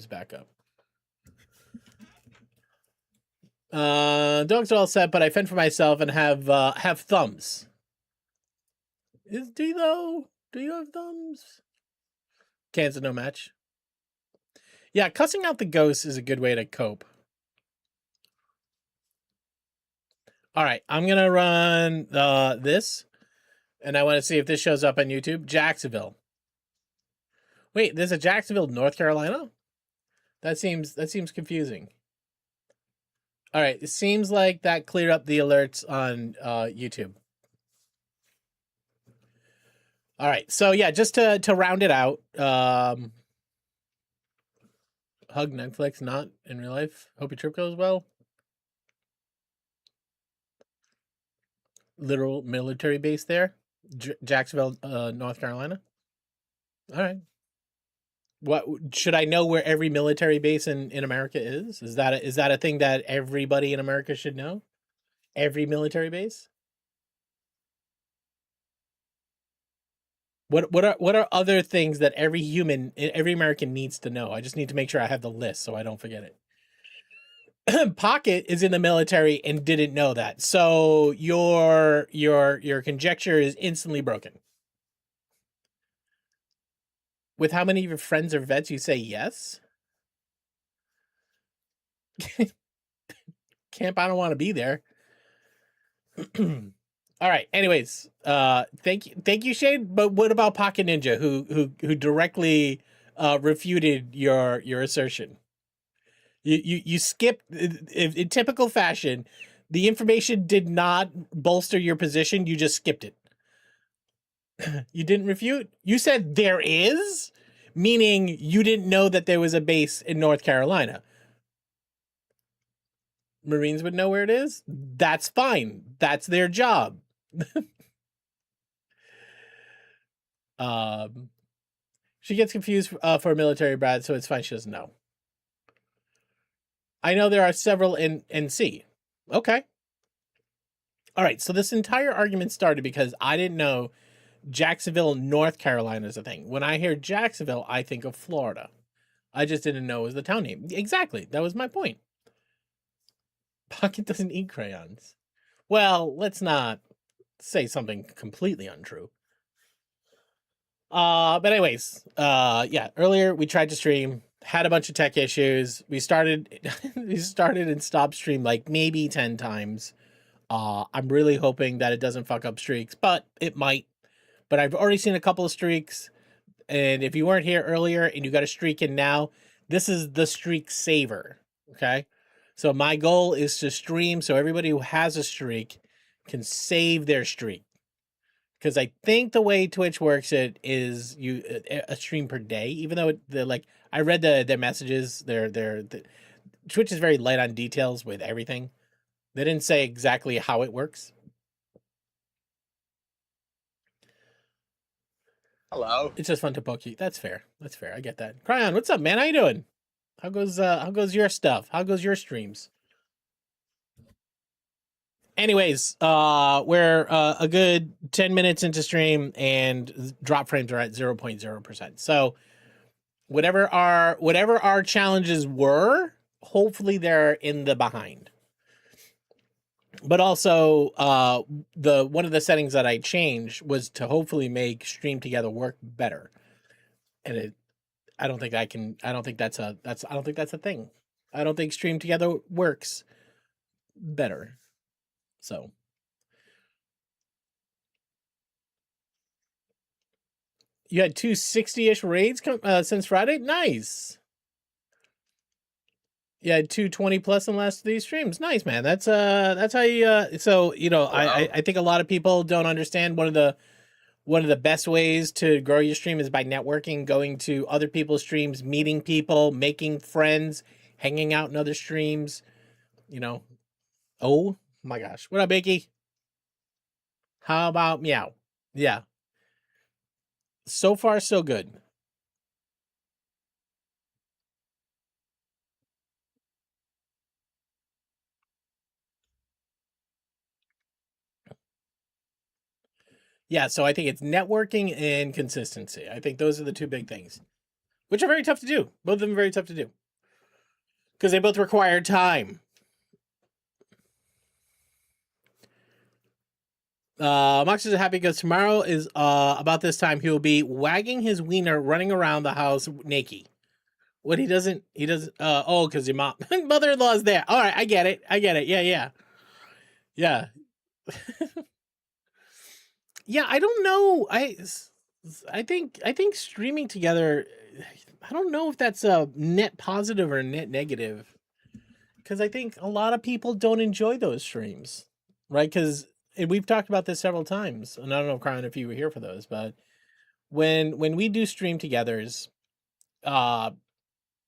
YouTube's back up. Dogs are all set, but I fend for myself and have thumbs. Do you though? Do you have thumbs? Kansas no match. Yeah, cussing out the ghosts is a good way to cope. All right, I'm gonna run this, and I want to see if this shows up on YouTube. Jacksonville. Wait, there's a Jacksonville, North Carolina? That seems confusing. All right, it seems like that cleared up the alerts on YouTube. All right, so yeah, just to round it out, hug Netflix, not in real life. Hope your trip goes well. Literal military base there, Jacksonville, North Carolina. All right. What should I know where every military base in America is? Is that a thing that everybody in America should know? Every military base? What are other things that every American needs to know? I just need to make sure I have the list so I don't forget it. Pocket is in the military and didn't know that. So your conjecture is instantly broken. With how many of your friends are vets, you say yes? Camp, I don't want to be there. All right. Anyways, thank you, Shade. But what about Pocket Ninja, who directly refuted your assertion? You skipped in typical fashion. The information did not bolster your position. You just skipped it. You didn't refute. You said there is, meaning you didn't know that there was a base in North Carolina. Marines would know where it is. That's fine. That's their job. She gets confused for a military brat, so it's fine. She doesn't know. I know there are several in C. Okay. All right. So this entire argument started because I didn't know Jacksonville, North Carolina is a thing. When I hear Jacksonville, I think of Florida. I just didn't know it was the town name. Exactly. That was my point. Pocket doesn't eat crayons. Well, let's not say something completely untrue. But anyways, yeah, earlier we tried to stream, had a bunch of tech issues. We started and stopped stream like maybe 10 times. I'm really hoping that it doesn't fuck up streaks, but it might. But I've already seen a couple of streaks, and if you weren't here earlier and you got a streak in now, this is the streak saver, okay? So my goal is to stream so everybody who has a streak can save their streak. Because I think the way Twitch works it is you a stream per day, even though I read their messages, Twitch is very light on details with everything. They didn't say exactly how it works. Hello. It's just fun to poke you. That's fair. That's fair. I get that. Cryon, what's up, man? How you doing? How goes your stuff? How goes your streams? Anyways, we're a good 10 minutes into stream and drop frames are at 0.0%. So whatever our challenges were, hopefully they're in the behind. But also, one of the settings that I changed was to hopefully make Stream Together work better. And I don't think that's a thing. I don't think Stream Together works better. So you had 260-ish raids since Friday? Nice. You had 220 plus in the last 3 streams. Nice, man. That's how you so I think a lot of people don't understand one of the best ways to grow your stream is by networking, going to other people's streams, meeting people, making friends, hanging out in other streams, Oh my gosh. What up, Bakey? How about meow? Yeah. So far, so good. Yeah, so I think it's networking and consistency. I think those are the 2 big things. which are very tough to do. Both of them are very tough to do because they both require time. Mox is happy because tomorrow is about this time he will be wagging his wiener, running around the house naked. What he doesn't, oh, because your mother-in-law is there. All right, I get it. Yeah. Yeah, I don't know. I think streaming together, I don't know if that's a net positive or net negative, because I think a lot of people don't enjoy those streams, right? Because we've talked about this several times, and I don't know, Brian, if you were here for those, but when we do stream togethers, uh,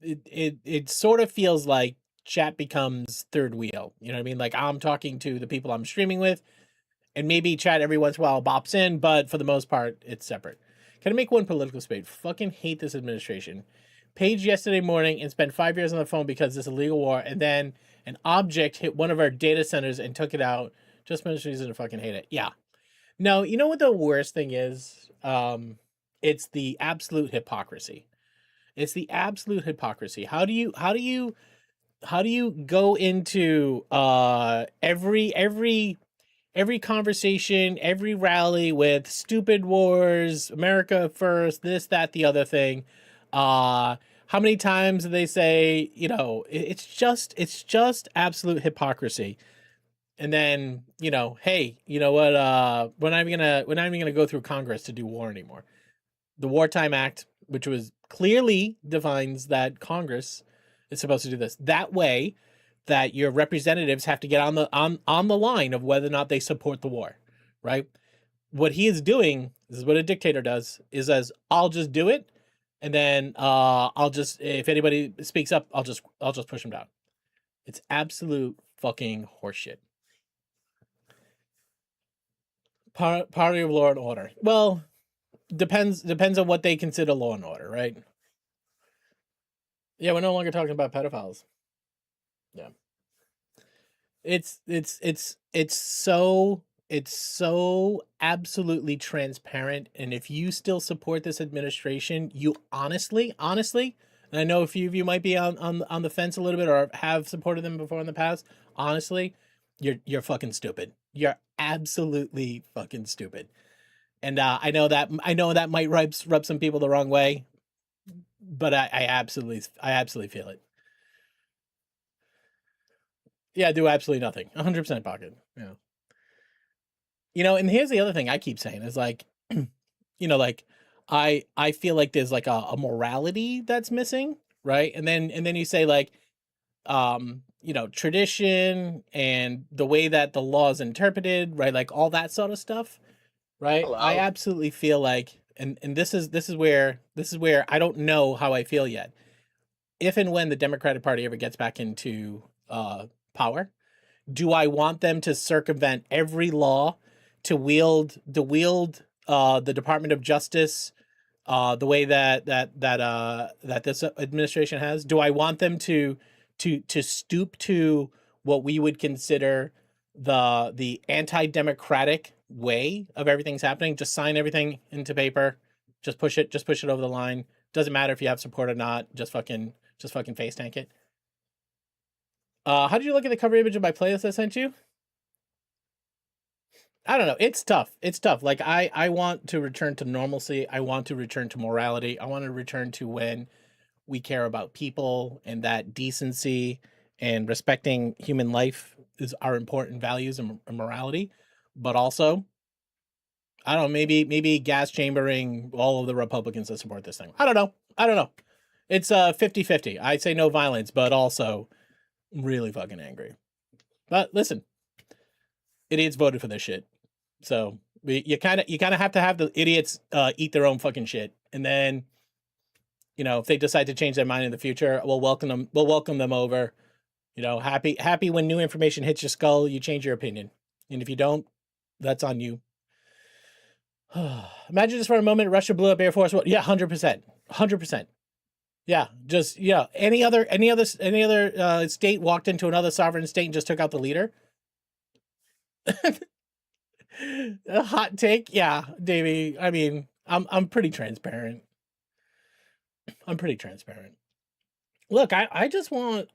it sort of feels like chat becomes third wheel. You know what I mean? Like I'm talking to the people I'm streaming with, and maybe chat every once in a while bops in, but for the most part, it's separate. Can I make one political spade? Fucking hate this administration. Paged yesterday morning and spent 5 years on the phone because this illegal war, and then an object hit one of our data centers and took it out. Just mentioned reason to fucking hate it. Yeah. No, you know what the worst thing is? It's the absolute hypocrisy. It's the absolute hypocrisy. How do you go into every conversation, every rally with stupid wars, America first, this, that, the other thing. How many times do they say, it's just absolute hypocrisy. And then, hey, you know what, we're not even gonna go through Congress to do war anymore. The Wartime Act, which was clearly defines that Congress is supposed to do this. That way, that your representatives have to get on the line of whether or not they support the war, right? What he is doing, this is what a dictator does, is as I'll just do it, and then I'll just, if anybody speaks up, I'll just push them down. It's absolute fucking horseshit. Party of law and order. Well, depends on what they consider law and order, right? Yeah, we're no longer talking about pedophiles. Yeah. It's so absolutely transparent, and if you still support this administration, you honestly, and I know a few of you might be on the fence a little bit or have supported them before in the past, honestly, you're fucking stupid. You're absolutely fucking stupid. And I know that might rub some people the wrong way, but I absolutely feel it. Yeah, do absolutely nothing. 100% pocket. Yeah. And here's the other thing I keep saying is like, like I feel like there's like a morality that's missing, right? And then you say like, tradition and the way that the law is interpreted, right? Like all that sort of stuff, right? I Hello. absolutely feel like, and this is where I don't know how I feel yet. If and when the Democratic Party ever gets back into power, do I want them to circumvent every law to wield the Department of Justice the way that this administration has? Do I want them to stoop to what we would consider the anti-democratic way of everything's happening? Just sign everything into paper, just push it over the line. Doesn't matter if you have support or not. Just fucking face tank it. How did you look at the cover image of my playlist I sent you? I don't know. It's tough. It's tough. Like I want to return to normalcy. I want to return to morality. I want to return to when we care about people and that decency and respecting human life is our important values and morality. But also, I don't know, maybe gas chambering all of the Republicans that support this thing. I don't know. I don't know. It's 50-50. I'd say no violence, but also really fucking angry. But listen, idiots voted for this shit. So you kind of have to have the idiots eat their own fucking shit, and then if they decide to change their mind in the future, we'll welcome them. We'll welcome them over. Happy when new information hits your skull, you change your opinion, and if you don't, that's on you. Imagine just for a moment, Russia blew up Air Force One. Yeah, 100%, 100%. Yeah, just any other state walked into another sovereign state and just took out the leader. A hot take, yeah, Davey. I mean, I'm pretty transparent. I'm pretty transparent. Look, I just want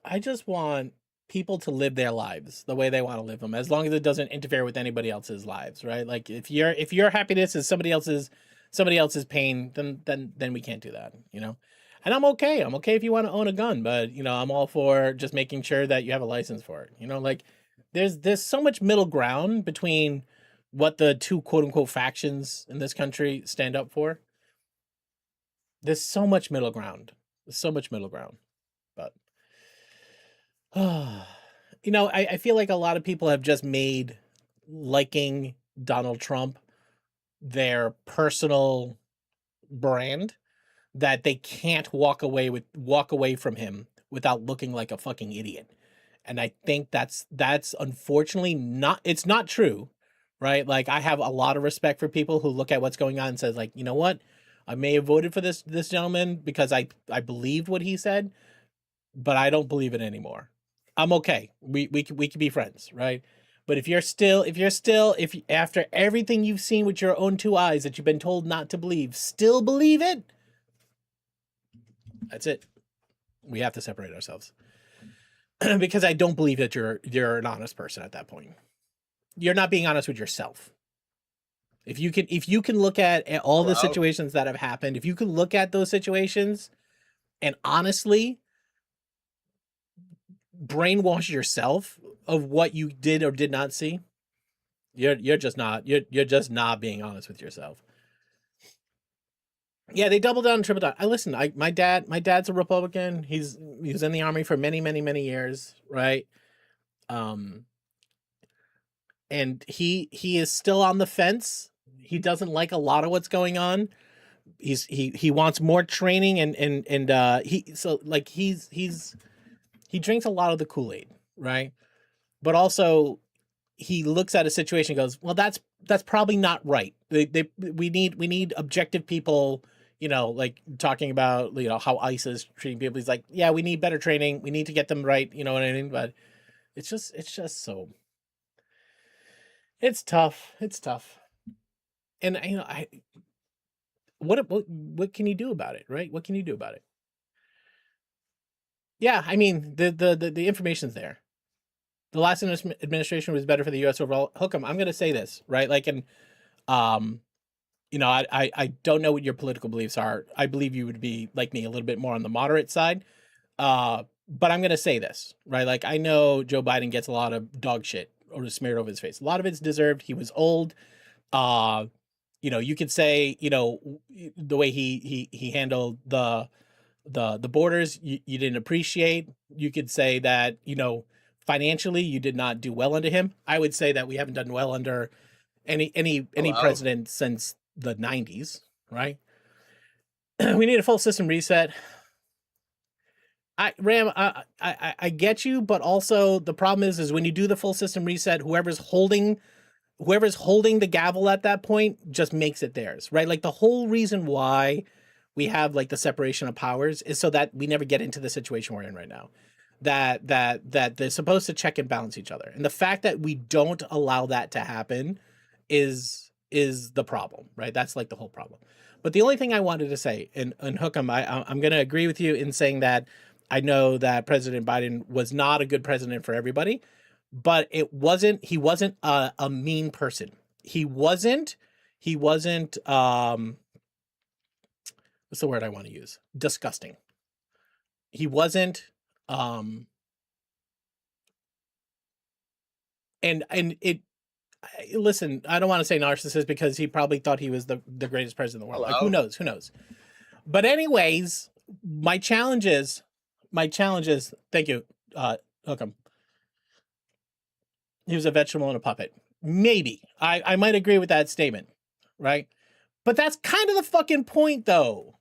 people to live their lives the way they want to live them, as long as it doesn't interfere with anybody else's lives, right? Like if your happiness is somebody else's pain, then we can't do that, you know. And I'm okay. I'm okay if you want to own a gun, but I'm all for just making sure that you have a license for it. Like there's so much middle ground between what the two quote unquote factions in this country stand up for. There's so much middle ground. There's so much middle ground. But I feel like a lot of people have just made liking Donald Trump their personal brand, that they can't walk away from him without looking like a fucking idiot. And I think that's unfortunately not, it's not true, right? Like, I have a lot of respect for people who look at what's going on and says, like, you know what? I may have voted for this gentleman because I believed what he said, but I don't believe it anymore. I'm okay. We can be friends, right? But if after everything you've seen with your own two eyes that you've been told not to believe, still believe it, that's it. We have to separate ourselves. Because I don't believe that you're an honest person at that point. You're not being honest with yourself. If you can look at all the Hello. situations that have happened, if you can look at those situations and honestly brainwash yourself of what you did or did not see, you're just not being honest with yourself. Yeah, they double down and triple down. I listen. My dad's a Republican. He was in the army for many, many, many years, right? Um, and he is still on the fence. He doesn't like a lot of what's going on. He wants more training, and he so like he drinks a lot of the Kool-Aid, right? But also he looks at a situation and goes, well, that's probably not right. We need objective people, like talking about how ICE is treating people. He's like, yeah, we need better training. We need to get them right. You know what I mean? But it's just so it's tough. It's tough. And I what can you do about it, right? What can you do about it? Yeah, I mean the information's there. The last administration was better for the U.S. overall. Hookem, I'm going to say this, right? Like, and um, I don't know what your political beliefs are. I believe you would be like me, a little bit more on the moderate side. But I'm going to say this, right? Like, I know Joe Biden gets a lot of dog shit or smeared over his face. A lot of it's deserved. He was old. Uh, you could say, the way he handled the borders, you didn't appreciate. You could say that, financially you did not do well under him. I would say that we haven't done well under any Hello. president since the 90s, right? We need a full system reset. I get you, but also the problem is when you do the full system reset, whoever's holding the gavel at that point just makes it theirs, right? Like, the whole reason why we have like the separation of powers is so that we never get into the situation we're in right now. That they're supposed to check and balance each other, and the fact that we don't allow that to happen is the problem, right? That's like the whole problem. But the only thing I wanted to say, and Hookem, I'm going to agree with you in saying that I know that President Biden was not a good president for everybody, but he wasn't a mean person. He wasn't what's the word I want to use? Disgusting. He wasn't um and it listen, I don't want to say narcissist because he probably thought he was the greatest president in the world. Like, who Hello. knows? Who knows? But anyways, my challenge is thank you, Hookem. He was a vegetable and a puppet. Maybe. I might agree with that statement, right? But that's kind of the fucking point, though.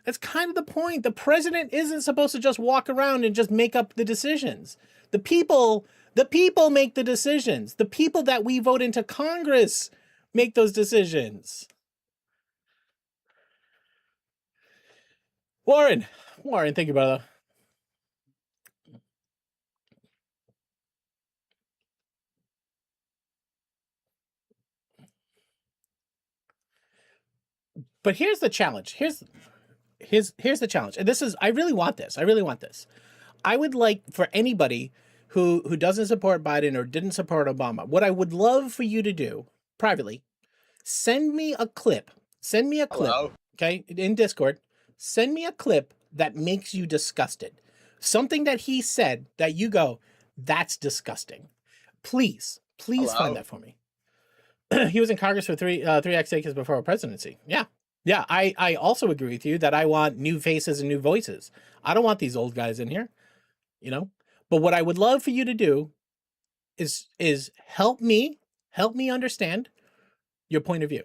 That's kind of the point. The president isn't supposed to just walk around and just make up the decisions. The people, the people make the decisions. The people that we vote into Congress make those decisions. Warren, Warren, thank you, brother. But here's the challenge. Here's the challenge. And this is I really want this. I really want this. I would like for anybody who doesn't support Biden or didn't support Obama, what I would love for you to do privately, send me a clip. Send me a clip. Hello? Okay, in Discord. Send me a clip that makes you disgusted. Something that he said that you go, that's disgusting. Please Hello? find that for me. He was in Congress for three decades before our presidency. Yeah. Yeah, I also agree with you that I want new faces and new voices. I don't want these old guys in here, you know? But what I would love for you to do is help me understand your point of view.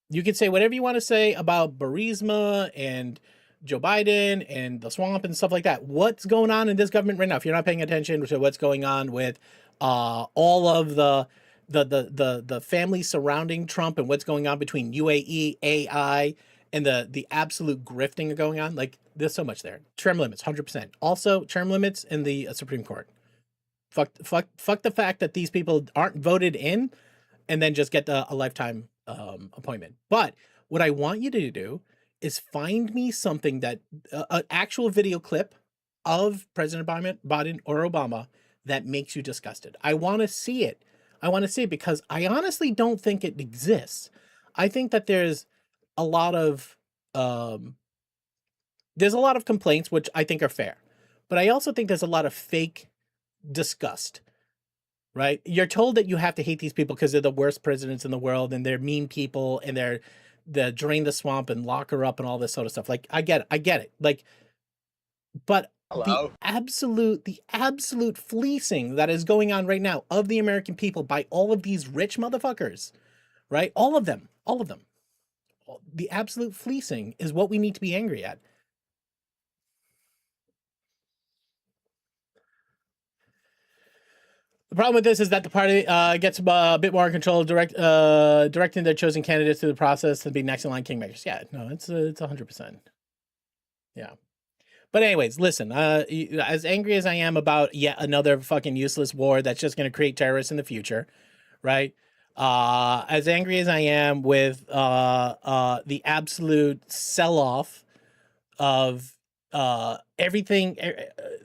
You can say whatever you want to say about Burisma and Joe Biden and the swamp and stuff like that. What's going on in this government right now? If you're not paying attention to what's going on with all of the families surrounding Trump and what's going on between UAE, AI, and the absolute grifting going on, like there's so much there. Term limits, 100%. Also, term limits in the Supreme Court. Fuck the fact that these people aren't voted in, and then just get a lifetime appointment. But what I want you to do is find me something that an actual video clip of President Biden or Obama that makes you disgusted. I want to see it. I want to see it because I honestly don't think it exists. I think that there's a lot of complaints, which I think are fair, but I also think there's a lot of fake disgust. Right? You're told that you have to hate these people because they're the worst presidents in the world and they're mean people and they're drain the swamp and lock her up and all this sort of stuff. Like I get it. Like, but Hello? the absolute fleecing that is going on right now of the American people by all of these rich motherfuckers, right? All of them. The absolute fleecing is what we need to be angry at. The problem with this is that the party gets a bit more control, directing their chosen candidates through the process to be next in line kingmakers. Yeah, no, it's 100%. Yeah. But anyways, listen, as angry as I am about yet another fucking useless war that's just going to create terrorists in the future, right? As angry as I am with the absolute sell-off of everything,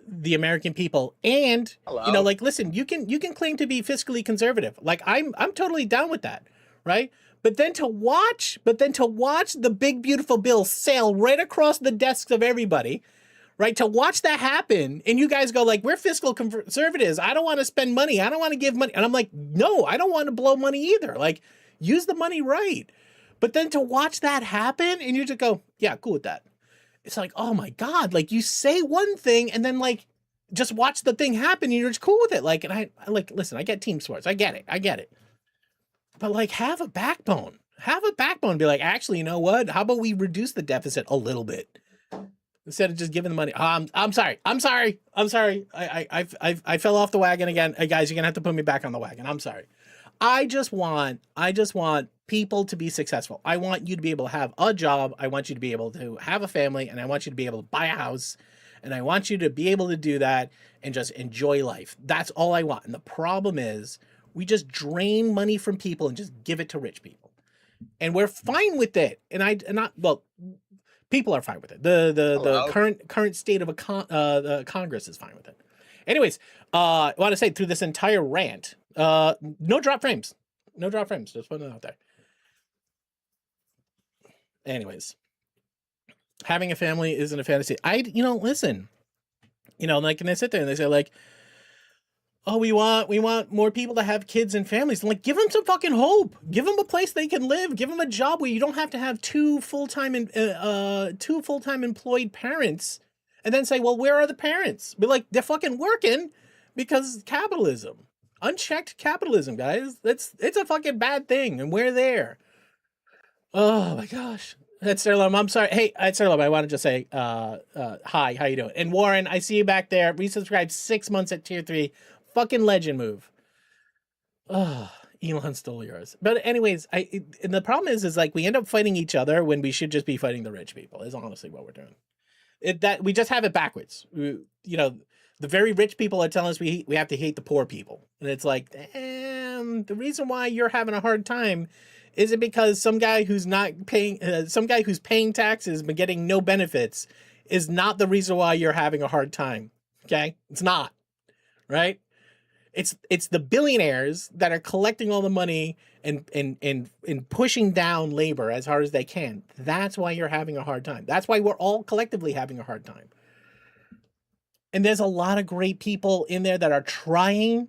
the American people, and Hello? like, listen, you can claim to be fiscally conservative. Like I'm totally down with that, right? But then to watch the big beautiful bill sail right across the desks of everybody, right? To watch that happen, and you guys go like, we're fiscal conservatives. I don't want to spend money. I don't want to give money. And I'm like, no, I don't want to blow money either. Like, use the money right. But then to watch that happen, and you just go, yeah, cool with that. It's like, oh my God, like you say one thing and then like just watch the thing happen and you're just cool with it. Like, and I like, listen, I get team sports. I get it. But like, have a backbone. Be like, actually, you know what? How about we reduce the deficit a little bit instead of just giving the money? I'm sorry. I fell off the wagon again. Hey guys, you're gonna have to put me back on the wagon. I'm sorry. I just want people to be successful. I want you to be able to have a job. I want you to be able to have a family, and I want you to be able to buy a house, and I want you to be able to do that and just enjoy life. That's all I want. And the problem is we just drain money from people and just give it to rich people. And we're fine with it. People are fine with it. The current state of the Congress is fine with it. Anyways, I want to say through this entire rant, no drop frames. Just putting it out there. Anyways, having a family isn't a fantasy. Listen, like, and they sit there and they say like, oh, we want more people to have kids and families. I'm like, give them some fucking hope. Give them a place they can live. Give them a job where you don't have to have two full-time employed parents, and then say, well, where are the parents? Be like, they're fucking working because capitalism. Unchecked capitalism, guys. It's a fucking bad thing, and we're there. Oh my gosh. That's Sterlum. I'm sorry. Hey, it's Sterlum. I wanted to say hi. How you doing? And Warren, I see you back there. Resubscribed 6 months at tier 3. Fucking legend move. Oh, Elon stole yours. But anyways, and the problem is like we end up fighting each other when we should just be fighting the rich people. Is honestly what we're doing. That we just have it backwards. The very rich people are telling us we have to hate the poor people. And it's like, the reason why you're having a hard time Is it because some guy who's not paying, some guy who's paying taxes but getting no benefits is not the reason why you're having a hard time? Okay, it's not, right? It's the billionaires that are collecting all the money and pushing down labor as hard as they can. That's why you're having a hard time. That's why we're all collectively having a hard time. And there's a lot of great people in there that are trying.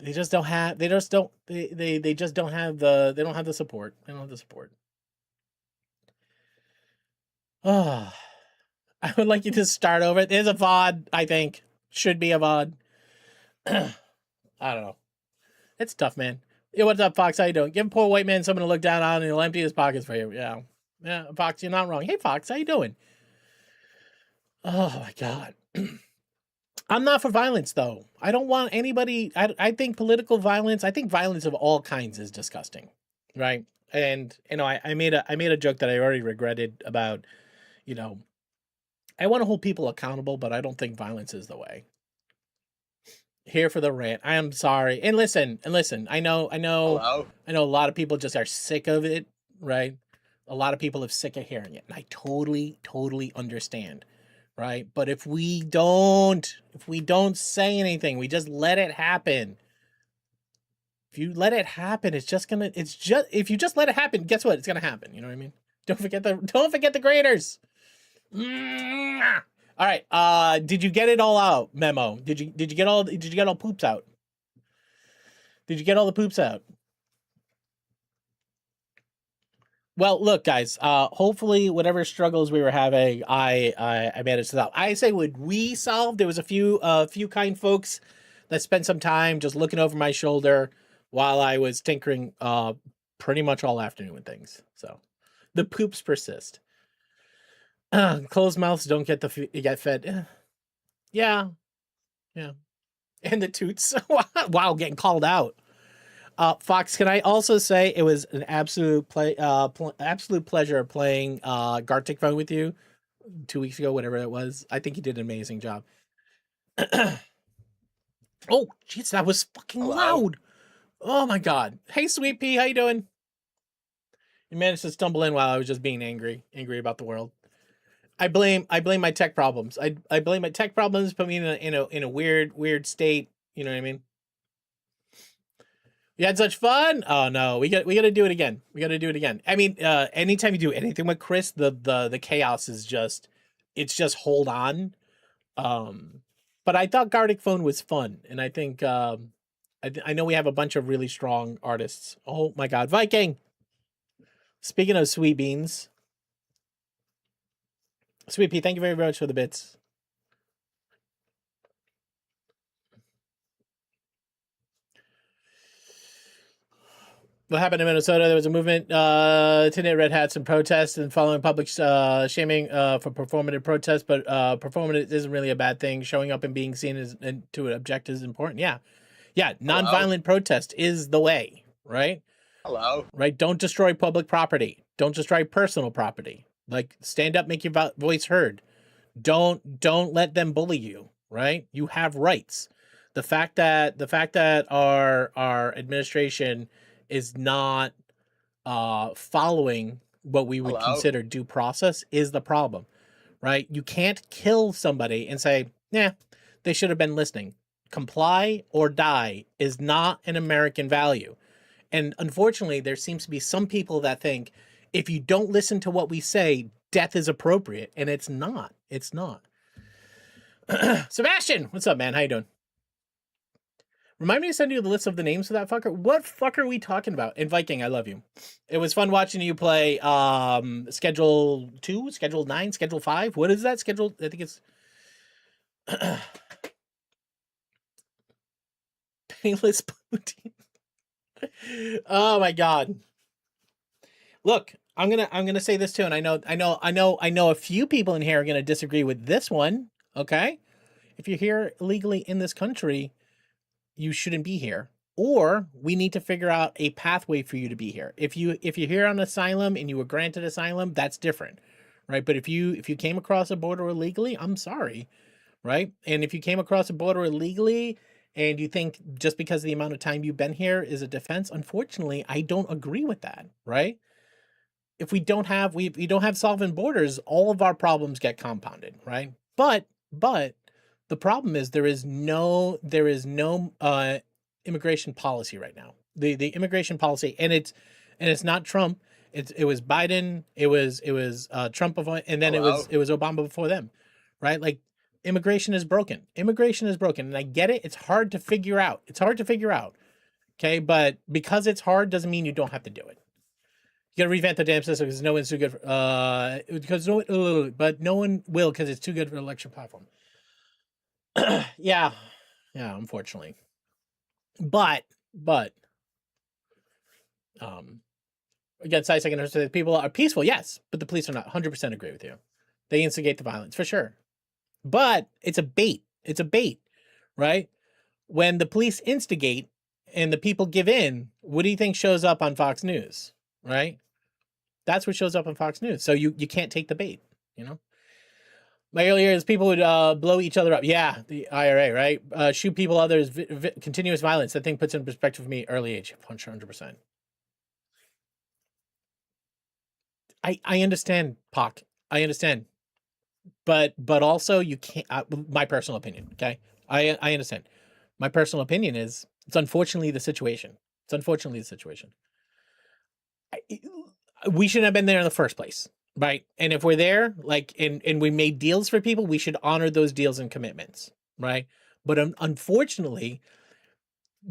They just don't have. They just don't. They just don't have the. They don't have the support. They don't have the support. Oh, I would like you to start over. There's a VOD. I think should be a VOD. I don't know. It's tough, man. Yeah, what's up, Fox? How you doing? Give a poor white man something to look down on, and he'll empty his pockets for you. Yeah, yeah, Fox, you're not wrong. Hey, Fox, how you doing? Oh my God. I'm not for violence, though. I don't want anybody. I think political violence. I think violence of all kinds is disgusting, right? And I made a joke that I already regretted about. I want to hold people accountable, but I don't think violence is the way. Here for the rant. I am sorry. And listen. I know. Hello? I know a lot of people just are sick of it, right? A lot of people are sick of hearing it, and I totally understand, right? But if we don't say anything, we just let it happen. If you let it happen, if you just let it happen, guess what? It's gonna happen. You know what I mean? Don't forget the graders. All right. Did you get it all out, Memo? Did you get all poops out? Did you get all the poops out? Well, look, guys. Hopefully, whatever struggles we were having, I managed to solve. I say, would we solve? There was a few kind folks that spent some time just looking over my shoulder while I was tinkering, pretty much all afternoon with things. So, the poops persist. Closed mouths don't get get fed. Yeah, and the toots. Wow, getting called out. Fox, can I also say it was an absolute absolute pleasure playing Gartic Phone with you 2 weeks ago, whatever it was. I think you did an amazing job. Oh, jeez, that was fucking loud. Oh my God. Hey, Sweet Pea, how you doing? You managed to stumble in while I was just being angry about the world. I blame my tech problems. I blame my tech problems. Put me in a weird state. You know what I mean? You had such fun. Oh no, we got to do it again. We got to do it again. I mean, anytime you do anything with Chris, the chaos is just, it's just hold on. But I thought Gartic Phone was fun, and I think I know we have a bunch of really strong artists. Oh my God, Viking. Speaking of sweet beans, Sweet Pea, thank you very much for the bits. What happened in Minnesota? There was a movement to knit red hats and protests and following public shaming for performative protests, but performative isn't really a bad thing. Showing up and being seen as to an objective is important. Yeah. Nonviolent protest is the way, right? Hello. Right. Don't destroy public property. Don't destroy personal property. Like, stand up, make your voice heard. Don't let them bully you. Right. You have rights. The fact that our administration is not following what we would consider due process is the problem, right? You can't kill somebody and say, yeah, they should have been listening. Comply or die is not an American value. And unfortunately, there seems to be some people that think if you don't listen to what we say, death is appropriate. And it's not. It's not. Sebastian, what's up, man? How you doing? Remind me to send you the list of the names of that fucker. What fuck are we talking about? And Viking, I love you. It was fun watching you play Schedule 2, Schedule 9, Schedule 5. What is that? Schedule, I think it's Painless Poutine. Oh my God. Look, I'm gonna say this too, and I know a few people in here are gonna disagree with this one. Okay? If you're here illegally in this country, you shouldn't be here, or we need to figure out a pathway for you to be here. If you're here on asylum and you were granted asylum, that's different, right? But if you came across a border illegally, I'm sorry, right? And if you came across a border illegally And you think just because of the amount of time you've been here is a defense? Unfortunately, I don't agree with that, right? If we don't have we don't have solvent borders, all of our problems get compounded, right? But the problem is there is no immigration policy right now. The immigration policy, and it's not Trump. It was Biden. It was Trump before, and then Oh, wow. it was Obama before them, right? Like immigration is broken. Immigration is broken, and I get it. It's hard to figure out. It's hard to figure out. Okay, but because it's hard doesn't mean you don't have to do it. You gotta revamp the damn system because no one's too good for, because no one, but no one will because it's too good for an election platform. Yeah, yeah, unfortunately. But um again, I can understand that people are peaceful, yes, but the police are not. 100% agree with you. They instigate the violence for sure. But it's a bait. It's a bait, right? When the police instigate and the people give in, what do you think shows up on Fox News, right? That's what shows up on Fox News. So you can't take the bait, you know? My earlier is people would blow each other up. Yeah, the IRA, right? Shoot people, others, continuous violence. That thing puts in perspective for me early age. 100%. I understand, Pock. I understand. But also you can't, my personal opinion, okay? I understand. My personal opinion is it's unfortunately the situation. It's unfortunately the situation. We shouldn't have been there in the first place, right? And if we're there, like, and we made deals for people, we should honor those deals and commitments, right? But unfortunately,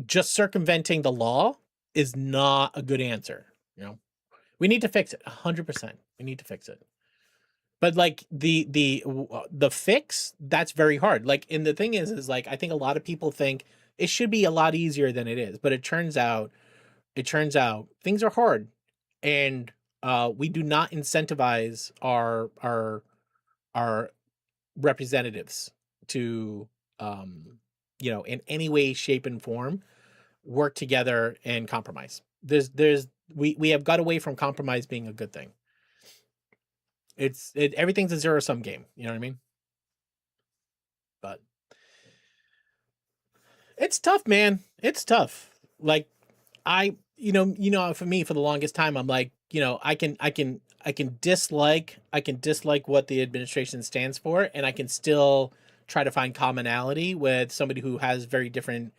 just circumventing the law is not a good answer. You know, we need to fix it 100%. We need to fix it. But like the fix, that's very hard. Like, and the thing is like I think a lot of people think it should be a lot easier than it is, but it turns out things are hard, and we do not incentivize our representatives to in any way, shape, and form work together and compromise. We have got away from compromise being a good thing. Everything's a zero sum game. You know what I mean? But it's tough, man. It's tough. Like for me, for the longest time, I'm like, I can dislike what the administration stands for, and I can still try to find commonality with somebody who has very different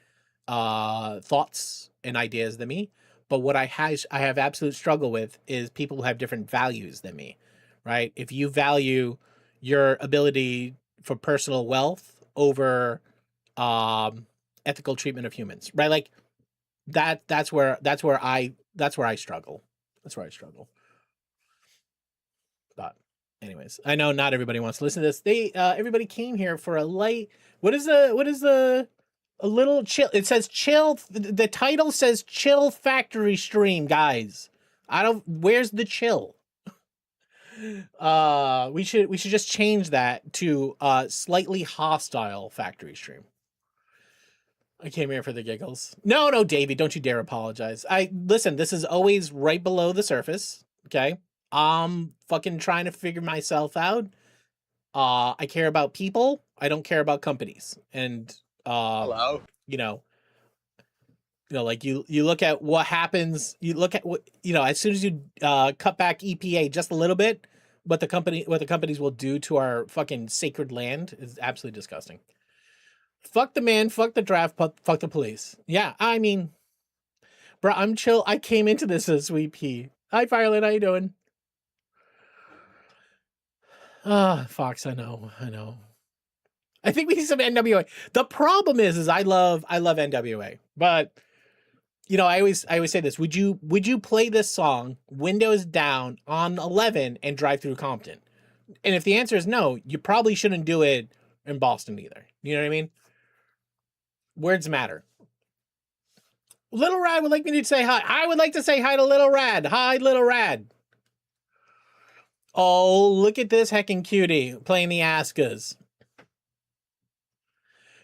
thoughts and ideas than me. But what I have absolute struggle with is people who have different values than me, right? If you value your ability for personal wealth over ethical treatment of humans, right? Like that's where I struggle. That's where I struggle. But anyways, I know not everybody wants to listen to this. Everybody came here for a light. What is the a little chill? It says chill. The title says chill factory stream, guys. Where's the chill? We should just change that to slightly hostile factory stream. I came here for the giggles. No, Davey, don't you dare apologize. Listen, this is always right below the surface. Okay. I'm fucking trying to figure myself out. I care about people. I don't care about companies. And Hello. Like you look at what happens. You look at what as soon as you cut back EPA just a little bit, what the companies will do to our fucking sacred land is absolutely disgusting. Fuck the man, fuck the draft, fuck the police. Yeah, I mean, bro, I'm chill. I came into this as Sweet Pea. Hi, Firelin, how you doing? Fox, I know. I think we need some NWA. The problem is I love NWA, but I always say this. Would you play this song windows down on 11 and drive through Compton? And if the answer is no, you probably shouldn't do it in Boston either. You know what I mean? Words matter. Little Rad would like me to say hi. I would like to say hi to Little Rad. Hi, Little Rad. Oh, look at this heckin' cutie playing the Askas.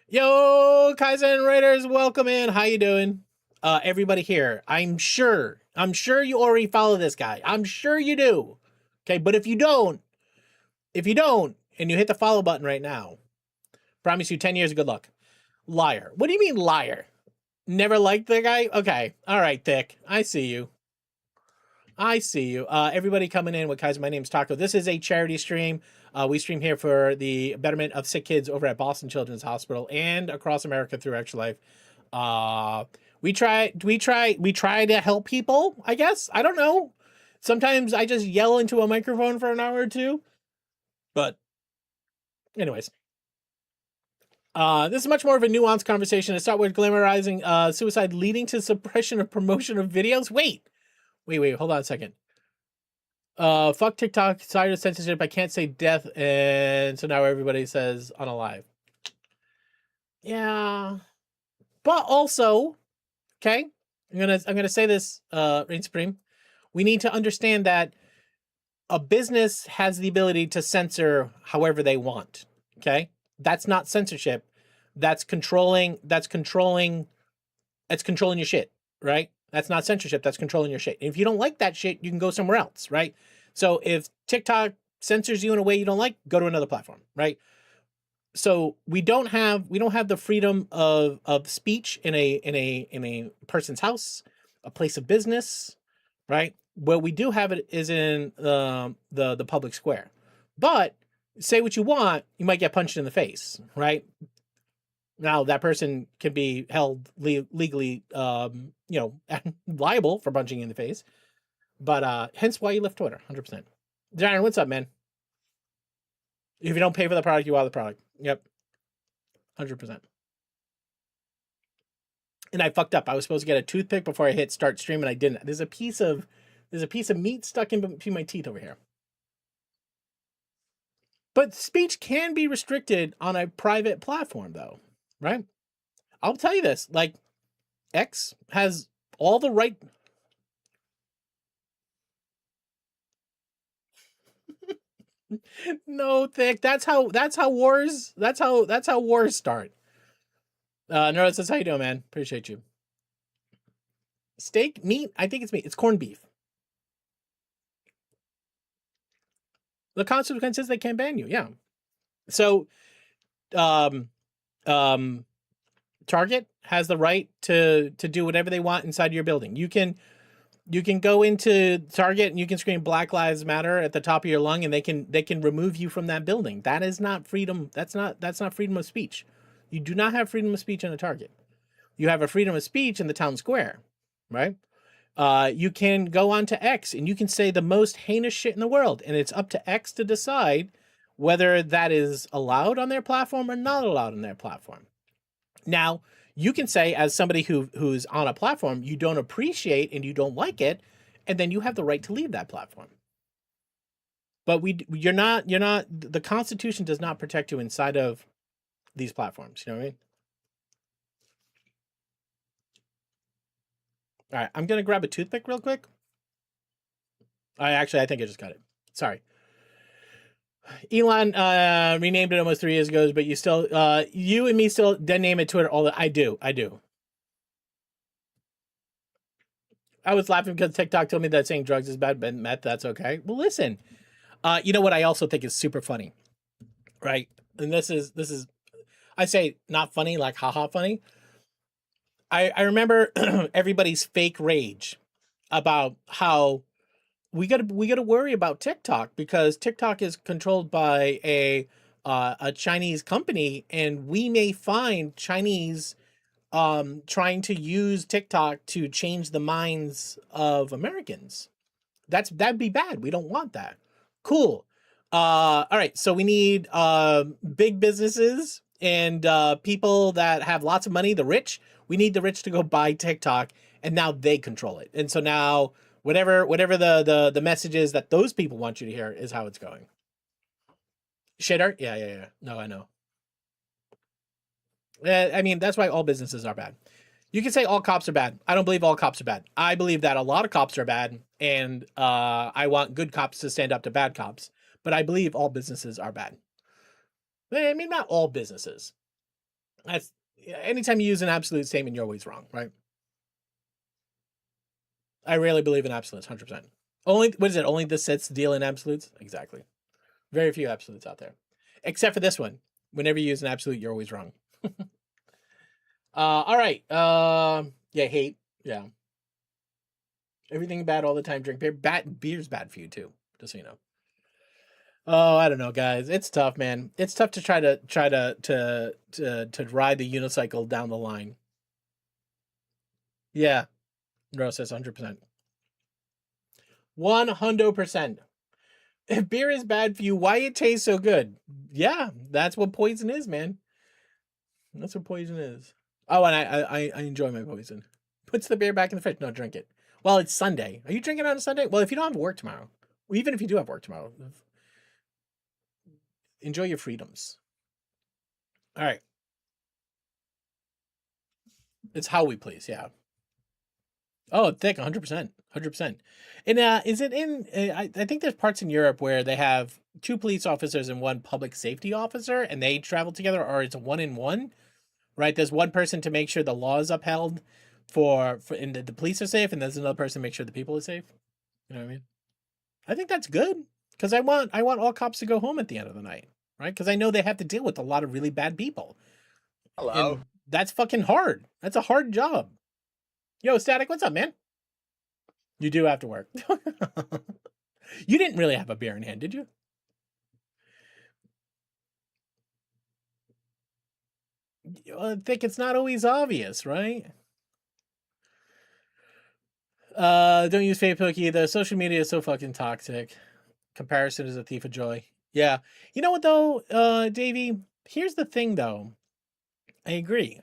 Yo, Kaizen Raiders, welcome in. How you doing? Everybody here. I'm sure you already follow this guy. I'm sure you do. Okay, but if you don't, and you hit the follow button right now, promise you 10 years of good luck. Liar. What do you mean liar? Never liked the guy? Okay. All right, Thick. I see you. I see you. Everybody coming in with Kaiser. My name's Taco. This is a charity stream. We stream here for the betterment of sick kids over at Boston Children's Hospital and across America through Extra Life. We try to help people, I guess. I don't know. Sometimes I just yell into a microphone for an hour or two. But anyways. This is much more of a nuanced conversation. To start with glamorizing suicide leading to suppression of promotion of videos. Wait, hold on a second. Fuck TikTok, sorry to censorship. I can't say death, and so now everybody says unalive. Yeah. But also, okay, I'm gonna say this, Reign Supreme. We need to understand that a business has the ability to censor however they want. Okay? That's not censorship. That's controlling your shit, right? That's not censorship. That's controlling your shit. And if you don't like that shit, you can go somewhere else, right? So if TikTok censors you in a way you don't like, go to another platform, right? So we don't have the freedom of speech in a person's house, a place of business, right? What we do have it is in the public square. But say what you want, you might get punched in the face, right? Now that person can be held legally, liable for punching you in the face. But hence why you left Twitter, 100%. Darren, what's up, man? If you don't pay for the product, you are the product. Yep, 100%. And I fucked up. I was supposed to get a toothpick before I hit start stream, and I didn't. There's a piece of meat stuck in between my teeth over here. But speech can be restricted on a private platform, though, right? I'll tell you this: like, X has all the right. No, Thick. That's how wars start. Neuro says, how you doing, man? Appreciate you. Steak, meat? I think it's meat. It's corned beef. The consequences, they can't ban you. Yeah. So, Target has the right to do whatever they want inside your building. You can go into Target and you can scream Black Lives Matter at the top of your lung, and they can remove you from that building. That is not freedom. That's not freedom of speech. You do not have freedom of speech in a Target. You have a freedom of speech in the town square, right? You can go on to X and you can say the most heinous shit in the world, and it's up to X to decide whether that is allowed on their platform or not allowed on their platform. Now, you can say, as somebody who's on a platform you don't appreciate and you don't like it, and then you have the right to leave that platform. But you're not. The Constitution does not protect you inside of these platforms. You know what I mean? All right, I'm gonna grab a toothpick real quick. I think I just got it. Sorry. Elon renamed it almost 3 years ago, but you and me still name it Twitter all the. I do. I was laughing because TikTok told me that saying drugs is bad, but meth, that's okay. Well, listen, you know what I also think is super funny, right? And this is, I say not funny, like haha funny. I remember everybody's fake rage about how we gotta worry about TikTok because TikTok is controlled by a Chinese company, and we may find Chinese trying to use TikTok to change the minds of Americans. That'd be bad. We don't want that. Cool. All right. So we need big businesses and people that have lots of money, the rich. We need the rich to go buy TikTok, and now they control it. And so now whatever the message is that those people want you to hear is how it's going. Shitter? Yeah. No, I know. I mean, that's why all businesses are bad. You can say all cops are bad. I don't believe all cops are bad. I believe that a lot of cops are bad, and I want good cops to stand up to bad cops. But I believe all businesses are bad. I mean, not all businesses. That's anytime you use an absolute statement, you're always wrong, right? I rarely believe in absolutes, 100%. Only the sits deal in absolutes? Exactly. Very few absolutes out there, except for this one. Whenever you use an absolute, you're always wrong. All right. Yeah, hate. Yeah, everything bad all the time. Drink beer. Beer's bad for you too. Just so you know. Oh, I don't know, guys. It's tough, man. It's tough to try to ride the unicycle down the line. Yeah, Rose says 100%. 100%. If beer is bad for you, why it tastes so good? Yeah, that's what poison is, man. That's what poison is. Oh, and I enjoy my poison. Puts the beer back in the fridge. No, drink it. Well, it's Sunday. Are you drinking on a Sunday? Well, if you don't have work tomorrow, well, even if you do have work tomorrow, enjoy your freedoms. All right. It's how we please. Yeah. Oh, thick, 100%, 100%. And is it in? I think there's parts in Europe where they have two police officers and one public safety officer, and they travel together, or it's a one in one, right? There's one person to make sure the law is upheld, for and the police are safe, and there's another person to make sure the people are safe. You know what I mean? I think that's good because I want all cops to go home at the end of the night, right? Because I know they have to deal with a lot of really bad people, Hello. and that's fucking hard. That's a hard job. Yo, Static, what's up, man? You do have to work. You didn't really have a beer in hand, did you? I think it's not always obvious, right? Don't use Facebook either. Social media is so fucking toxic. Comparison is a thief of joy. Yeah. You know what though, Davey? Here's the thing though. I agree.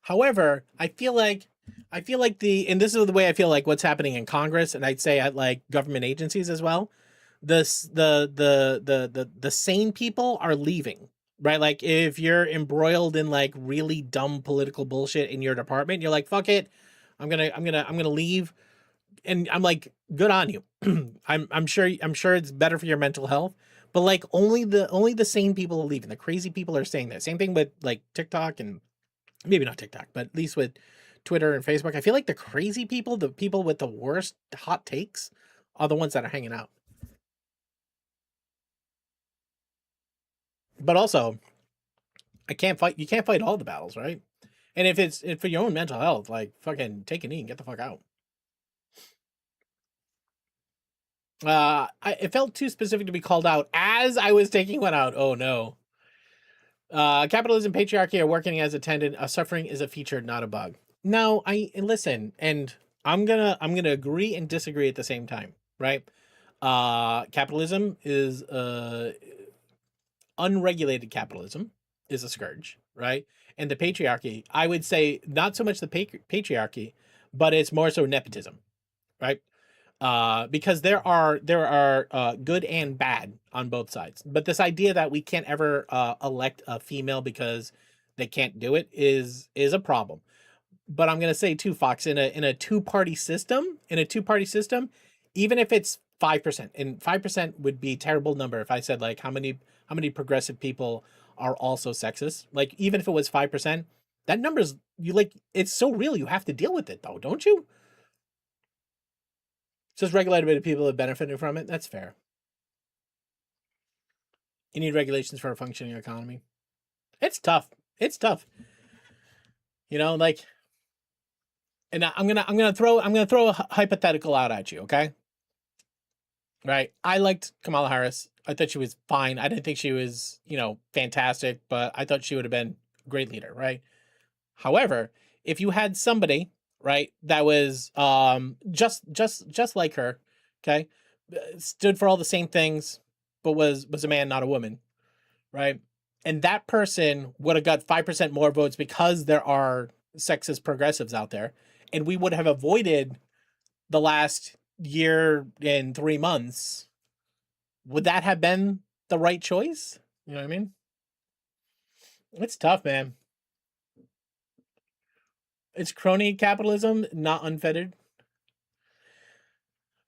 However, I feel like and this is the way I feel like what's happening in Congress, and I'd say at like government agencies as well. The sane people are leaving, right? Like if you're embroiled in like really dumb political bullshit in your department, you're like, fuck it, I'm gonna leave, and I'm like, good on you. I'm sure it's better for your mental health, but like only the sane people are leaving. The crazy people are staying there. Same thing with like TikTok and maybe not TikTok, but at least with Twitter and Facebook. I feel like the crazy people, the people with the worst hot takes, are the ones that are hanging out. But also, I can't fight. You can't fight all the battles, right? And if it's for your own mental health, like fucking take a knee and get the fuck out. It felt too specific to be called out as I was taking one out. Oh no. Capitalism, patriarchy are working as attendant. Suffering is a feature, not a bug. No, I listen, and I'm gonna agree and disagree at the same time, right? Capitalism is unregulated capitalism is a scourge, right? And the patriarchy, I would say, not so much the patriarchy, but it's more so nepotism, right? Because there are good and bad on both sides. But this idea that we can't ever elect a female because they can't do it is a problem. But I'm gonna say too, Fox, in a two party system, even if it's 5%, and 5% would be a terrible number if I said like how many progressive people are also sexist. Like even if it was 5%, that number's you like it's so real. You have to deal with it though, don't you? Just regulated by the people that benefited from it. That's fair. You need regulations for a functioning economy. It's tough. It's tough. Like, and I'm gonna throw a hypothetical out at you. Okay, right? I liked Kamala Harris. I thought she was fine. I didn't think she was fantastic, but I thought she would have been a great leader, right? However, if you had somebody, right, that was just like her, okay, stood for all the same things, but was a man, not a woman, right? And that person would have got 5% more votes because there are sexist progressives out there, and we would have avoided the last year and 3 months. Would that have been the right choice? You know what I mean? It's tough, man. It's crony capitalism, not unfettered.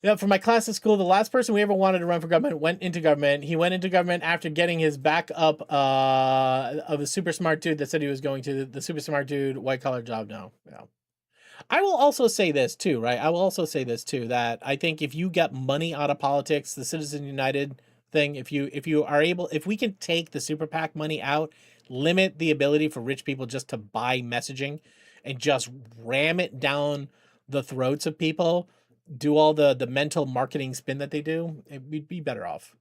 Yeah, for my class at school, the last person we ever wanted to run for government went into government. He went into government after getting his back up of a super smart dude that said he was going to the super smart dude, white collar job now. Yeah. I will also say this too, right? I will also say this too, that I think if you get money out of politics, the Citizen United thing, if we can take the super PAC money out, limit the ability for rich people just to buy messaging and just ram it down the throats of people, do all the mental marketing spin that they do, we'd be better off.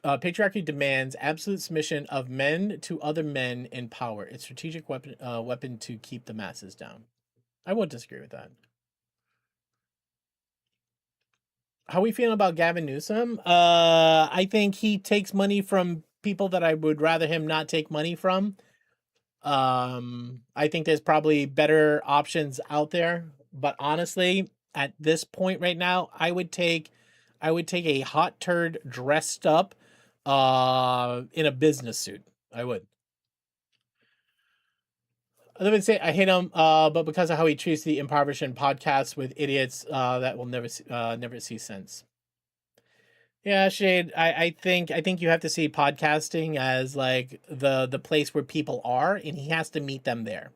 Patriarchy demands absolute submission of men to other men in power. It's strategic weapon to keep the masses down. I won't disagree with that. How we feeling about Gavin Newsom? I think he takes money from people that I would rather him not take money from. I think there's probably better options out there, but honestly, at this point right now, I would take a hot turd dressed up in a business suit. I would. I would say I hate him, but because of how he treats the impoverished and podcasts with idiots that will never see sense. Yeah, Shade. I think you have to see podcasting as like the place where people are, and he has to meet them there,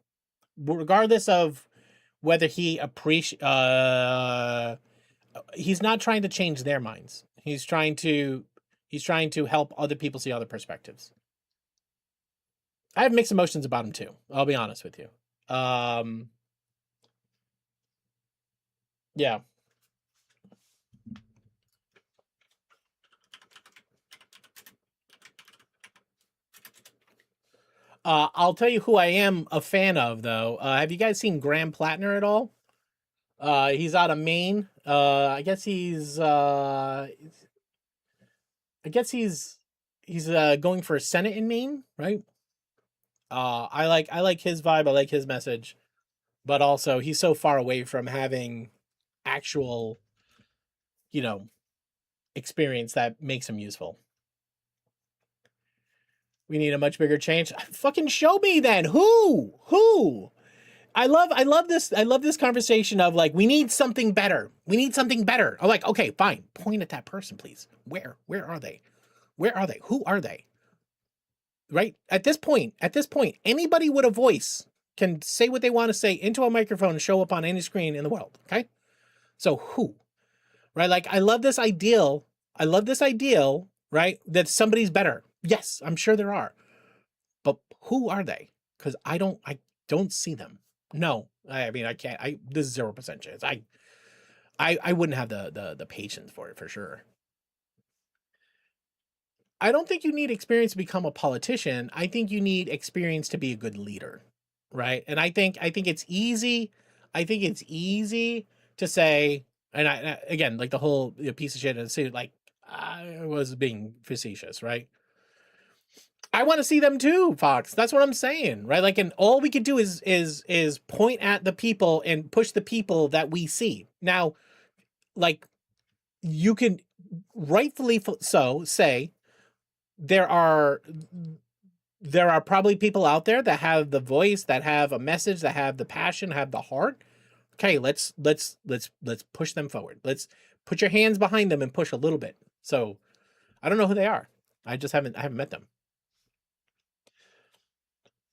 regardless of whether he appreciate. He's not trying to change their minds. He's trying to help other people see other perspectives. I have mixed emotions about him too. I'll be honest with you. Um, yeah. I'll tell you who I am a fan of though. Have you guys seen Graham Plattner at all? He's out of Maine. I guess he's going for Senate in Maine, right? I like his vibe. I like his message, but also he's so far away from having actual, you know, experience that makes him useful. We need a much bigger change. Fucking show me then. Who? Who? I love this conversation of like we need something better. We need something better. I'm like, okay, fine. Point at that person, please. Where are they? Where are they? Who are they? Right? At this point, anybody with a voice can say what they want to say into a microphone and show up on any screen in the world. Okay? So who? Right? Like I love this ideal. I love this ideal, right? That somebody's better. Yes, I'm sure there are. But who are they? Because I don't see them. No. I mean I can't I this is 0% chance. I wouldn't have the patience for it for sure. I don't think you need experience to become a politician. I think you need experience to be a good leader, right? And I think it's easy. I think it's easy to say, and again, like the whole piece of shit and say like I was being facetious, right? I want to see them too, Fox. That's what I'm saying, right? Like, and all we could do is point at the people and push the people that we see. Now, like, you can rightfully so say there are probably people out there that have the voice, that have a message, that have the passion, have the heart. Okay, let's push them forward. Let's put your hands behind them and push a little bit. So I don't know who they are. I haven't met them.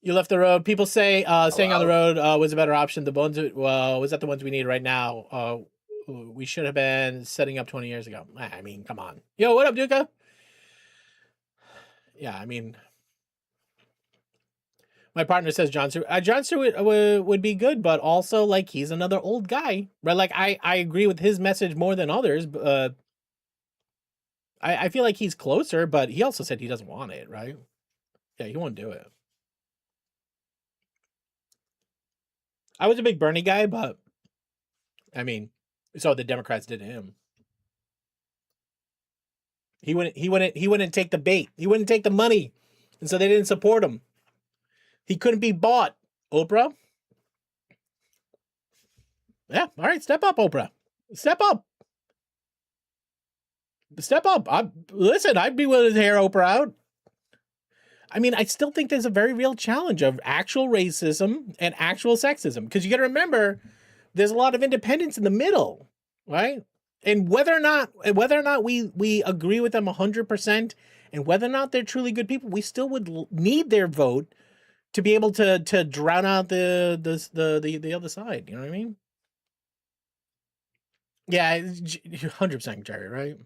You left the road. People say staying on the road was a better option. The ones was that the ones we need right now. We should have been setting up 20 years ago. I mean, come on. Yo, what up, Duca? Yeah, I mean, my partner says John Stewart. John Stewart would be good, but also like he's another old guy, right? Like I agree with his message more than others. I feel like he's closer, but he also said he doesn't want it, right? Yeah, he won't do it. I was a big Bernie guy, but I mean, so the Democrats did to him. He wouldn't take the bait. He wouldn't take the money, and so they didn't support him. He couldn't be bought. Oprah. Yeah, all right, step up, Oprah. Step up. Step up. Listen, I'd be willing to hear Oprah out. I mean, I still think there's a very real challenge of actual racism and actual sexism because you got to remember there's a lot of independents in the middle, right? And whether or not we agree with them 100% and whether or not they're truly good people, we still would need their vote to be able to drown out the other side. You know what I mean? Yeah, 100% Jerry, right?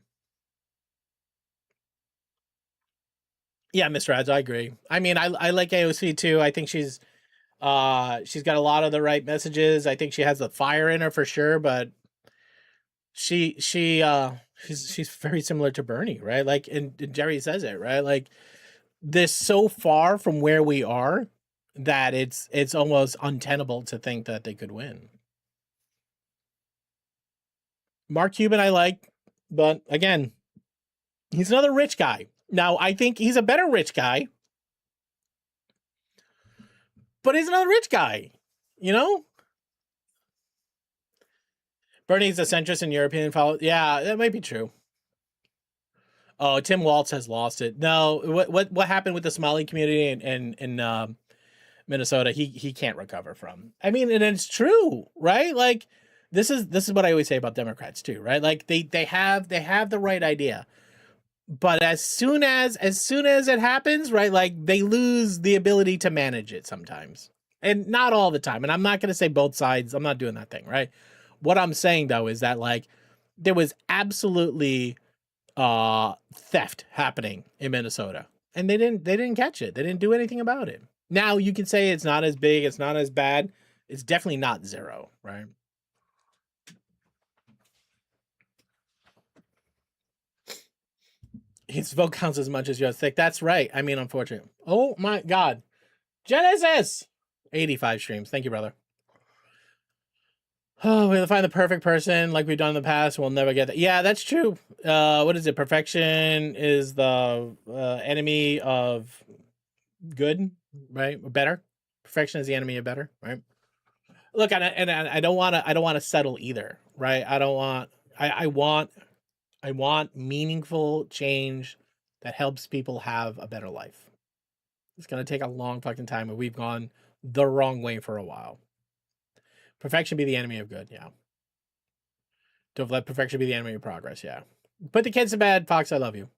Yeah, Mr. Ads, I agree. I mean, I like AOC too. I think she's got a lot of the right messages. I think she has the fire in her for sure, but she's very similar to Bernie, right? Like, and Jerry says it, right? Like, this so far from where we are that it's almost untenable to think that they could win. Mark Cuban I like, but again, he's another rich guy. Now I think he's a better rich guy, but he's another rich guy. You know, Bernie's a centrist in European politics. Yeah, that might be true. Oh, Tim Walz has lost it. No, what happened with the Somali community in Minnesota? He can't recover from. I mean, and it's true, right? Like, this is what I always say about Democrats too, right? Like, they have the right idea, but as soon as it happens, right? Like, they lose the ability to manage it sometimes, and not all the time. And I'm not going to say both sides. I'm not doing that thing, right? What I'm saying though is that, like, there was absolutely theft happening in Minnesota, and they didn't catch it. They didn't do anything about it. Now you can say it's not as big, it's not as bad. It's definitely not zero, right? His vote counts as much as yours. Thick. That's right. I mean, unfortunate. Oh my god, Genesis, 85 streams. Thank you, brother. Oh, we'll find the perfect person like we've done in the past. We'll never get that. Yeah, that's true. What is it? Perfection is the enemy of good, right? Or better. Perfection is the enemy of better, right? Look, and I don't want to. I don't want to settle either, right? I don't want. I want meaningful change that helps people have a better life. It's gonna take a long fucking time, and we've gone the wrong way for a while. Perfection be the enemy of good. Yeah. Don't let perfection be the enemy of progress. Yeah. Put the kids to bed, Fox. I love you.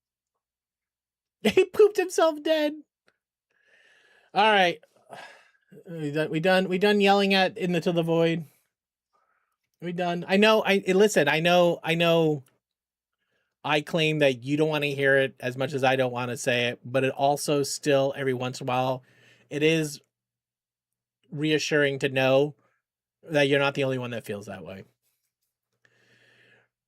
He pooped himself dead. All right. We done yelling at into the void. We done. I know. Listen. I know. I claim that you don't want to hear it as much as I don't want to say it, but it also still every once in a while, it is reassuring to know that you're not the only one that feels that way.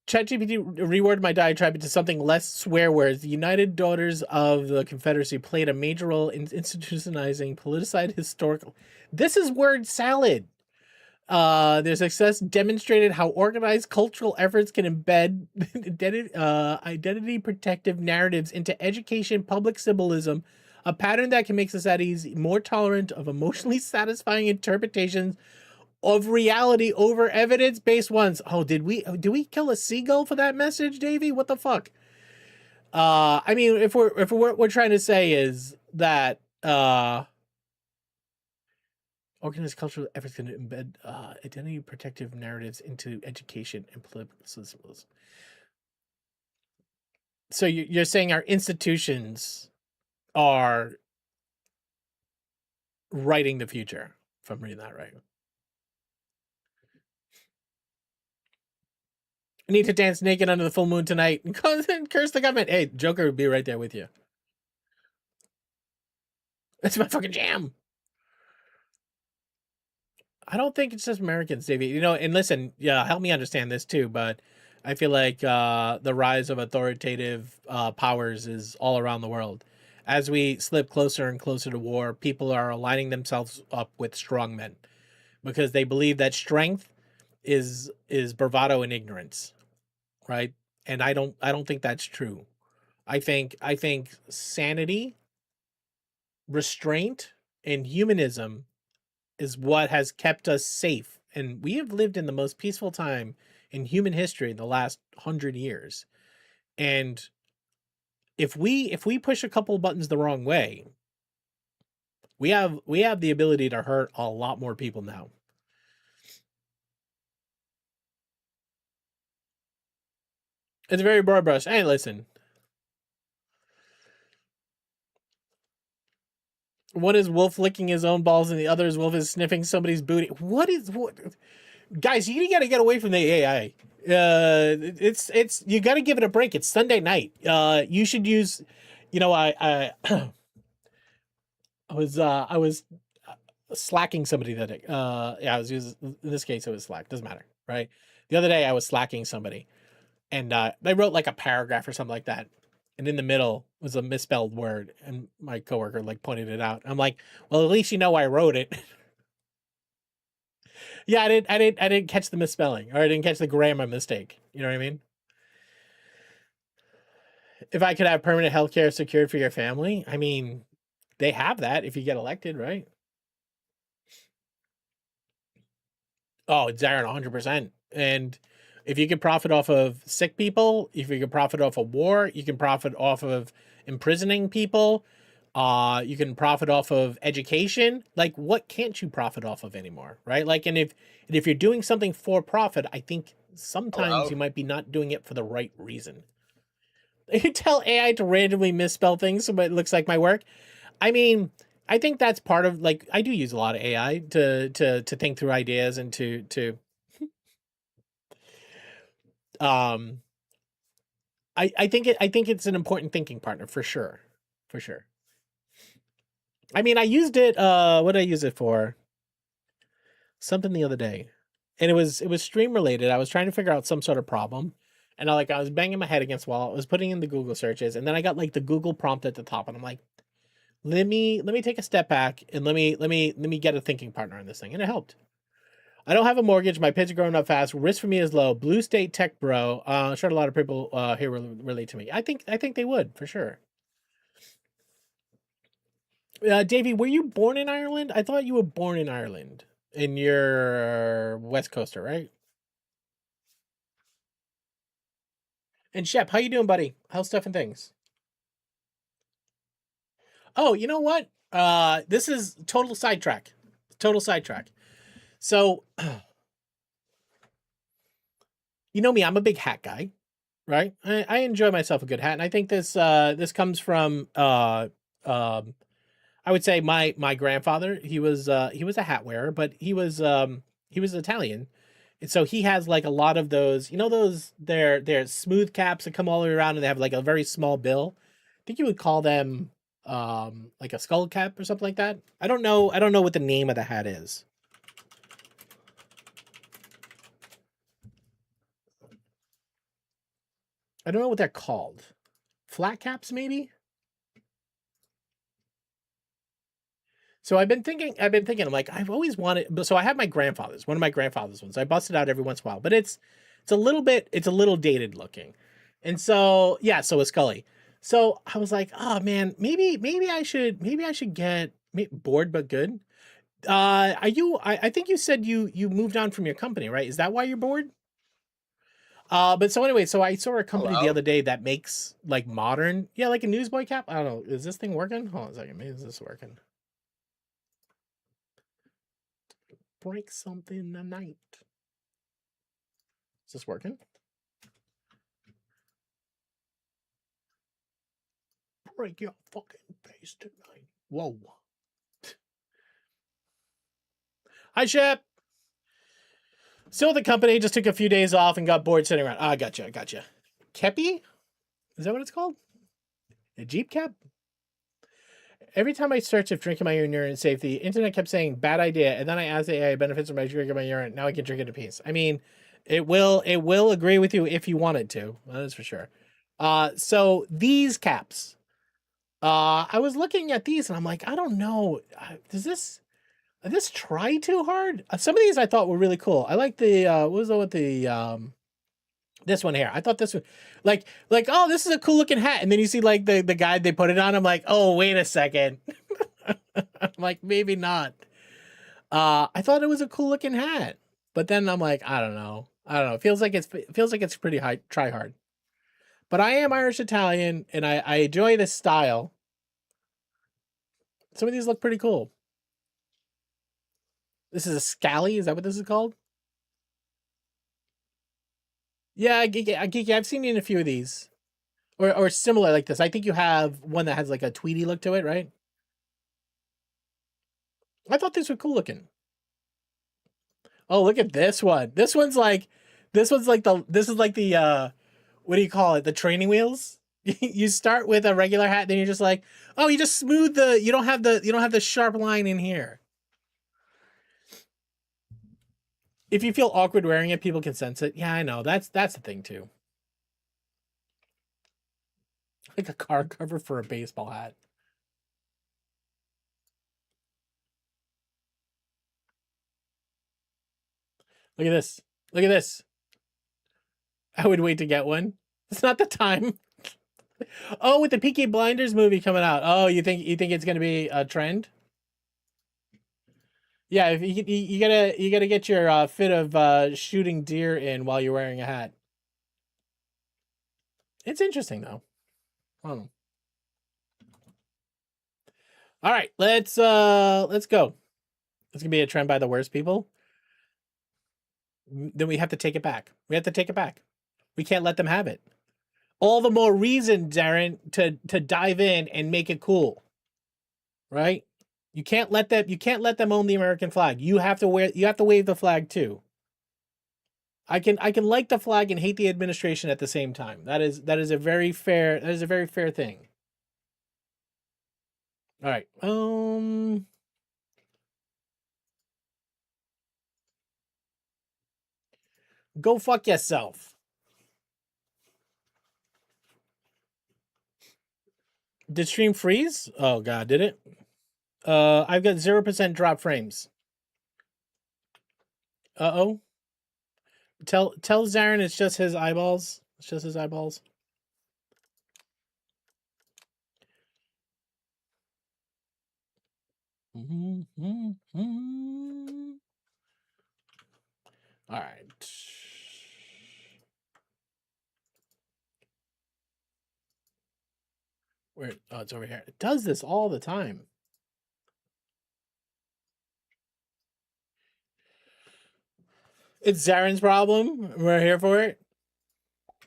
ChatGPT reworded my diatribe into something less swear words. The United Daughters of the Confederacy played a major role in institutionalizing politicized historical. This is word salad. Their success demonstrated how organized cultural efforts can embed identity protective narratives into education, public symbolism, a pattern that can make societies more tolerant of emotionally satisfying interpretations of reality over evidence-based ones. Oh, did we kill a seagull for that message, Davey? What the fuck? I mean, if we're trying to say is that organized cultural efforts can embed identity protective narratives into education and political systems. So you're saying our institutions are writing the future, if I'm reading that right. I need to dance naked under the full moon tonight and curse the government. Hey, Joker would be right there with you. That's my fucking jam. I don't think it's just Americans, Davey. You know, and listen, yeah, help me understand this too, but I feel like the rise of authoritative powers is all around the world. As we slip closer and closer to war, people are aligning themselves up with strong men because they believe that strength is bravado and ignorance, right? And I don't think that's true. I think sanity, restraint, and humanism is what has kept us safe. And we have lived in the most peaceful time in human history in the last 100 years. And if we push a couple buttons the wrong way, we have the ability to hurt a lot more people now. It's very broad brush. Hey, listen. One is Wolf licking his own balls, and the other is Wolf is sniffing somebody's booty. What? Guys, you gotta get away from the AI. It's you got to give it a break. It's Sunday night. You should use, I I was slacking somebody that day. Yeah, I was using, in this case it was Slack. Doesn't matter, right? The other day I was slacking somebody, and they wrote like a paragraph or something like that, and in the middle was a misspelled word, and my coworker like pointed it out. I'm like, well, at least you know I wrote it. Yeah, I didn't catch the misspelling, or I didn't catch the grammar mistake. You know what I mean? If I could have permanent health care secured for your family, I mean, they have that if you get elected, right? Oh, it's there 100%. And if you can profit off of sick people, if you can profit off of war, you can profit off of imprisoning people. You can profit off of education. Like, what can't you profit off of anymore, right? Like, and if you're doing something for profit, I think sometimes Hello? you might be not doing it for the right reason. You tell AI to randomly misspell things so it looks like my work. I mean, I think that's part of, like, I do use a lot of AI to think through ideas and to um I think it's an important thinking partner for sure. For sure. I mean, I used it what did I use it for? Something the other day. And it was stream related. I was trying to figure out some sort of problem. And I was banging my head against the wall. I was putting in the Google searches, and then I got like the Google prompt at the top, and I'm like, let me take a step back and let me get a thinking partner on this thing. And it helped. I don't have a mortgage. My kids are growing up fast. Risk for me is low. Blue State Tech Bro. I'm sure a lot of people here relate to me. I think they would for sure. Davey, were you born in Ireland? I thought you were born in Ireland. And you're West Coaster, right? And Shep, how you doing, buddy? How's stuff and things? Oh, you know what? This is total sidetrack. Total sidetrack. So, you know me, I'm a big hat guy, right? I enjoy myself a good hat, and I think this comes from um I would say my grandfather. He was a hat wearer, but he was Italian, and so he has like a lot of those. You know those they're smooth caps that come all the way around, and they have like a very small bill. I think you would call them like a skull cap or something like that. I don't know what the name of the hat is. I don't know what they're called. Flat caps maybe. So I've been thinking, I'm like, I've always wanted, so I have one of my grandfather's ones. I bust it out every once in a while, but it's a little dated looking. And so, yeah, so is Scully. So I was like, oh man, maybe I should get bored but good. I think you said you moved on from your company, right? Is that why you're bored? But so anyway, so I saw a company the Hello? other day that makes like modern, yeah, like a newsboy cap. I don't know. Is this thing working? Hold on a second. Maybe is this working? Break something tonight. Is this working? Break your fucking face tonight. Whoa. Hi, Shep. Still at the company, just took a few days off and got bored sitting around. Ah, gotcha. Kepi? Is that what it's called? A Jeep cap? Every time I search if drinking my urine is safe, the internet kept saying bad idea, and then I asked the AI benefits from my drinking my urine. Now I can drink it in peace. I mean, it will agree with you if you wanted to. That's for sure. So these caps. I was looking at these and I'm like, I don't know. Does this try too hard? Some of these I thought were really cool. I like the what was the with the this one here. I thought this one like oh, this is a cool looking hat, and then you see like the guy they put it on. I'm like, oh, wait a second. I'm like, maybe not. I thought it was a cool looking hat, but then I'm like, I don't know. I don't know. It feels like it's pretty high try hard. But I am Irish Italian, and I enjoy this style. Some of these look pretty cool. This is a scally. Is that what this is called? Yeah, Geeky, I've seen you in a few of these, or similar like this. I think you have one that has like a tweedy look to it, right? I thought these were cool looking. Oh, look at this one. This is like the what do you call it? The training wheels. You start with a regular hat, then you're just like, oh, you just smooth the. You don't have the sharp line in here. If you feel awkward wearing it, people can sense it. Yeah, I know. That's the thing too. Like a car cover for a baseball hat. Look at this. Look at this. I would wait to get one. It's not the time. Oh, with the Peaky Blinders movie coming out. Oh, you think it's gonna be a trend? Yeah, if you gotta get your fit of shooting deer in while you're wearing a hat. It's interesting though. I don't know. All right, let's go. It's gonna be a trend by the worst people. Then we have to take it back. We have to take it back. We can't let them have it. All the more reason, Darren, to dive in and make it cool. Right? You can't let them own the American flag. You have to wave the flag too. I can like the flag and hate the administration at the same time. That is a very fair thing. All right. Go fuck yourself. Did stream freeze? Oh god, did it? I've got 0% drop frames. Uh-oh. Tell Zarin it's just his eyeballs. It's just his eyeballs. All right. Where? Oh, it's over here. It does this all the time. It's Zarin's problem. We're here for it.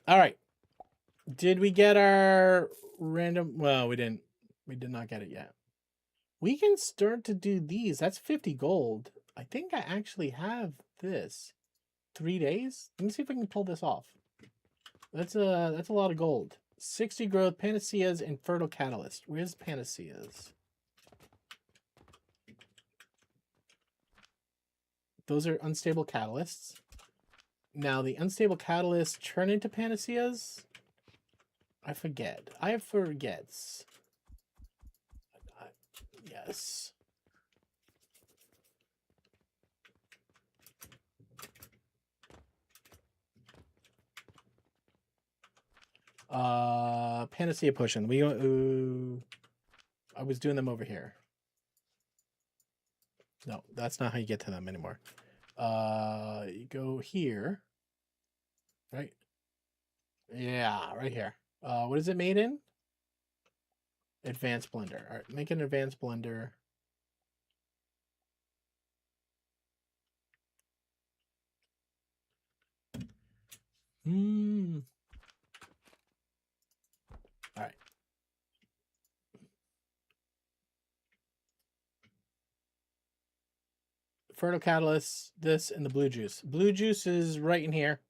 All right. Did we get our random? Well, we didn't. We did not get it yet. We can start to do these. That's 50 gold. I think I actually have this. 3 days? Let me see if I can pull this off. That's a lot of gold. 60 growth, Panaceas, and Fertile Catalyst. Where's Panaceas? Those are unstable catalysts. Now, the unstable catalysts turn into Panaceas? I forget. I forgets. Yes. Panacea potion. I was doing them over here. No, that's not how you get to them anymore. You go here. Right? Yeah, right here. What is it made in? Advanced blender. All right, make an advanced blender. All right. Fertile Catalyst, this, and the blue juice. Blue juice is right in here.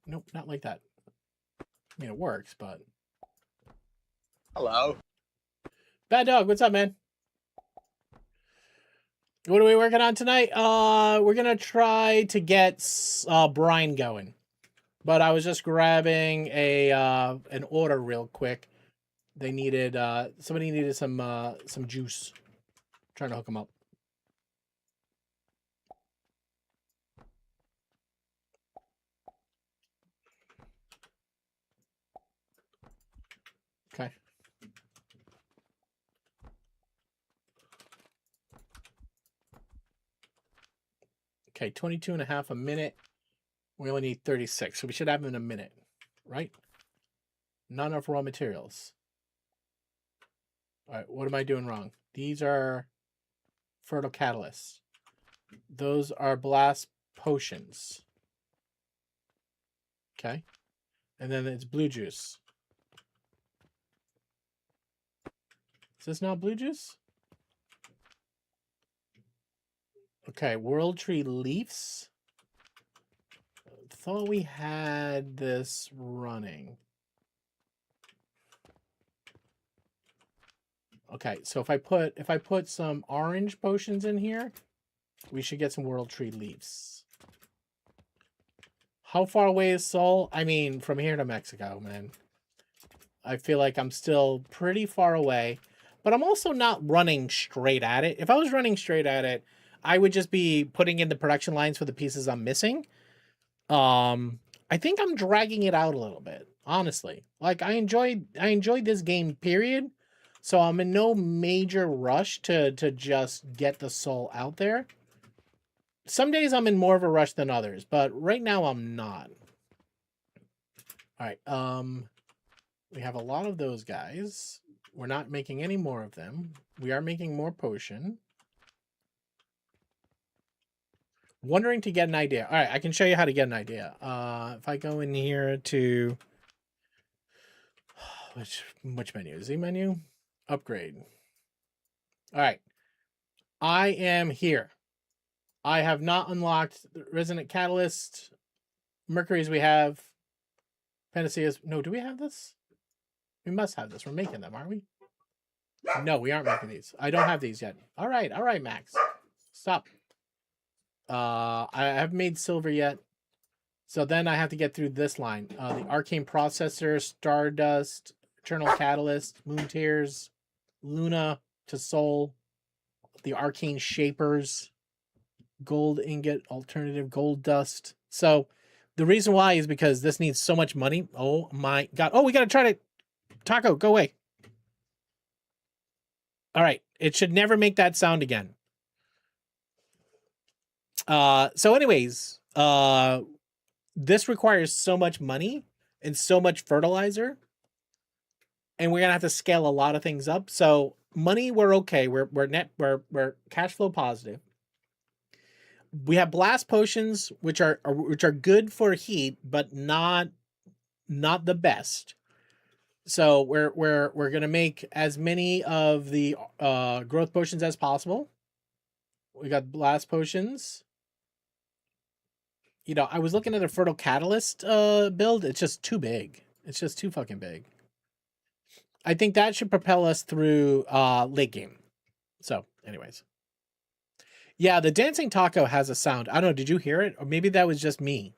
Nope, not like that. I mean, it works, but... Hello. Bad Dog, what's up, man? What are we working on tonight? We're gonna try to get brine going. But I was just grabbing an order real quick. They needed somebody needed some juice. I'm trying to hook them up. Okay. Okay, 22 and a half a minute. We only need 36, so we should have them in a minute, right? Not enough raw materials. All right, what am I doing wrong? These are fertile catalysts. Those are blast potions. Okay. And then it's blue juice. Is this not blue juice? Okay, World Tree Leafs. Thought we had this running. Okay, so if I put some orange potions in here, we should get some World Tree Leafs. How far away is Seoul? I mean, from here to Mexico, man. I feel like I'm still pretty far away, but I'm also not running straight at it. If I was running straight at it, I would just be putting in the production lines for the pieces I'm missing. I think I'm dragging it out a little bit, honestly. Like I enjoyed this game, period. So I'm in no major rush to just get the soul out there. Some days I'm in more of a rush than others, but right now I'm not. All right, we have a lot of those guys. We're not making any more of them. We are making more potion. Wondering to get an idea. All right, I can show you how to get an idea. If I go in here to which menu? Z menu? Upgrade. All right. I am here. I have not unlocked the Resonant Catalyst. Mercury's we have. Panaceas. No, do we have this? We must have this. We're making them, aren't we? No, we aren't making these. I don't have these yet. All right, Max. Stop. I haven't made silver yet. So then I have to get through this line. The Arcane Processor, Stardust, Eternal Catalyst, Moon Tears, Luna to Soul, the Arcane Shapers, Gold Ingot, Alternative Gold Dust. So the reason why is because this needs so much money. Oh my god. Oh, we gotta try to... Taco, go away. All right. It should never make that sound again. So anyways, this requires so much money and so much fertilizer, and we're gonna have to scale a lot of things up. So money, we're okay. We're we're cash flow positive. We have blast potions, which are good for heat, but not the best. So we're gonna make as many of the growth potions as possible. We got blast potions. You know, I was looking at a fertile catalyst build. It's just too big. It's just too fucking big. I think that should propel us through late game. So, anyways. Yeah, the dancing taco has a sound. I don't know, did you hear it? Or maybe that was just me.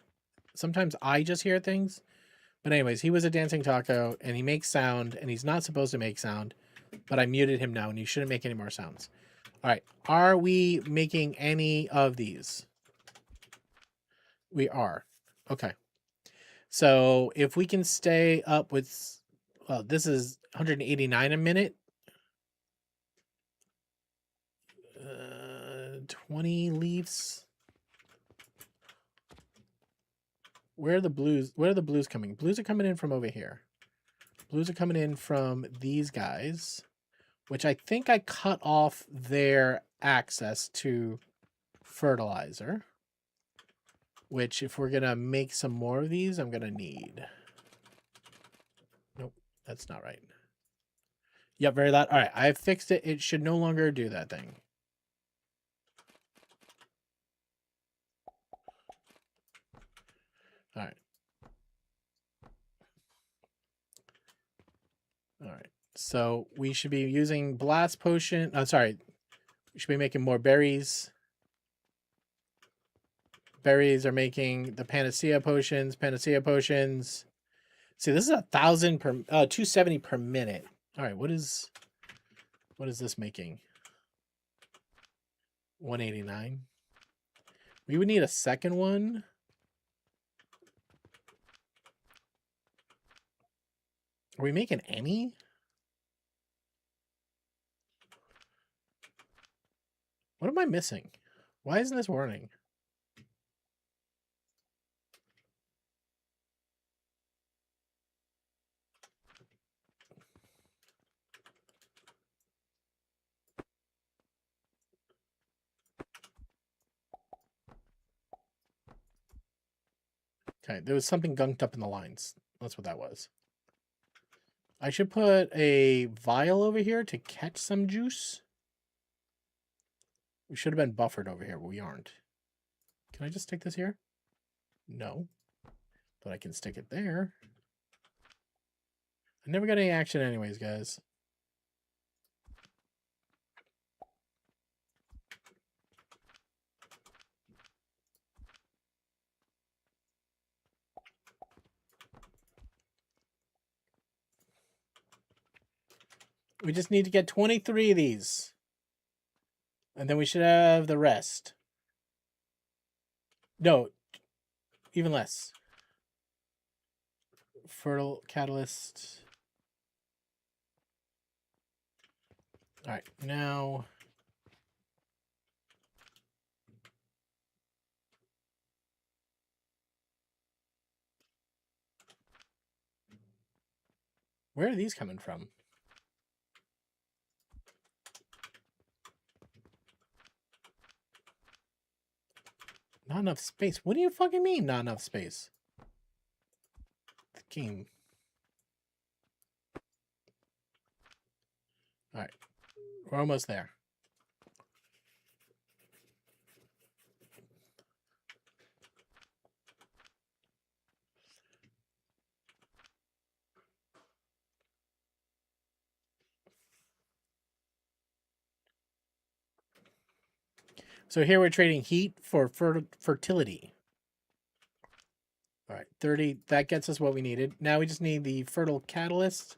Sometimes I just hear things. But anyways, he was a dancing taco, and he makes sound, and he's not supposed to make sound. But I muted him now, and he shouldn't make any more sounds. All right, are we making any of these? We are. Okay. So if we can stay up with... Well, this is 189 a minute. 20 leaves. Where are the blues? Where are the blues coming? Blues are coming in from over here. Blues are coming in from these guys, which I think I cut off their access to fertilizer, which if we're going to make some more of these, I'm going to need. Nope, that's not right. Yep, very loud. All right, I fixed it. It should no longer do that thing. All right. All right. So we should be using blast potion. Oh, sorry. We should be making more berries. Berries are making the panacea potions. Panacea potions. See, this is 1,000 per 270 per minute. All right, what is this making? 189. We would need a second one. Are we making any? What am I missing? Why isn't this warning? Okay, there was something gunked up in the lines. That's what that was. I should put a vial over here to catch some juice. We should have been buffered over here, but we aren't. Can I just stick this here? No. But I can stick it there. I never got any action anyways, guys. We just need to get 23 of these. And then we should have the rest. No, even less. Fertile catalyst. All right, now... Where are these coming from? Not enough space. What do you fucking mean, not enough space? The game. All right. We're almost there. So here we're trading heat for fertility. All right, 30. That gets us what we needed. Now we just need the fertile catalyst,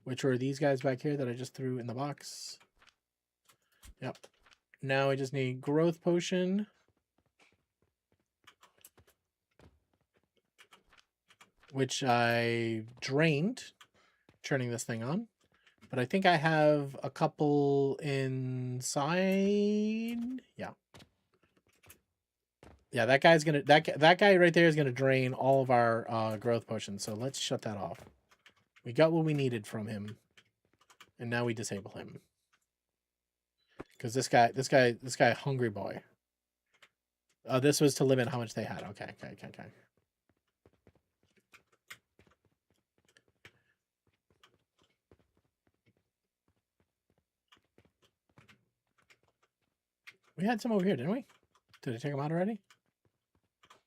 which are these guys back here that I just threw in the box. Yep. Now we just need growth potion. Which I drained, turning this thing on. But I think I have a couple inside. Yeah. Yeah, that guy's gonna that guy right there is gonna drain all of our growth potions. So let's shut that off. We got what we needed from him, and now we disable him. Because this guy, hungry boy. This was to limit how much they had. Okay. We had some over here, didn't we? Did I take them out already?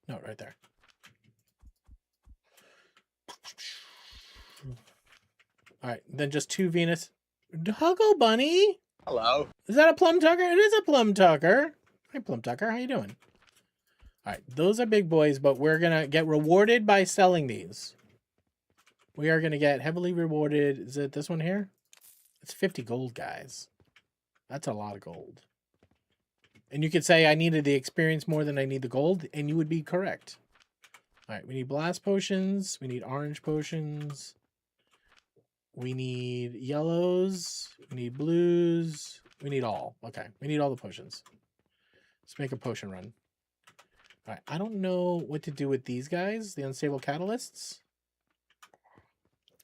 No, right there. All right, then just 2 Venus. Huggle Bunny. Hello. Is that a Plum Tucker? It is a Plum Tucker. Hi, Plum Tucker. How you doing? All right, those are big boys, but we're going to get rewarded by selling these. We are going to get heavily rewarded. Is it this one here? It's 50 gold, guys. That's a lot of gold. And you could say I needed the experience more than I need the gold, and you would be correct. All right, we need blast potions. We need orange potions. We need yellows. We need blues. We need all. Okay, we need all the potions. Let's make a potion run. All right, I don't know what to do with these guys, the unstable catalysts.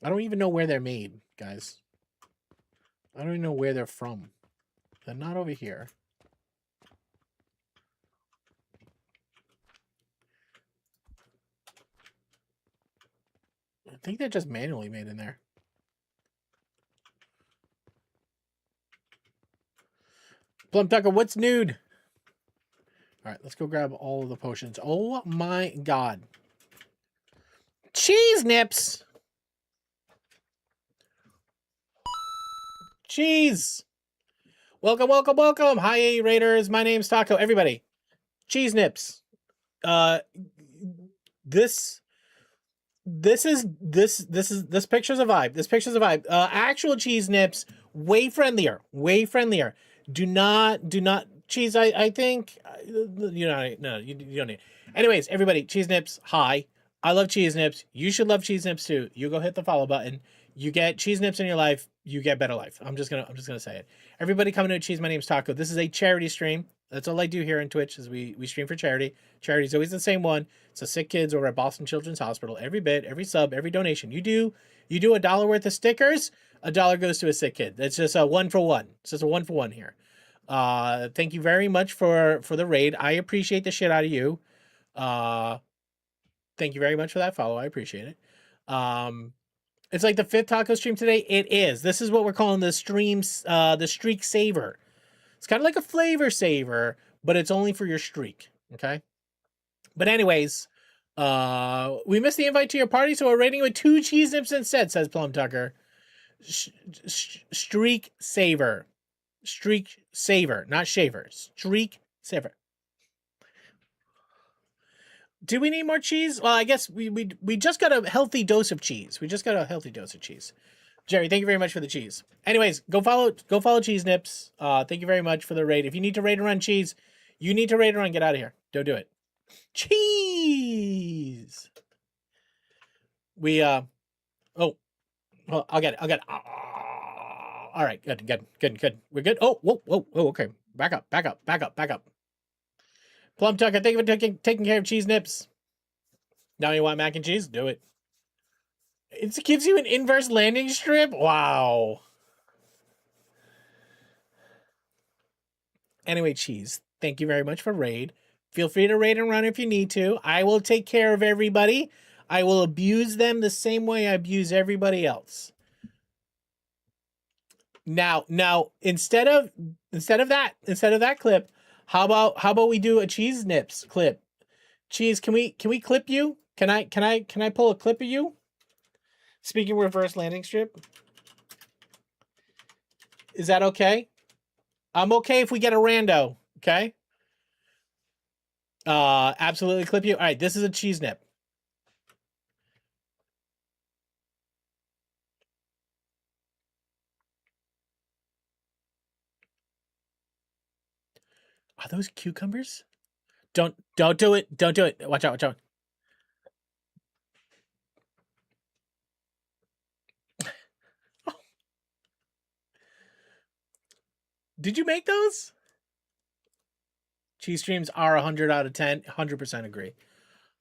I don't even know where they're made, guys. I don't even know where they're from. They're not over here. I think they're just manually made in there. Plum Tucker, what's nude? All right, let's go grab all of the potions. Oh my god. Cheese nips! Cheese! Welcome, welcome, welcome! Hi, Raiders. My name's Taco. Everybody, cheese nips. This picture's a vibe. This picture's a vibe. Actual cheese nips, way friendlier. Way friendlier. Do not cheese. I think you know. No, you don't need. Anyways, everybody, cheese nips. Hi, I love cheese nips. You should love cheese nips too. You go hit the follow button. You get cheese nips in your life. You get better life. I'm just gonna say it. Everybody coming to Cheese. My name's Taco. This is a charity stream. That's all I do here on Twitch is we stream for charity. Charity's always the same one. It's the sick kids over at Boston Children's Hospital. Every bit, every sub, every donation you do $1 worth of stickers, $1 goes to a sick kid. It's just a 1 for 1. It's just a 1 for 1 here. Thank you very much for the raid. I appreciate the shit out of you. Thank you very much for that follow. I appreciate it. It's like the 5th taco stream today. It is. This is what we're calling the streams, the streak saver. It's kind of like a flavor saver, but it's only for your streak. Okay. But anyways, we missed the invite to your party, so we're rating with 2 cheese nips instead, says Plum Tucker. Streak saver. Streak saver, not shaver. Streak saver. Do we need more cheese? Well, I guess we just got a healthy dose of cheese. We just got a healthy dose of cheese. Jerry, thank you very much for the cheese. Anyways, go follow Cheese Nips. Thank you very much for the raid. If you need to raid and run cheese, you need to raid and run. Get out of here. Don't do it. Cheese. We oh, well, I'll get it. All right, good. We're good. Oh, whoa, okay. Back up. Plum Tucker, thank you for taking care of Cheese Nips. Now you want mac and cheese? Do it. It gives you an inverse landing strip? Wow. Anyway, Cheese, thank you very much for raid. Feel free to raid and run if you need to. I will take care of everybody. I will abuse them the same way I abuse everybody else. Now, instead of that clip, how about we do a Cheese Nips clip? Cheese, can we clip you? Can I pull a clip of you? Speaking reverse landing strip. Is that okay? I'm okay if we get a rando, okay? Absolutely clip you. All right, this is a cheese nip. Are those cucumbers? Don't do it. Don't do it. Watch out. Did you make those? Cheese streams are 100 out of 10. 100% agree.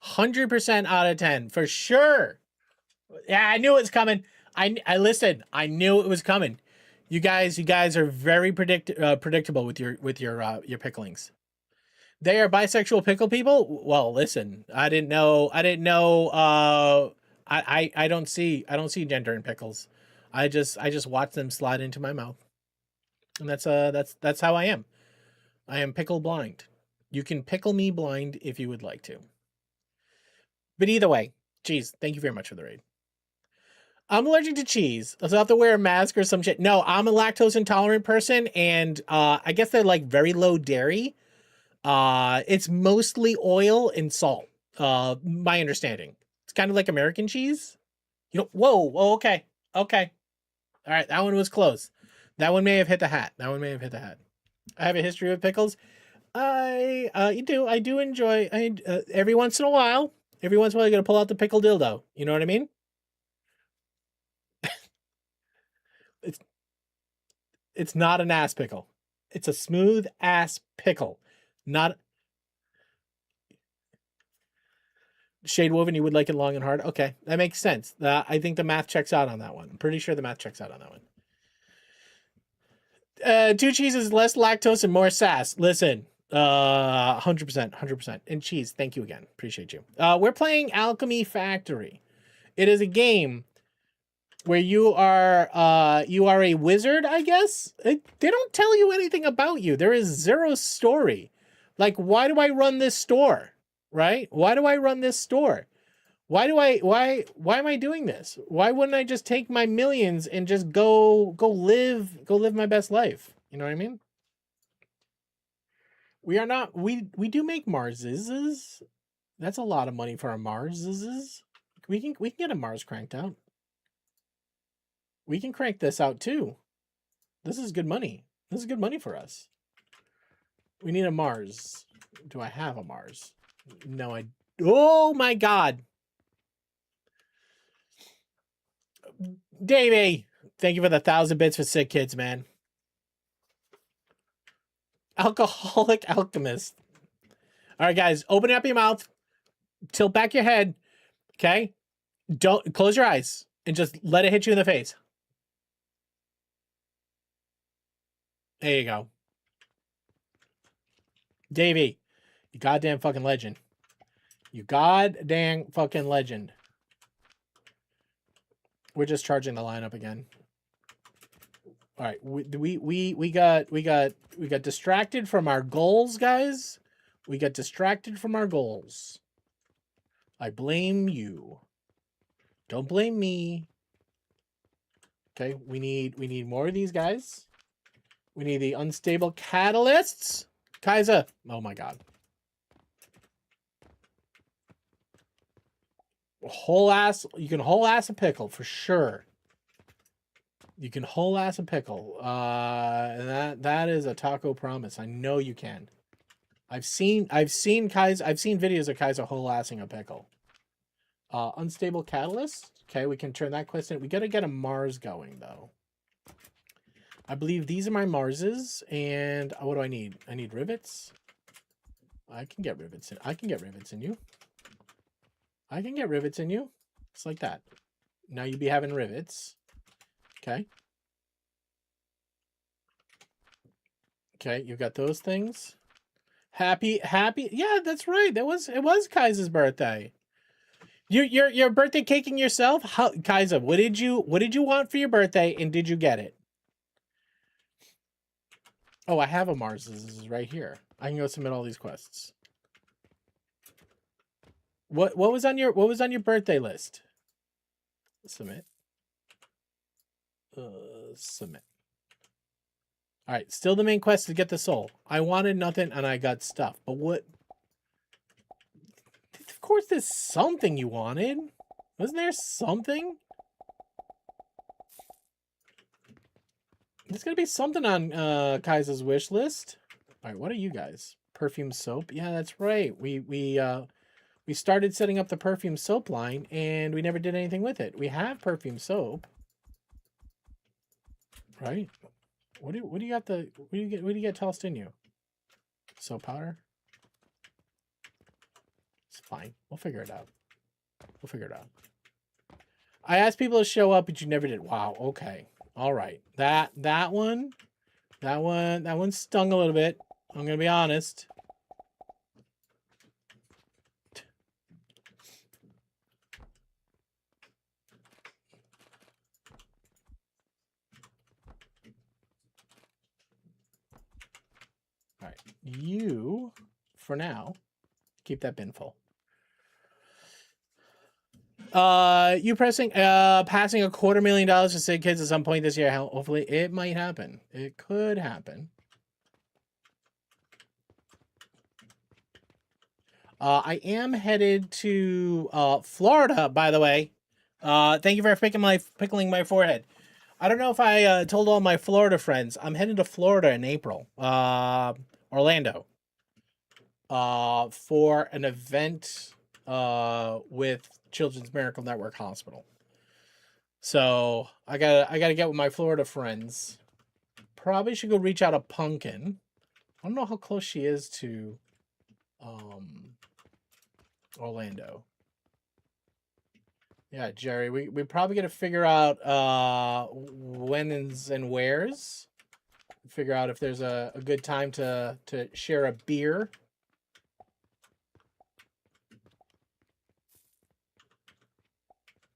100% out of 10 for sure. Yeah, I knew it was coming. I listened. I knew it was coming. You guys are very predictable with your picklings. They are bisexual pickle people. Well, listen, I didn't know. I don't see gender in pickles. I just watch them slide into my mouth, and that's how I am. I am pickle blind. You can pickle me blind if you would like to. But either way, geez, thank you very much for the raid. I'm allergic to cheese, so I have to wear a mask or some shit. No, I'm a lactose intolerant person, and I guess they're like very low dairy. It's mostly oil and salt. My understanding. It's kind of like American cheese. You know, whoa, okay. All right, that one was close. That one may have hit the hat. I have a history with pickles. I do enjoy. Every once in a while, you gotta pull out the pickle dildo. You know what I mean? It's not an ass pickle. It's a smooth ass pickle. Not Shade Woven, you would like it long and hard. Okay, that makes sense. I think the math checks out on that one. I'm pretty sure the math checks out on that one. 2 cheeses, less lactose and more sass. Listen, 100%. And cheese, thank you again. Appreciate you. We're playing Alchemy Factory. It is a game where you are a wizard, I guess. They don't tell you anything about you. There is zero story. Like, why do I run this store? Right? Why do I run this store? Why am I doing this? Why wouldn't I just take my millions and just go live my best life? You know what I mean? We are not we do make Marses. That's a lot of money for a Marses. We can get a Mars cranked out. We can crank this out too. This is good money. This is good money for us. We need a Mars. Do I have a Mars? No, oh my God. Davey, thank you for the 1,000 bits for sick kids, man. Alcoholic alchemist. All right, guys, open up your mouth, tilt back your head, okay? Don't close your eyes and just let it hit you in the face. There you go. Davey, you goddamn fucking legend. You goddamn fucking legend. We're just charging the lineup again. All right, we got distracted from our goals, guys. We got distracted from our goals. I blame you. Don't blame me. Okay, we need more of these guys. We need the unstable catalysts. Kaiser. Oh my god. Whole ass. You can whole ass a pickle for sure. You can whole ass a pickle. That is a taco promise. I know you can. I've seen Kaiser. I've seen videos of Kaiser whole assing a pickle. Unstable catalyst. Okay, we can turn that quest in. We gotta get a Mars going though. I believe these are my Marses, and what do I need? I need rivets. I can get rivets in. I can get rivets in you. I can get rivets in you. Just like that. Now you be having rivets. Okay. Okay, you've got those things. Happy. Yeah, that's right. It was Kaiser's birthday. Your birthday caking yourself? How, Kaiser, what did you want for your birthday, and did you get it? Oh, I have a Mars. This is right here. I can go submit all these quests. What was on your birthday list? Submit. Submit. All right, still the main quest to get the soul. I wanted nothing and I got stuff. But what? Of course, there's something you wanted. Wasn't there something? There's gonna be something on Kaiser's wish list. All right, what are you guys? Perfume soap? Yeah, that's right. We started setting up the perfume soap line, and we never did anything with it. We have perfume soap, right? What do you got the? What do you get tossed in you? Soap powder. It's fine. We'll figure it out. We'll figure it out. I asked people to show up, but you never did. Wow. Okay. All right. That one stung a little bit. I'm gonna be honest. All right. You, for now, keep that bin full. You passing $250,000 to Sig Kids at some point this year. Hopefully it might happen. It could happen. I am headed to Florida, by the way. Thank you for pickling my forehead. I don't know if I told all my Florida friends. I'm headed to Florida in April. Orlando. For an event with Children's Miracle Network Hospital. So I gotta get with my Florida friends. Probably should go reach out to Pumpkin. I don't know how close she is to Orlando. Yeah, Jerry, we probably got to figure out when's and where's. Figure out if there's a good time to share a beer.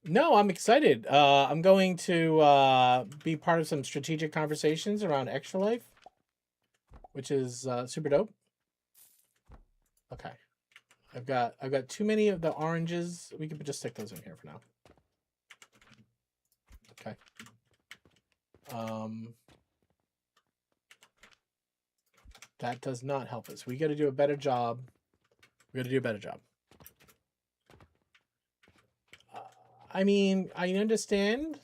No, I'm excited. I'm going to be part of some strategic conversations around Extra Life, which is super dope. Okay. I've got too many of the oranges. We could just stick those in here for now. Okay. That does not help us. We got to do a better job. We got to do a better job. I mean, I understand,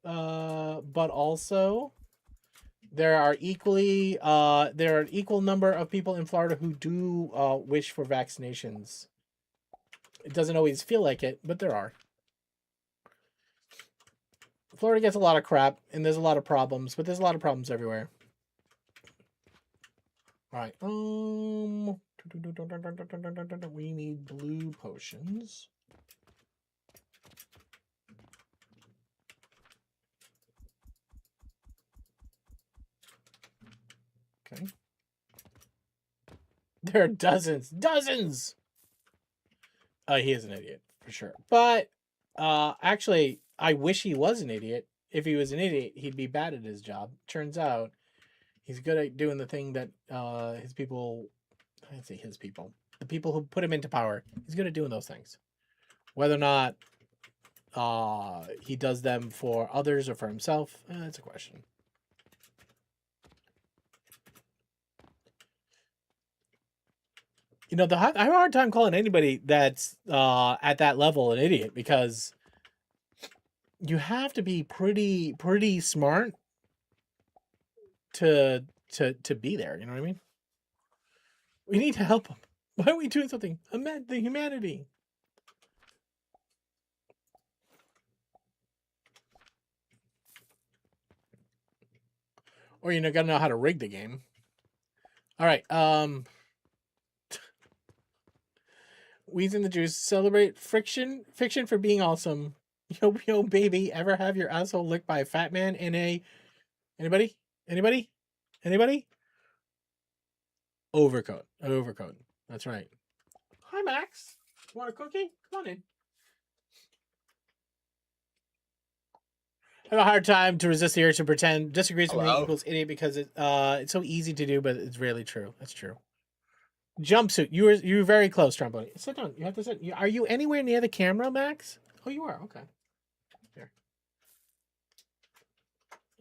but also there are an equal number of people in Florida who do wish for vaccinations. It doesn't always feel like it, but there are. Florida gets a lot of crap, and there's a lot of problems, but there's a lot of problems everywhere. All right. We need blue potions. Okay. There are dozens. He is an idiot for sure. But actually, I wish he was an idiot. If he was an idiot, he'd be bad at his job. Turns out he's good at doing the thing that his people, I'd say his people, the people who put him into power, he's good at doing those things. Whether or not he does them for others or for himself, that's a question. You know, I have a hard time calling anybody that's at that level an idiot, because you have to be pretty smart to be there. You know what I mean? We need to help them. Why are we doing something? Amend the humanity. Or you know, gotta know how to rig the game. All right. Weeds in the juice. Celebrate fiction for being awesome. Yo yo baby, ever have your asshole licked by a fat man in a anybody? Anybody? Anybody? Overcoat. Overcoat. That's right. Hi Max. Want a cookie? Come on in. I have a hard time to resist the urge to pretend disagrees with me equals idiot, because it's so easy to do, but it's rarely true. That's true. Jumpsuit. You were very close, Trombone. Sit down. You have to sit. Are you anywhere near the camera, Max? Oh, you are. Okay. Here.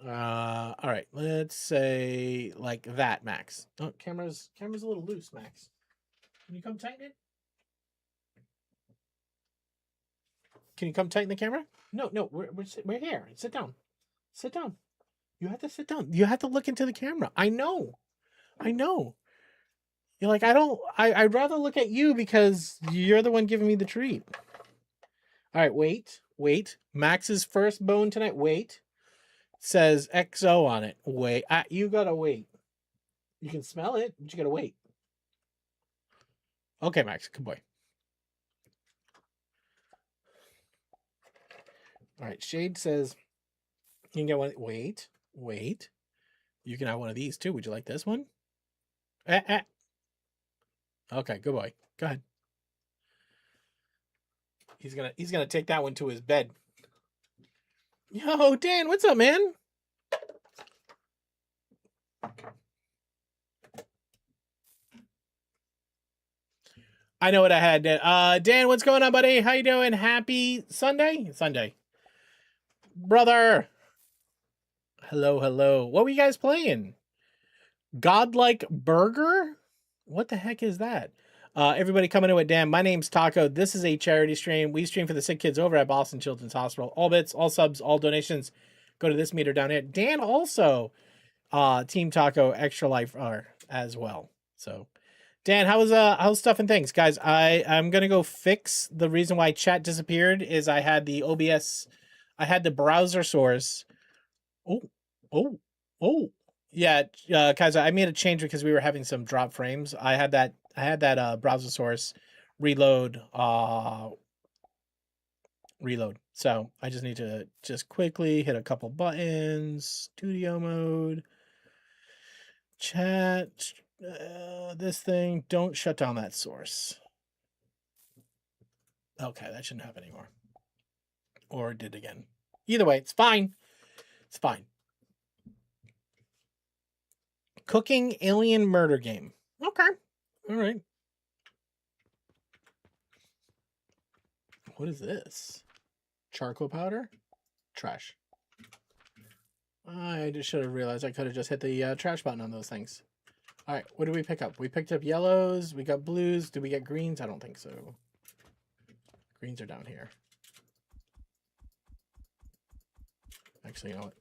All right. Let's say like that, Max. Oh, camera's a little loose, Max. Can you come tighten it? Can you come tighten the camera? No, we're here. Sit down. Sit down. You have to sit down. You have to look into the camera. I know. You're like, I'd rather look at you because you're the one giving me the treat. All right, wait. Max's first bone tonight. Wait. Says XO on it. Wait. You gotta wait. You can smell it, but you gotta wait. Okay, Max. Good boy. All right. Shade says you can get one. Wait. You can have one of these too. Would you like this one? Okay, good boy. Go ahead. He's gonna take that one to his bed. Yo, Dan, what's up, man? I know what I had. Dan, what's going on, buddy? How you doing? Happy Sunday? Sunday. Brother. Hello. What were you guys playing? Godlike Burger? What the heck is that? Everybody coming in with Dan. My name's Taco. This is a charity stream. We stream for the sick kids over at Boston Children's Hospital. All bits, all subs, all donations go to this meter down here. Dan also, Team Taco Extra Life as well. So, Dan, how's stuff and things, guys? I'm gonna go fix the reason why chat disappeared. Is I had the OBS, I had the browser source. Oh. Yeah, Kaiser, I made a change because we were having some drop frames. I had that browser source reload. So I just need to quickly hit a couple buttons. Studio mode, chat, this thing. Don't shut down that source. Okay, that shouldn't happen anymore. Or it did again. Either way, it's fine. It's fine. Cooking alien murder game. Okay. All right. What is this? Charcoal powder? Trash. I just should have realized I could have just hit the trash button on those things. All right, what did we pick up? We picked up yellows. We got blues. Did we get greens? I don't think so. Greens are down here. Actually, you know what?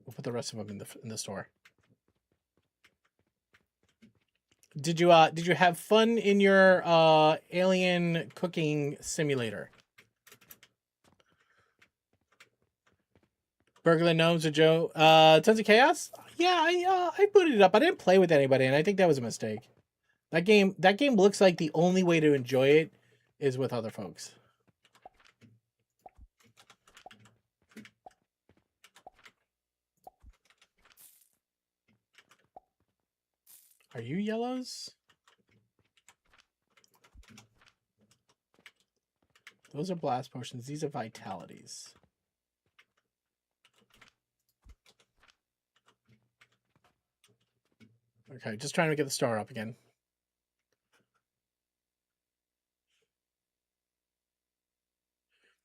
We'll put the rest of them in the store. Did you have fun in your alien cooking simulator? Burglar Gnomes or Joe? Tons of Chaos? Yeah, I booted it up. I didn't play with anybody, and I think that was a mistake. That game looks like the only way to enjoy it is with other folks. Are you yellows? Those are blast potions. These are vitalities. Okay, just trying to get the star up again.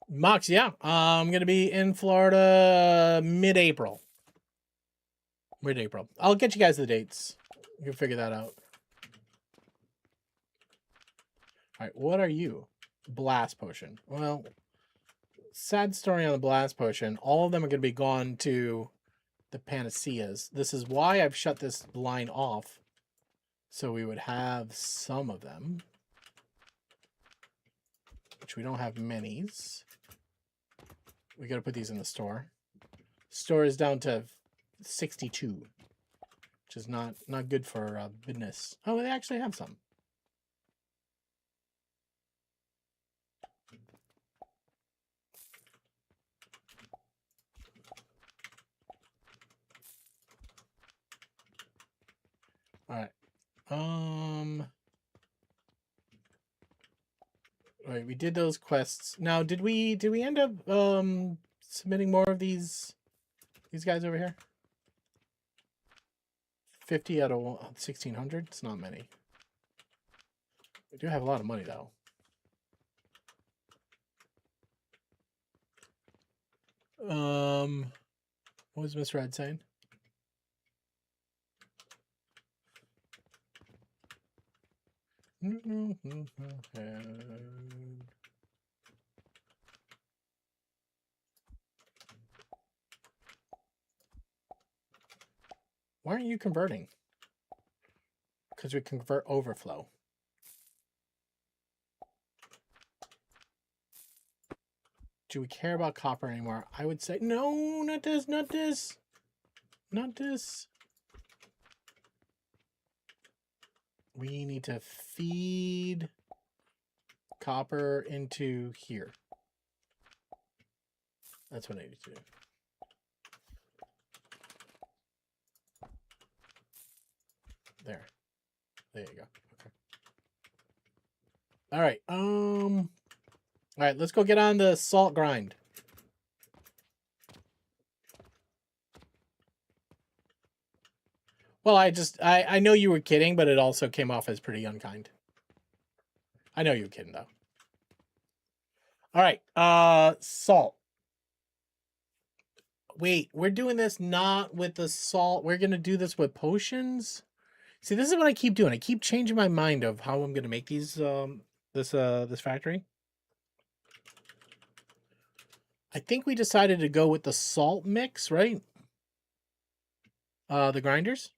Mox, yeah. I'm gonna be in Florida mid-April. Mid-April. I'll get you guys the dates. You can figure that out. All right, what are you? Blast potion. Well, sad story on the blast potion. All of them are going to be gone to the panaceas. This is why I've shut this line off, so we would have some of them, which we don't have many's. We got to put these in the store. Store is down to 62, which is not good for business. Oh, they actually have some. All right. Right, we did those quests. Now, did we end up submitting more of these guys over here? 50 out of 1,600. It's not many. We do have a lot of money though. What was Miss Red saying? Why aren't you converting? Because we convert overflow. Do we care about copper anymore? I would say no, not this, not this. Not this. We need to feed copper into here. That's what I need to do. There. There you go. Okay. All right. All right, let's go get on the salt grind. Well, I know you were kidding, but it also came off as pretty unkind. I know you were kidding though. All right, salt. Wait, we're doing this not with the salt. We're gonna do this with potions. See, this is what I keep doing. I keep changing my mind of how I'm gonna make these this factory. I think we decided to go with the salt mix, right? The grinders.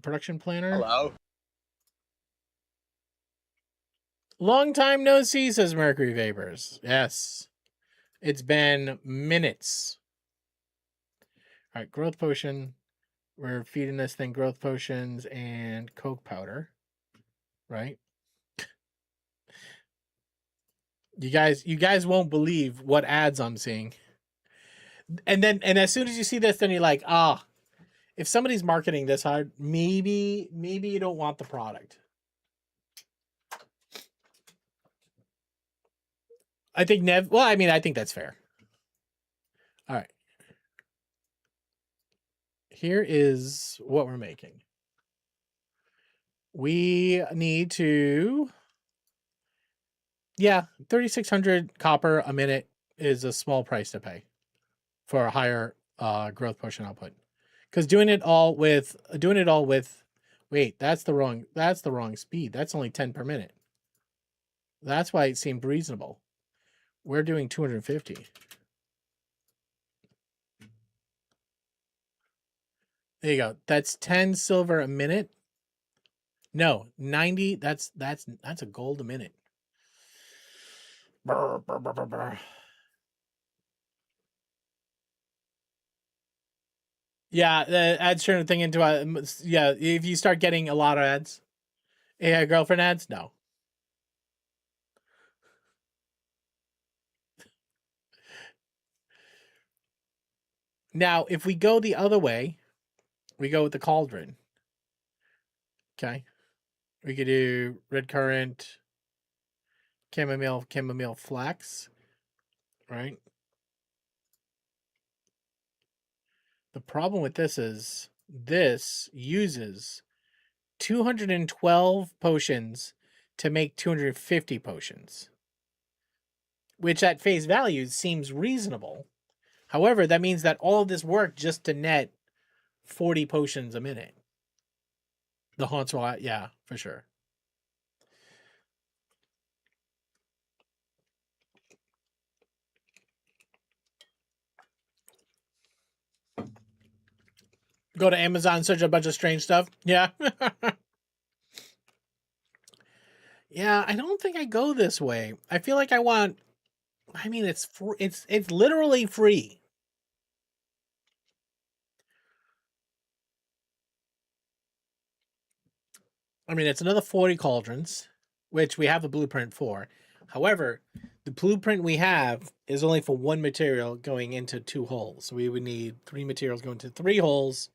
Production planner. Hello. Long time no see, says Mercury Vapors. Yes. It's been minutes. All right, growth potion. We're feeding this thing growth potions and Coke powder. Right? You guys won't believe what ads I'm seeing. And as soon as you see this, then you're like, if somebody's marketing this hard, maybe you don't want the product. I think I think that's fair. All right. Here is what we're making. We need to, 3,600 copper a minute is a small price to pay for a higher growth potion output. Because doing it all with, wait, that's the wrong speed. That's only 10 per minute. That's why it seemed reasonable. We're doing 250. There you go. That's 10 silver a minute. No, 90. That's a gold a minute. Brr, brr, brr, brr, brr. Yeah, the ads turn the thing into a if you start getting a lot of ads, girlfriend ads, no. Now, if we go the other way, we go with the cauldron. Okay. We could do red currant, chamomile flax, right? The problem with this is this uses 212 potions to make 250 potions, which at face value seems reasonable. However, that means that all of this work just to net 40 potions a minute. The haunts will, yeah, for sure. Go to Amazon, search a bunch of strange stuff. Yeah. Yeah, I don't think I go this way. I feel like I want. I mean, it's literally free. I mean, it's another 40 cauldrons, which we have a blueprint for. However, the blueprint we have is only for one material going into 2 holes. So we would need 3 materials going to 3 holes,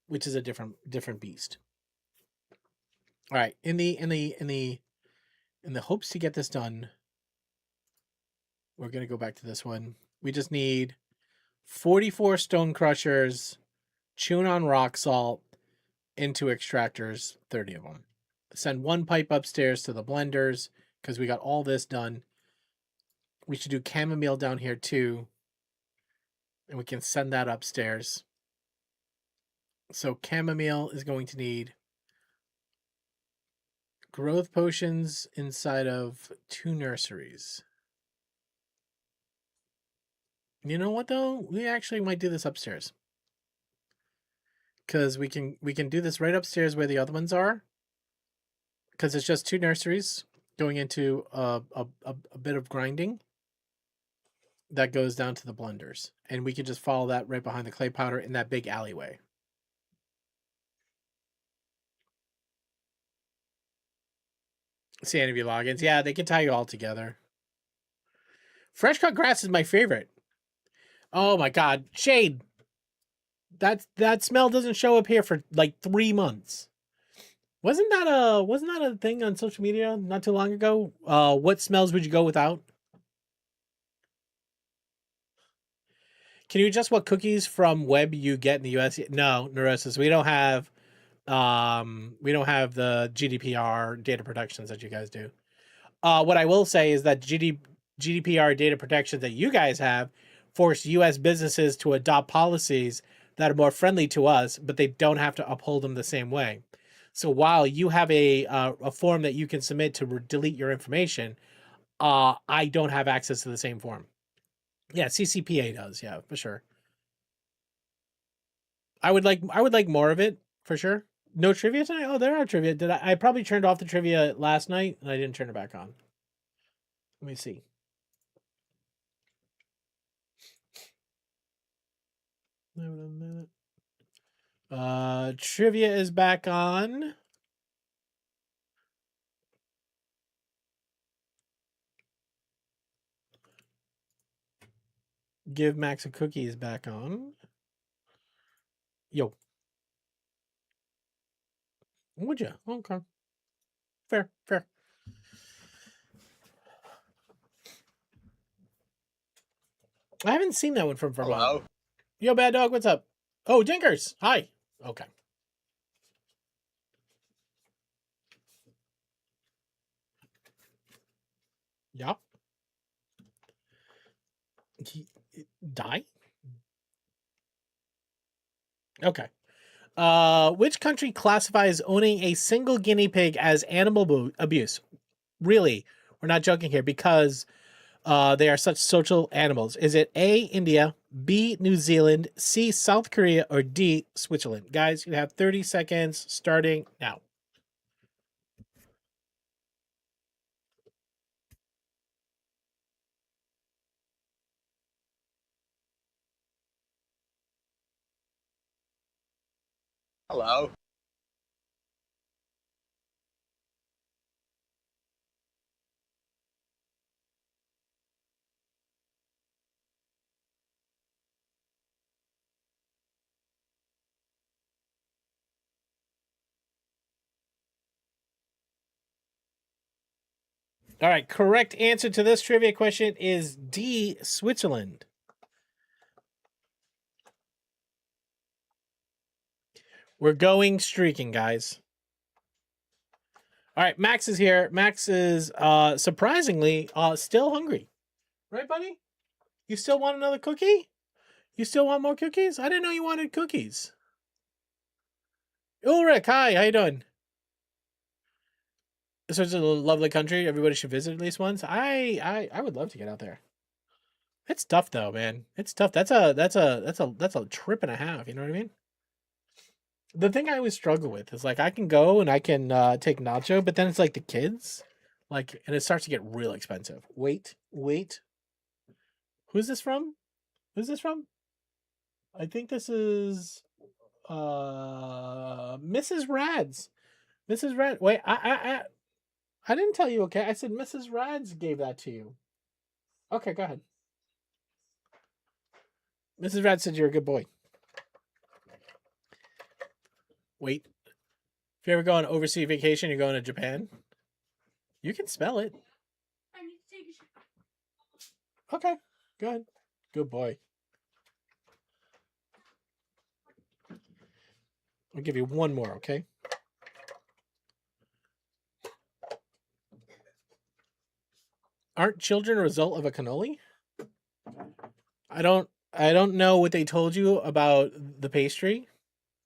which is a different beast. All right, in the hopes to get this done, we're going to go back to this one. We just need 44 stone crushers, chewing on rock salt into extractors, 30 of them. Send 1 pipe upstairs to the blenders because we got all this done. We should do chamomile down here too, and we can send that upstairs. So chamomile is going to need growth potions inside of 2 nurseries. You know what though? We actually might do this upstairs. Because we can do this right upstairs where the other ones are. Because it's just 2 nurseries going into a bit of grinding that goes down to the blenders. And we can just follow that right behind the clay powder in that big alleyway. See any of your logins. Yeah, they can tie you all together. Fresh cut grass is my favorite. Oh my god. Shade. That smell doesn't show up here for like 3 months. Wasn't that a thing on social media not too long ago? What smells would you go without? Can you adjust what cookies from web you get in the US? No, Neurosis. We don't have the GDPR data protections that you guys do. What I will say is that GDPR data protections that you guys have force US businesses to adopt policies that are more friendly to us, but they don't have to uphold them the same way. So while you have a form that you can submit to delete your information, I don't have access to the same form. Yeah, CCPA does. Yeah, for sure. I would like more of it for sure. No trivia tonight? Oh, there are trivia. Did I probably turned off the trivia last night and I didn't turn it back on. Let me see. Trivia is back on. Give Max a cookie is back on. Yo. Would you? Okay. Fair. I haven't seen that one from Vermont. Hello. Yo, Bad Dog, what's up? Oh, Dinkers. Hi. Okay. Yeah. Die? Okay. Which country classifies owning a single guinea pig as animal abuse? Really? We're not joking here because they are such social animals. Is it A, India, B, New Zealand, C, South Korea, or D, Switzerland? Guys, you have 30 seconds starting now. Hello. All right, correct answer to this trivia question is D, Switzerland. We're going streaking, guys. All right, Max is here. Max is surprisingly still hungry. Right, buddy? You still want another cookie? You still want more cookies? I didn't know you wanted cookies. Ulrich, hi, how you doing? This is a lovely country. Everybody should visit at least once. I would love to get out there. It's tough though, man. It's tough. That's a trip and a half, you know what I mean? The thing I always struggle with is like I can go and I can take Nacho, but then it's like the kids. Like and it starts to get real expensive. Wait. Who's this from? Who's this from? I think this is Mrs. Rads. Mrs. Rad. Wait, I didn't tell you, okay? I said Mrs. Rads gave that to you. Okay, go ahead. Mrs. Rad said you're a good boy. Wait. If you ever go on overseas vacation, you're going to Japan. You can spell it. I need to take a shit. Okay, go ahead. Good boy. I'll give you one more, okay? Aren't children a result of a cannoli? I don't know what they told you about the pastry,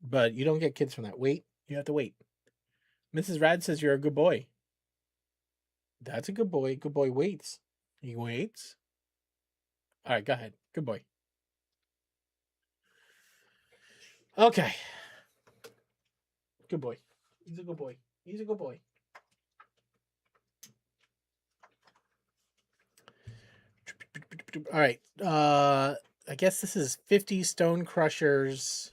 but you don't get kids from that. Wait, you have to wait. Mrs. Rad says you're a good boy. That's a good boy. Good boy waits. He waits. All right, go ahead. Good boy. Okay. Good boy. He's a good boy. He's a good boy. All right. I guess this is 50 stone crushers.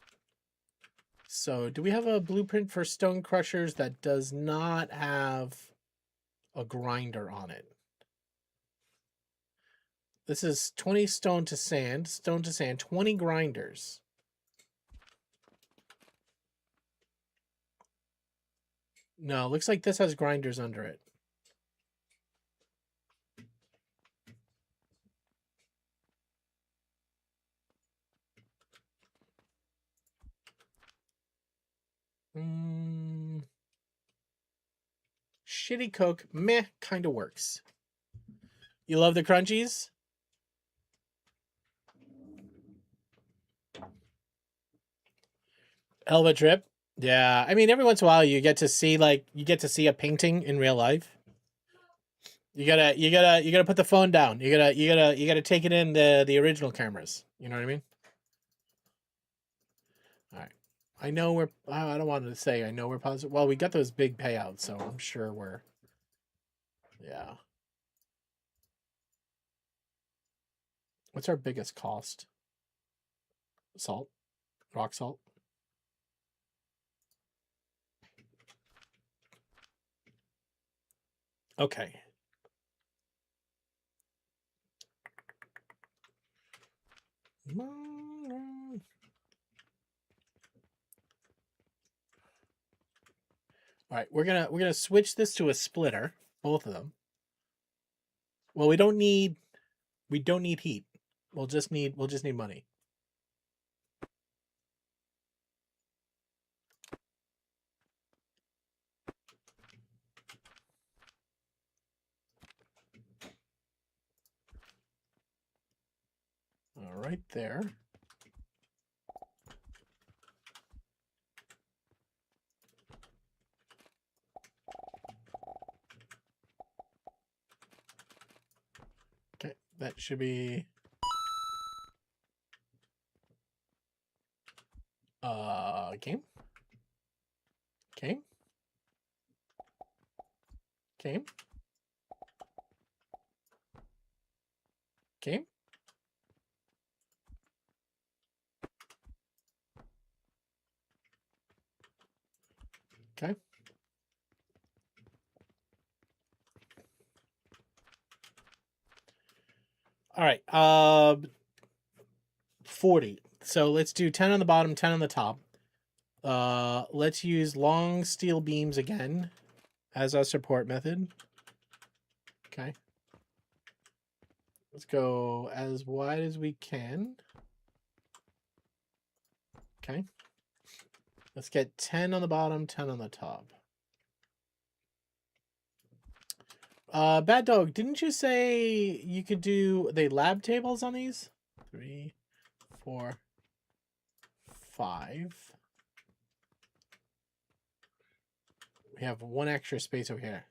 So, do we have a blueprint for stone crushers that does not have a grinder on it? This is 20 stone to sand, 20 grinders. No, looks like this has grinders under it. Shitty Coke, meh, kind of works. You love the crunchies? Hell of a trip. Yeah, I mean, every once in a while you get to see a painting in real life. You gotta put the phone down. You gotta take it in the original cameras. You know what I mean? All right. I know we're. I don't want to say I know we're positive. Well, we got those big payouts, so I'm sure we're. Yeah. What's our biggest cost? Salt, rock salt. Okay. All right, we're gonna switch this to a splitter, both of them. Well, we don't need heat. We'll just need money. All right, there. Okay, that should be game. Game. Game. Game. Okay. All right. 40. So let's do 10 on the bottom, 10 on the top. Let's use long steel beams again as our support method. Okay. Let's go as wide as we can. Okay. Let's get 10 on the bottom, 10 on the top. Bad Dog, didn't you say you could do the lab tables on these? 3, 4, 5. We have one extra space over here.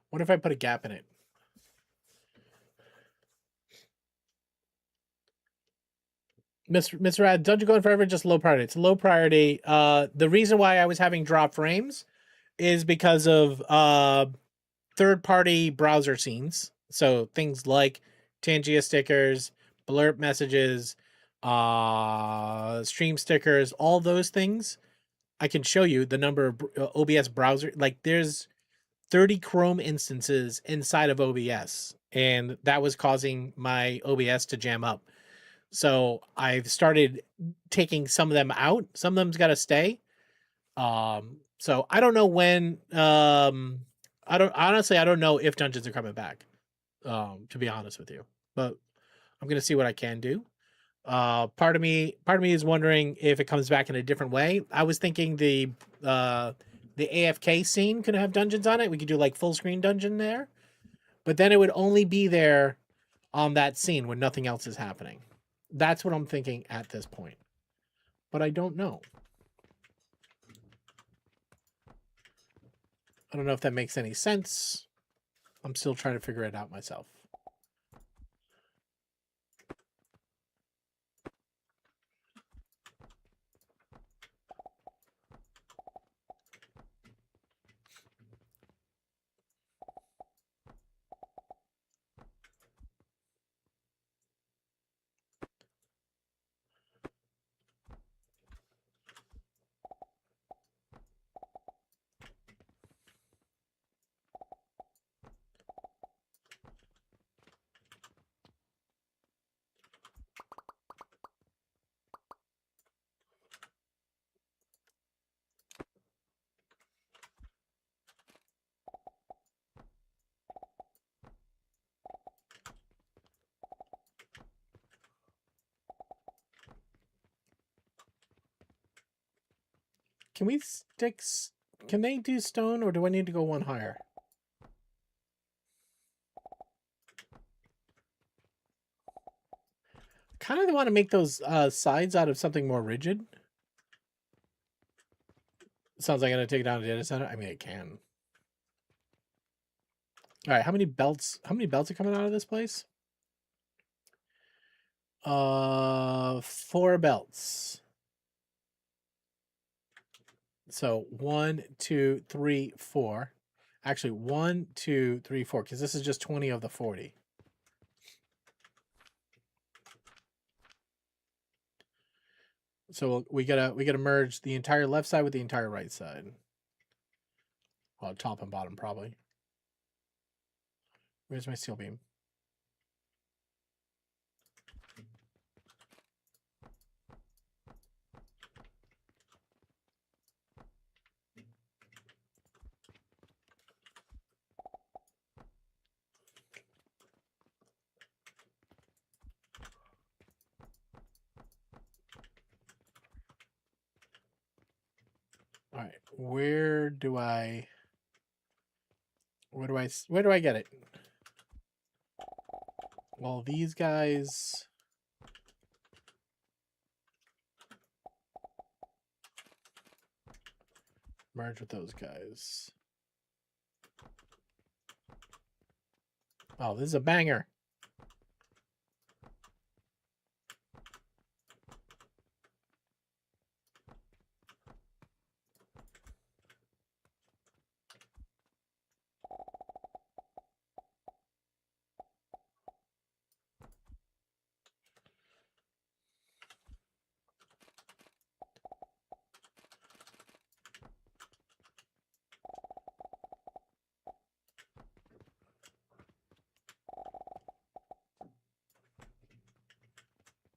What if I put a gap in it? Mr. Rad, Dungeon Going Forever, just low priority. It's low priority. The reason why I was having drop frames is because of third-party browser scenes. So things like Tangia stickers, blurb messages, stream stickers, all those things. I can show you the number of OBS browser. Like there's 30 Chrome instances inside of OBS, and that was causing my OBS to jam up. So I've started taking some of them out. Some of them's got to stay. So I don't know when. I don't know if dungeons are coming back. To be honest with you, but I'm gonna see what I can do. Part of me is wondering if it comes back in a different way. I was thinking the AFK scene could have dungeons on it. We could do like full screen dungeon there, but then it would only be there on that scene when nothing else is happening. That's what I'm thinking at this point, but I don't know. I don't know if that makes any sense. I'm still trying to figure it out myself. Can we stick? Can they do stone, or do I need to go one higher? Kind of want to make those sides out of something more rigid. Sounds like I'm gonna take it down to data center. I mean, it can. All right, how many belts? How many belts are coming out of this place? 4 belts. So 1, 2, 3, 4. Actually, 1, 2, 3, 4, because this is just 20 of the 40. So we gotta merge the entire left side with the entire right side. Well, top and bottom probably. Where's my steel beam? All right, where do I get it? Well, these guys. Merge with those guys. Oh, this is a banger.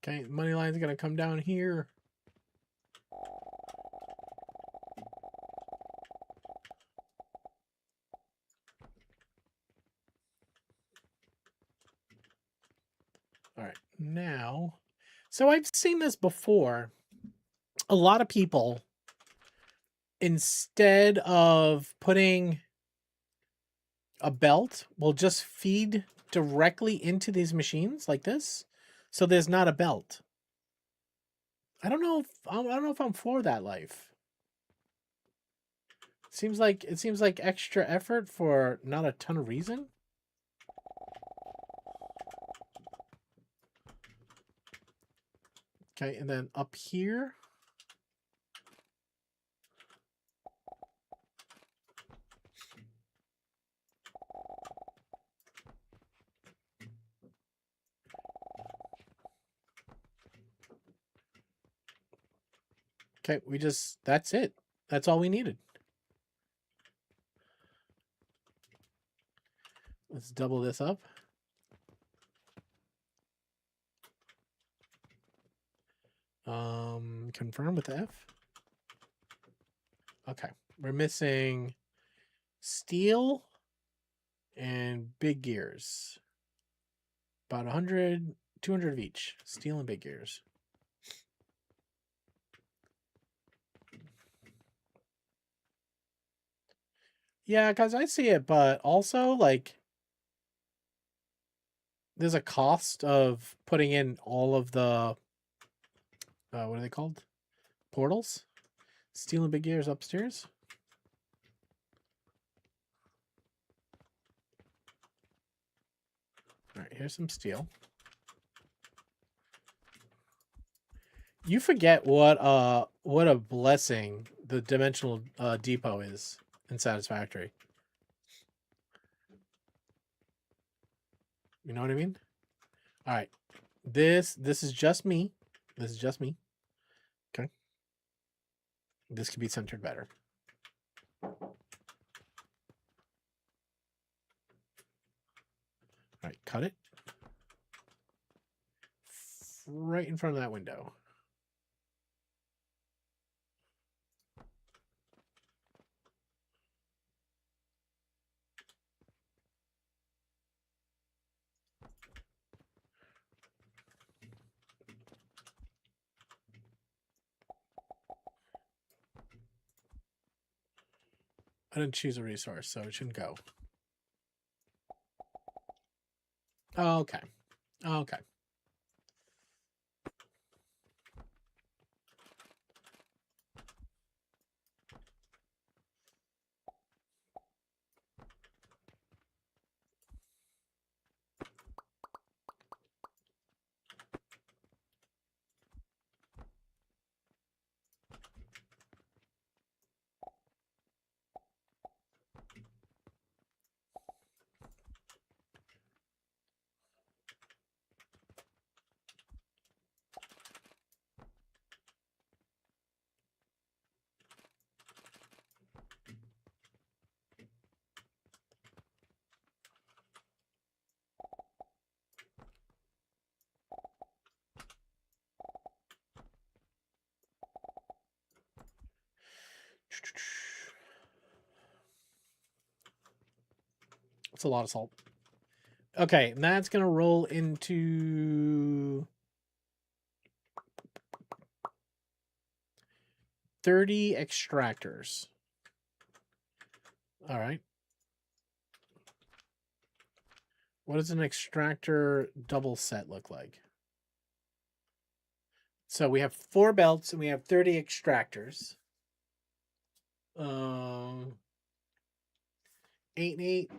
Okay, money line's gonna come down here. All right, now, so I've seen this before. A lot of people, instead of putting a belt, will just feed directly into these machines like this, so there's not a belt. I don't know if I'm for that life. It seems like extra effort for not a ton of reason. Okay, and then up here. Okay, that's it. That's all we needed. Let's double this up. Confirm with F. Okay, we're missing steel and big gears. About 100, 200 of each. Steel and big gears. Yeah, guys, I see it, but also, like, there's a cost of putting in all of the, what are they called? Portals? Steel and big gears upstairs. All right, here's some steel. You forget what a blessing the dimensional depot is in Satisfactory. You know what I mean? All right. This is just me. This is just me. Okay. This could be centered better. All right, cut it. Right in front of that window. I didn't choose a resource, so it shouldn't go. Oh, okay. Okay. It's a lot of salt. Okay, and that's gonna roll into 30 extractors. All right. What does an extractor double set look like? So we have 4 belts and we have 30 extractors. 8 and 8.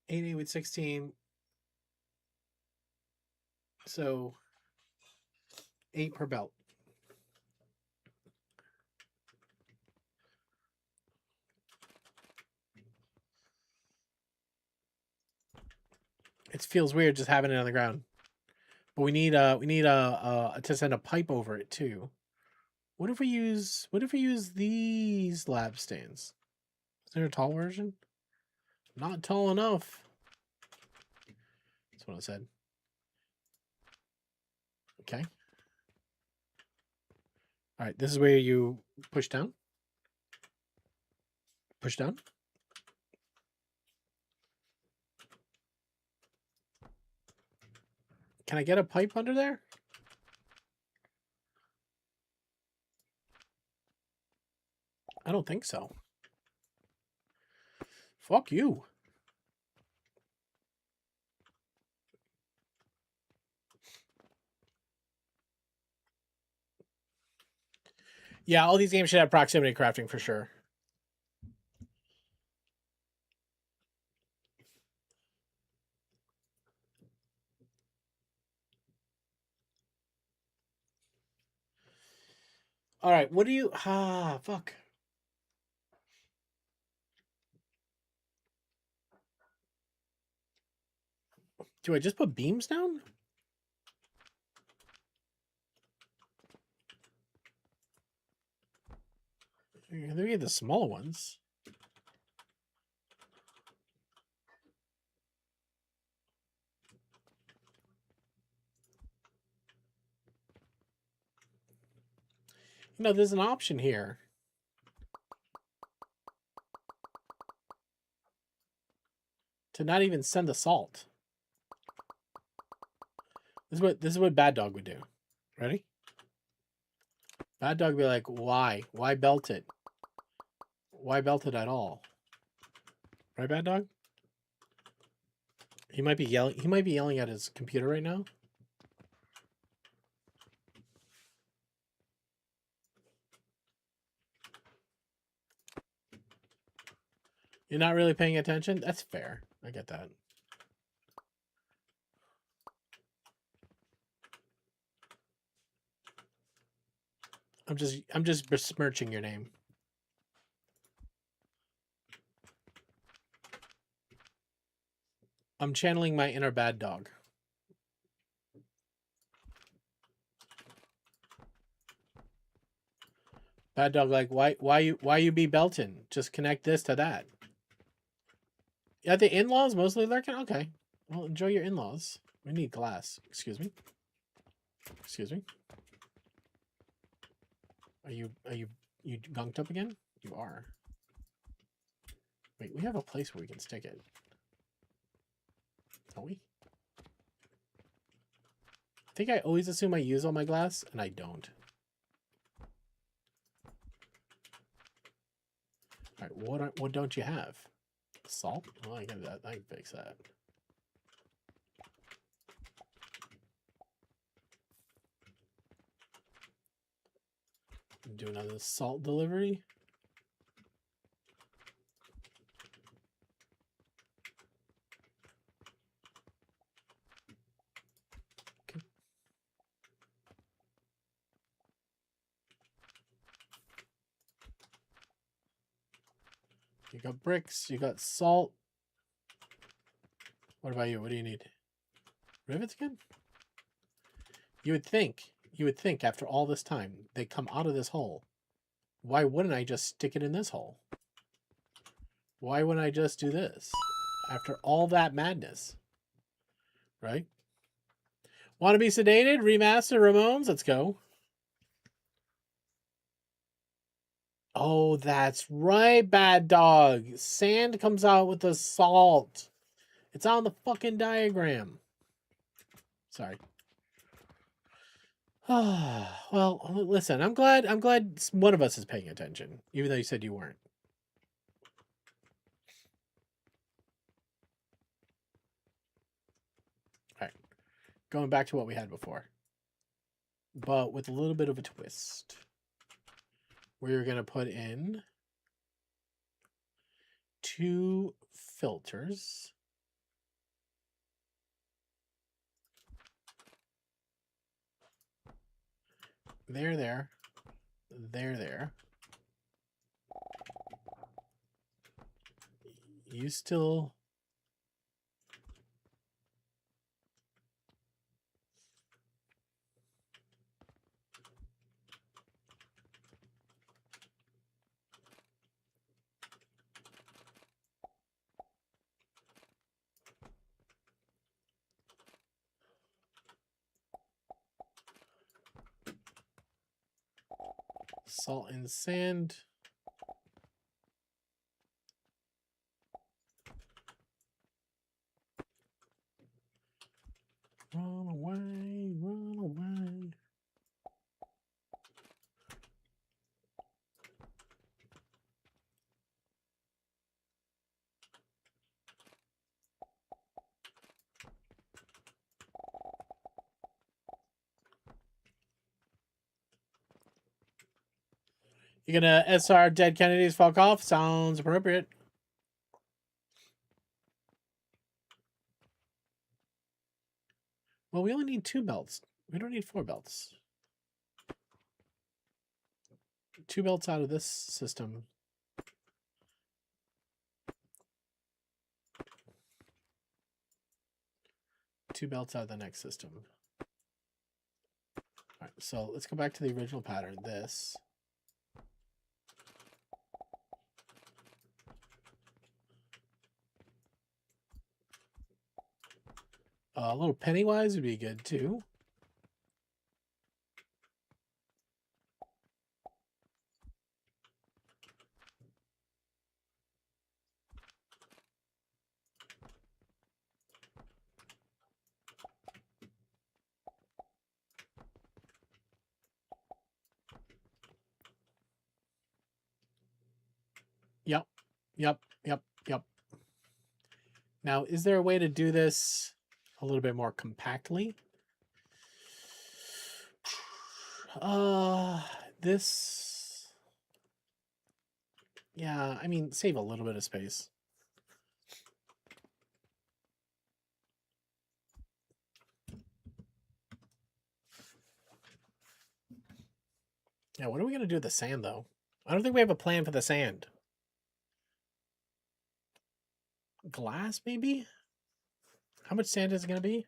8 and 8 with 16. So 8 per belt. It feels weird just having it on the ground. But we need to send a pipe over it too. What if we use these lab stands? Is there a tall version? Not tall enough. That's what I said. Okay. All right, this is where you push down. Push down. Can I get a pipe under there? I don't think so. Fuck you. Yeah, all these games should have proximity crafting for sure. All right, what do you... Ah, fuck. Do I just put beams down? They're the smaller ones. You know, there's an option here. To not even send the salt. This is what Bad Dog would do. Ready? Bad Dog would be like, why? Why belt it? Why belt it at all? Right, Bad Dog? He might be yelling at his computer right now. You're not really paying attention? That's fair. I get that. I'm just besmirching your name. I'm channeling my inner Bad Dog. Bad Dog, like, why you be belting? Just connect this to that. Yeah, the in-laws mostly lurking? Okay. Well, enjoy your in-laws. We need glass. Excuse me. Excuse me. Are you gunked up again? You are. Wait, we have a place where we can stick it. Don't we? I think I always assume I use all my glass, and I don't. All right, what don't you have? Salt? Oh, I can fix that. Do another salt delivery. Okay. You got bricks, you got salt. What about you? What do you need? Rivets again? You would think after all this time, they come out of this hole. Why wouldn't I just stick it in this hole? Why wouldn't I just do this? After all that madness. Right? Want to be sedated? Remaster Ramones? Let's go. Oh, that's right, Bad Dog. Sand comes out with the salt. It's on the fucking diagram. Sorry. Well, listen, I'm glad one of us is paying attention, even though you said you weren't. All right. Going back to what we had before. But with a little bit of a twist. We're going to put in 2 filters. There. You still... Salt and sand. Run away. You're gonna SR Dead Kennedys fuck off? Sounds appropriate. Well, we only need 2 belts. We don't need 4 belts. 2 belts out of this system. Two belts out of the next system. All right, so let's go back to the original pattern. This. A little Pennywise would be good too. Yep. Yep. Now, is there a way to do this a little bit more compactly? This... Yeah, I mean, save a little bit of space. Yeah, what are we going to do with the sand, though? I don't think we have a plan for the sand. Glass, maybe? How much sand is it going to be?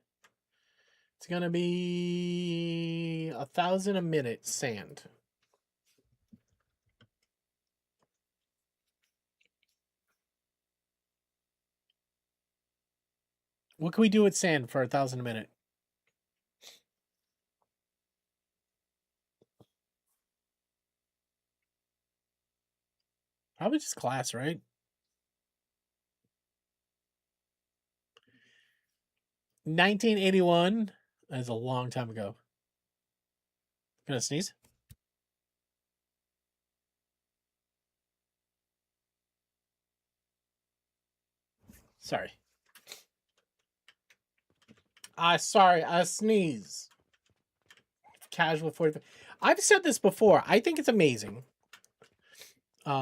It's going to be 1,000 a minute sand. What can we do with sand for 1,000 a minute? Probably just glass, right? $1981. That's a long time ago. Gonna sneeze? Sorry. Sorry, I sneeze. Casual 45. I've said this before. I think it's amazing. Hold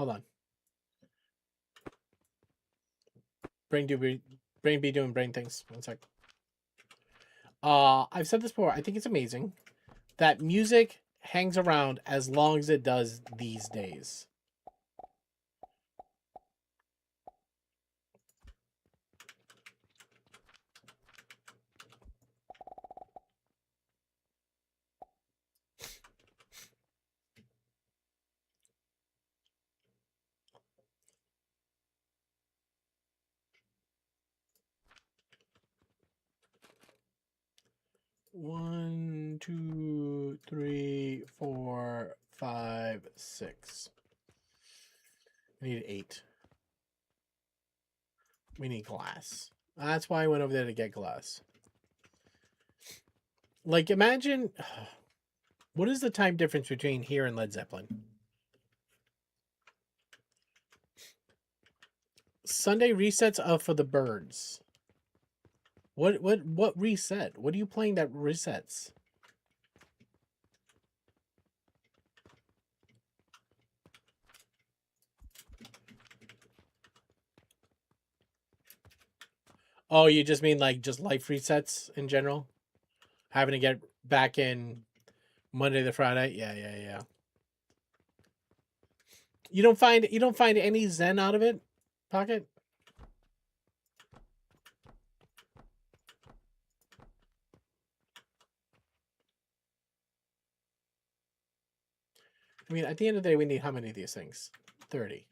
on. Brain be doing brain things. One sec. I've said this before. I think it's amazing that music hangs around as long as it does these days. One, two, three, 4, 5, 6. We need 8. We need glass. That's why I went over there to get glass. Like, imagine... What is the time difference between here and Led Zeppelin? Sunday resets are for the birds. What reset? What are you playing that resets? Oh, you just mean like just life resets in general? Having to get back in Monday to Friday? Yeah. You don't find any zen out of it, Pocket? I mean, at the end of the day, we need how many of these things? 30.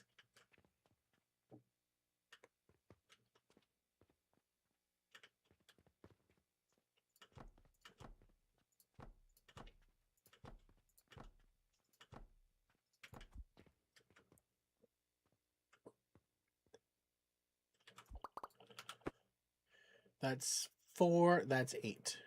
That's 4. That's 8.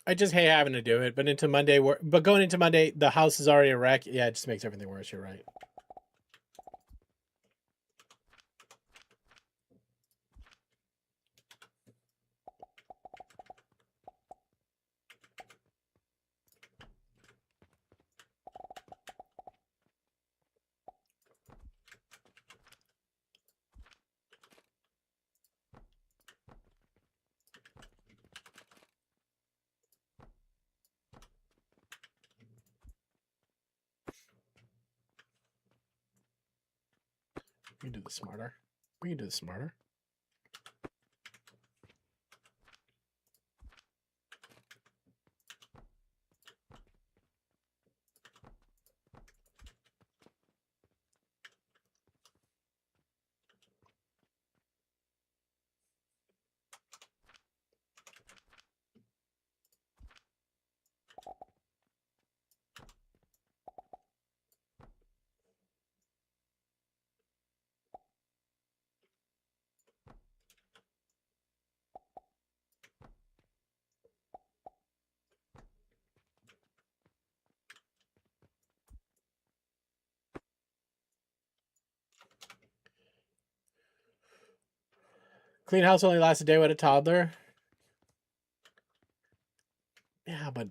I just hate having to do it, but going into Monday, the house is already a wreck. Yeah, it just makes everything worse. You're right. We can do this smarter. We can do this smarter. Clean house only lasts a day with a toddler. Yeah, but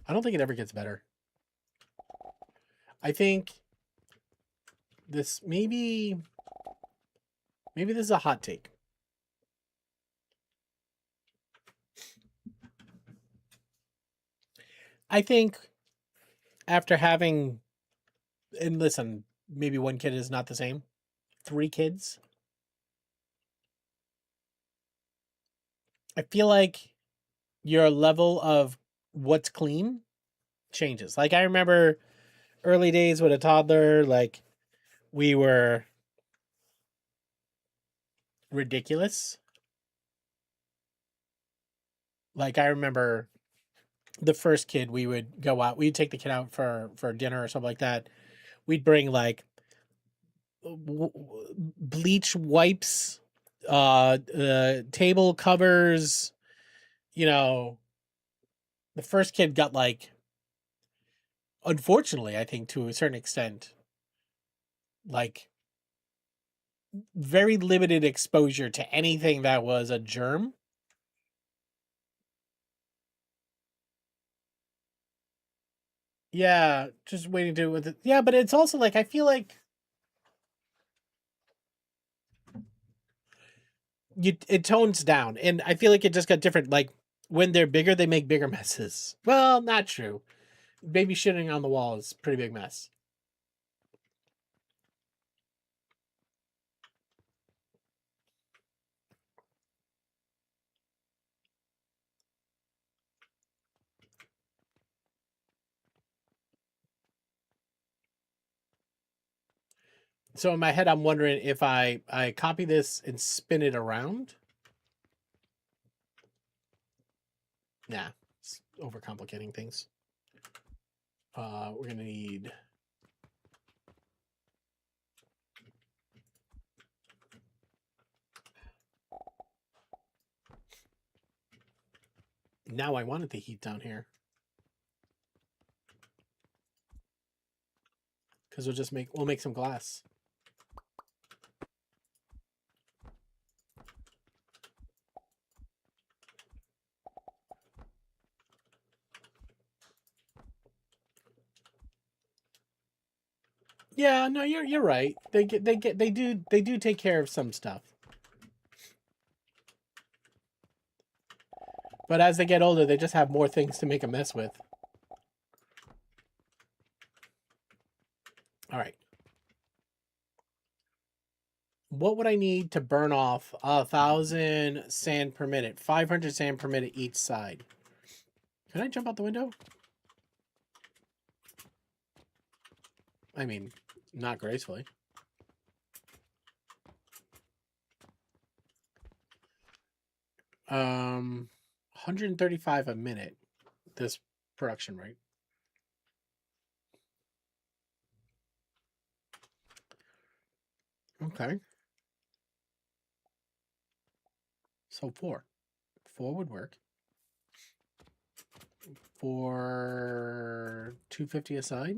I don't think it ever gets better. I think this maybe this is a hot take. I think after having, and listen, maybe one kid is not the same. 3 kids. I feel like your level of what's clean changes. Like I remember early days with a toddler, like we were ridiculous. Like I remember the first kid, we would go out, we'd take the kid out for dinner or something like that. We'd bring like bleach wipes, table covers. You know, the first kid got like, unfortunately, I think to a certain extent, like very limited exposure to anything that was a germ. Yeah, just waiting to with it. Yeah, but it's also like I feel like it tones down, and I feel like it just got different. Like when they're bigger, they make bigger messes. Well, not true. Baby shitting on the wall is a pretty big mess. So in my head, I'm wondering if I copy this and spin it around. Nah, it's overcomplicating things. We're gonna need. Now I wanted the heat down here. Because we'll make some glass. Yeah, no, you're right. They do take care of some stuff. But as they get older, they just have more things to make a mess with. All right. What would I need to burn off 1,000 sand per minute? 500 sand per minute each side. Can I jump out the window? I mean, not gracefully. Um, 135 a minute. This production rate. Okay. So 4. 4 would work. For 250 a side?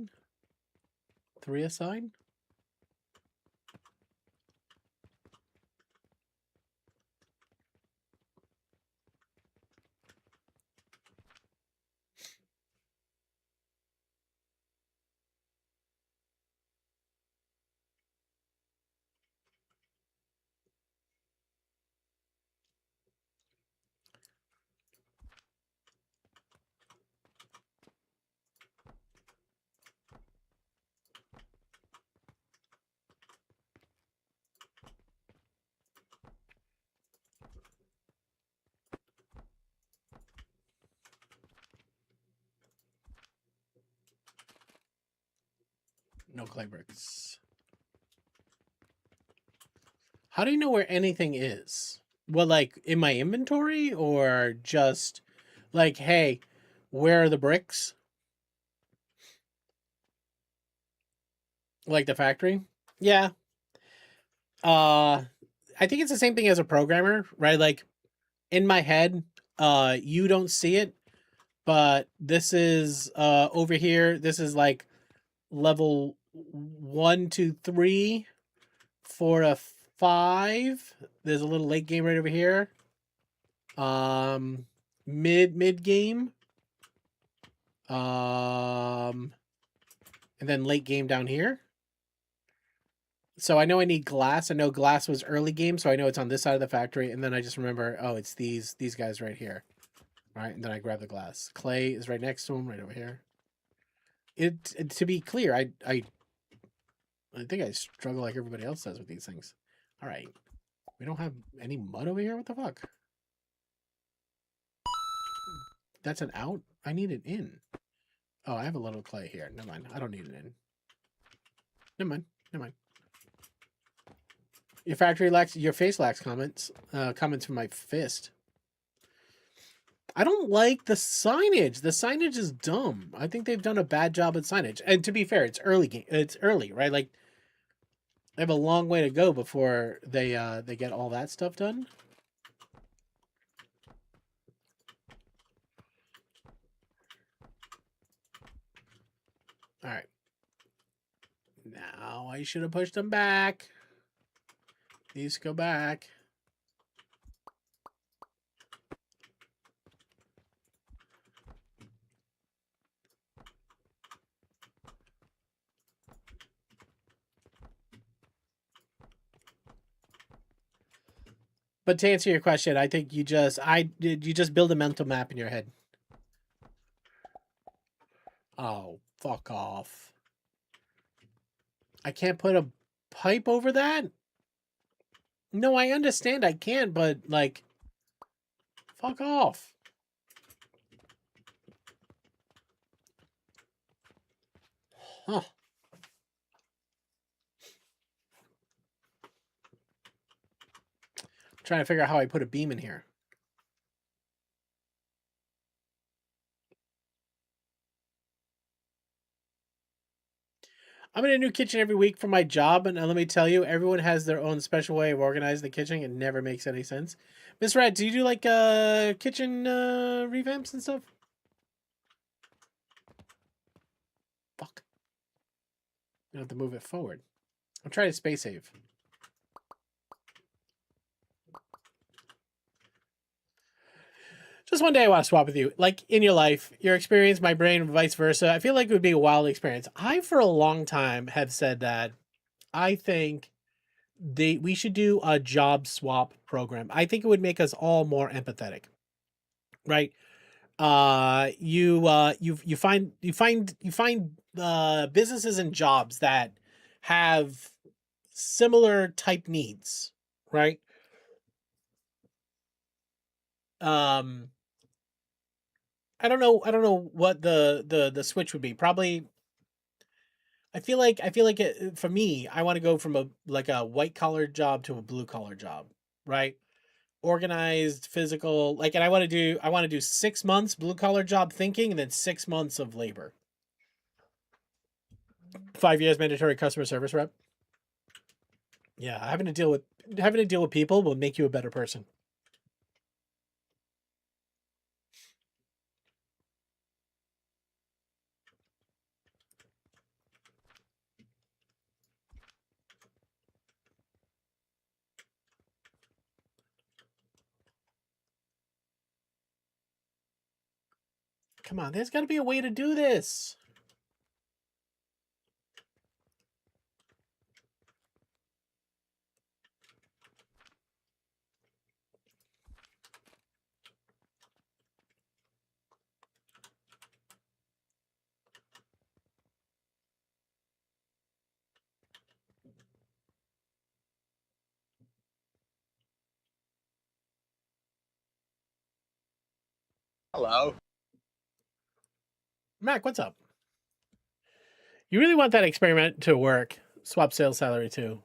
3 a side? No clay bricks. How do you know where anything is? Well, like in my inventory or just like, hey, where are the bricks? Like the factory? Yeah. I think it's the same thing as a programmer, right? Like in my head, you don't see it, but this is over here. This is like level 1, 2, 3, 4 to 5. There's a little late game right over here. Mid game. And then late game down here. So I know I need glass. I know glass was early game, so I know it's on this side of the factory. And then I just remember, oh, it's these guys right here. All right, and then I grab the glass. Clay is right next to him, right over here. To be clear, I think I struggle like everybody else does with these things. All right, we don't have any mud over here. What the fuck? That's an out. I need it in. Oh, I have a little clay here. Never mind. I don't need it in. Never mind. Never mind. Your factory lacks. Your face lacks comments. Comments from my fist. I don't like the signage. The signage is dumb. I think they've done a bad job at signage. And to be fair, it's early game. It's early, right? Like they have a long way to go before they get all that stuff done. All right. Now I should have pushed them back. These go back. But to answer your question, I think you just build a mental map in your head. Oh, fuck off. I can't put a pipe over that? No, I understand I can't, but like fuck off. Huh. Trying to figure out how I put a beam in here. I'm in a new kitchen every week for my job, and let me tell you, everyone has their own special way of organizing the kitchen. It never makes any sense. Miss Red, do you do like kitchen revamps and stuff? Fuck. I have to move it forward. I'm trying to space save. Just one day I want to swap with you. Like in your life, your experience, my brain, vice versa. I feel like it would be a wild experience. I, for a long time, have said that I think we should do a job swap program. I think it would make us all more empathetic. Right? You find businesses and jobs that have similar type needs, right? I don't know what the switch would be. Probably I feel like for me, I want to go from a white collar job to a blue collar job, right? Organized, physical, like, and I want to do 6 months blue collar job thinking, and then 6 months of labor. 5 years mandatory customer service rep. Yeah, having to deal with people will make you a better person. Come on, there's got to be a way to do this. Hello. Mac, what's up? You really want that experiment to work. Swap sales salary too.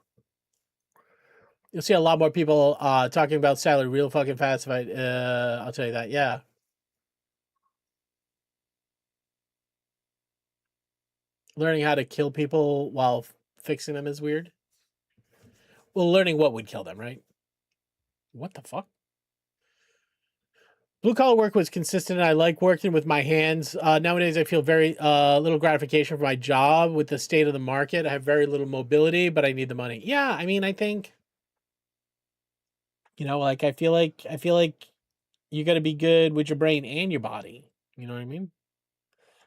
You'll see a lot more people talking about salary real fucking fast if I'll tell you that. Yeah. Learning how to kill people while fixing them is weird. Well, learning what would kill them, right? What the fuck? Blue collar work was consistent. And I like working with my hands. Nowadays, I feel very little gratification for my job with the state of the market. I have very little mobility, but I need the money. Yeah, I mean, I think, like I feel like you got to be good with your brain and your body. You know what I mean?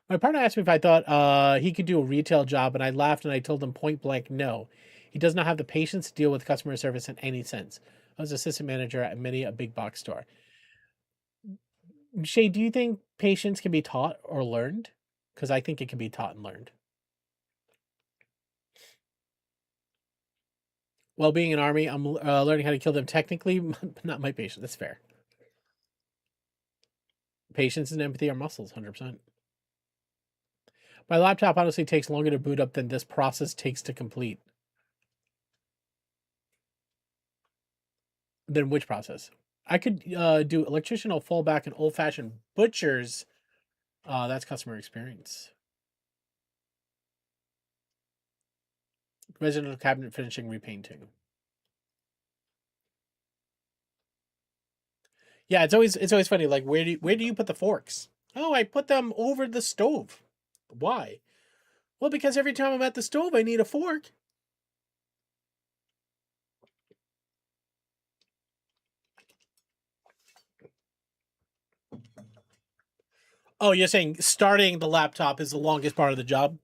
My partner asked me if I thought he could do a retail job, and I laughed and I told him point blank, no. He does not have the patience to deal with customer service in any sense. I was assistant manager at many a big box store. Shay, do you think patience can be taught or learned? Because I think it can be taught and learned. While being in army, I'm learning how to kill them technically, but not my patience. That's fair. Patience and empathy are muscles, 100%. My laptop honestly takes longer to boot up than this process takes to complete. Then which process? I could do electrician or fall back in old-fashioned butchers. That's customer experience. Residential cabinet finishing, repainting. Yeah, it's always funny. Like, where do you put the forks? Oh, I put them over the stove. Why? Well, because every time I'm at the stove, I need a fork. Oh, you're saying starting the laptop is the longest part of the job?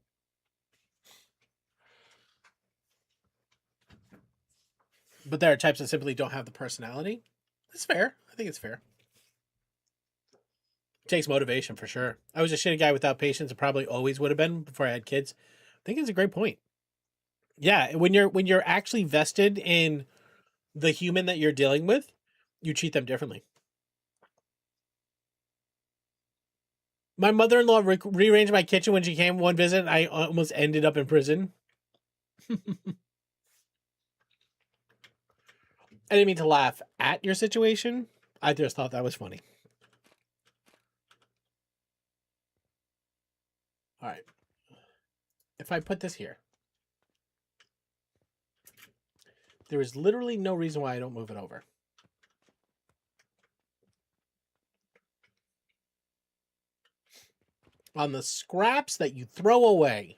But there are types that simply don't have the personality. It's fair. I think it's fair. It takes motivation for sure. I was a shitty guy without patience and probably always would have been before I had kids. I think it's a great point. Yeah, when you're actually vested in the human that you're dealing with, you treat them differently. My mother-in-law rearranged my kitchen when she came one visit. I almost ended up in prison. I didn't mean to laugh at your situation. I just thought that was funny. All right. If I put this here, there is literally no reason why I don't move it over. On the scraps that you throw away.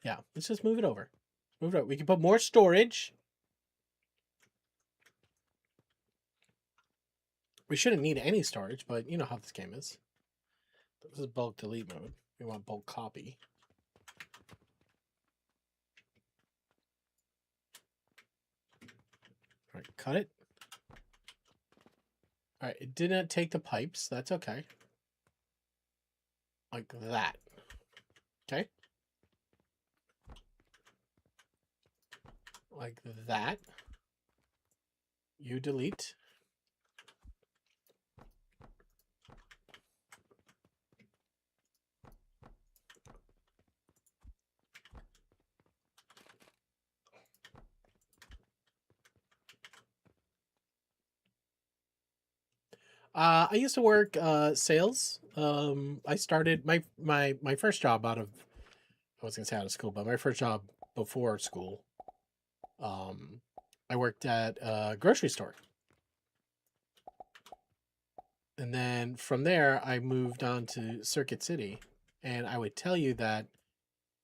Yeah, let's just move it over. Move it over. We can put more storage. We shouldn't need any storage, but you know how this game is. This is bulk delete mode. We want bulk copy. All right, cut it. All right, it did not take the pipes. That's okay. Like that. Okay. Like that. You delete. I used to work sales. I started my first job out of, I was gonna say out of school, but my first job before school. I worked at a grocery store. And then from there, I moved on to Circuit City. And I would tell you that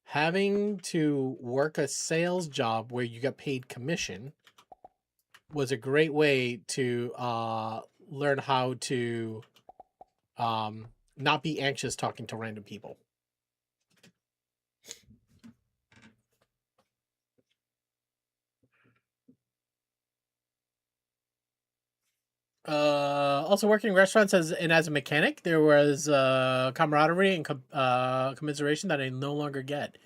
Having to work a sales job where you get paid commission was a great way to learn how to not be anxious talking to random people. Also working in restaurants as a mechanic, there was camaraderie and commiseration that I no longer get.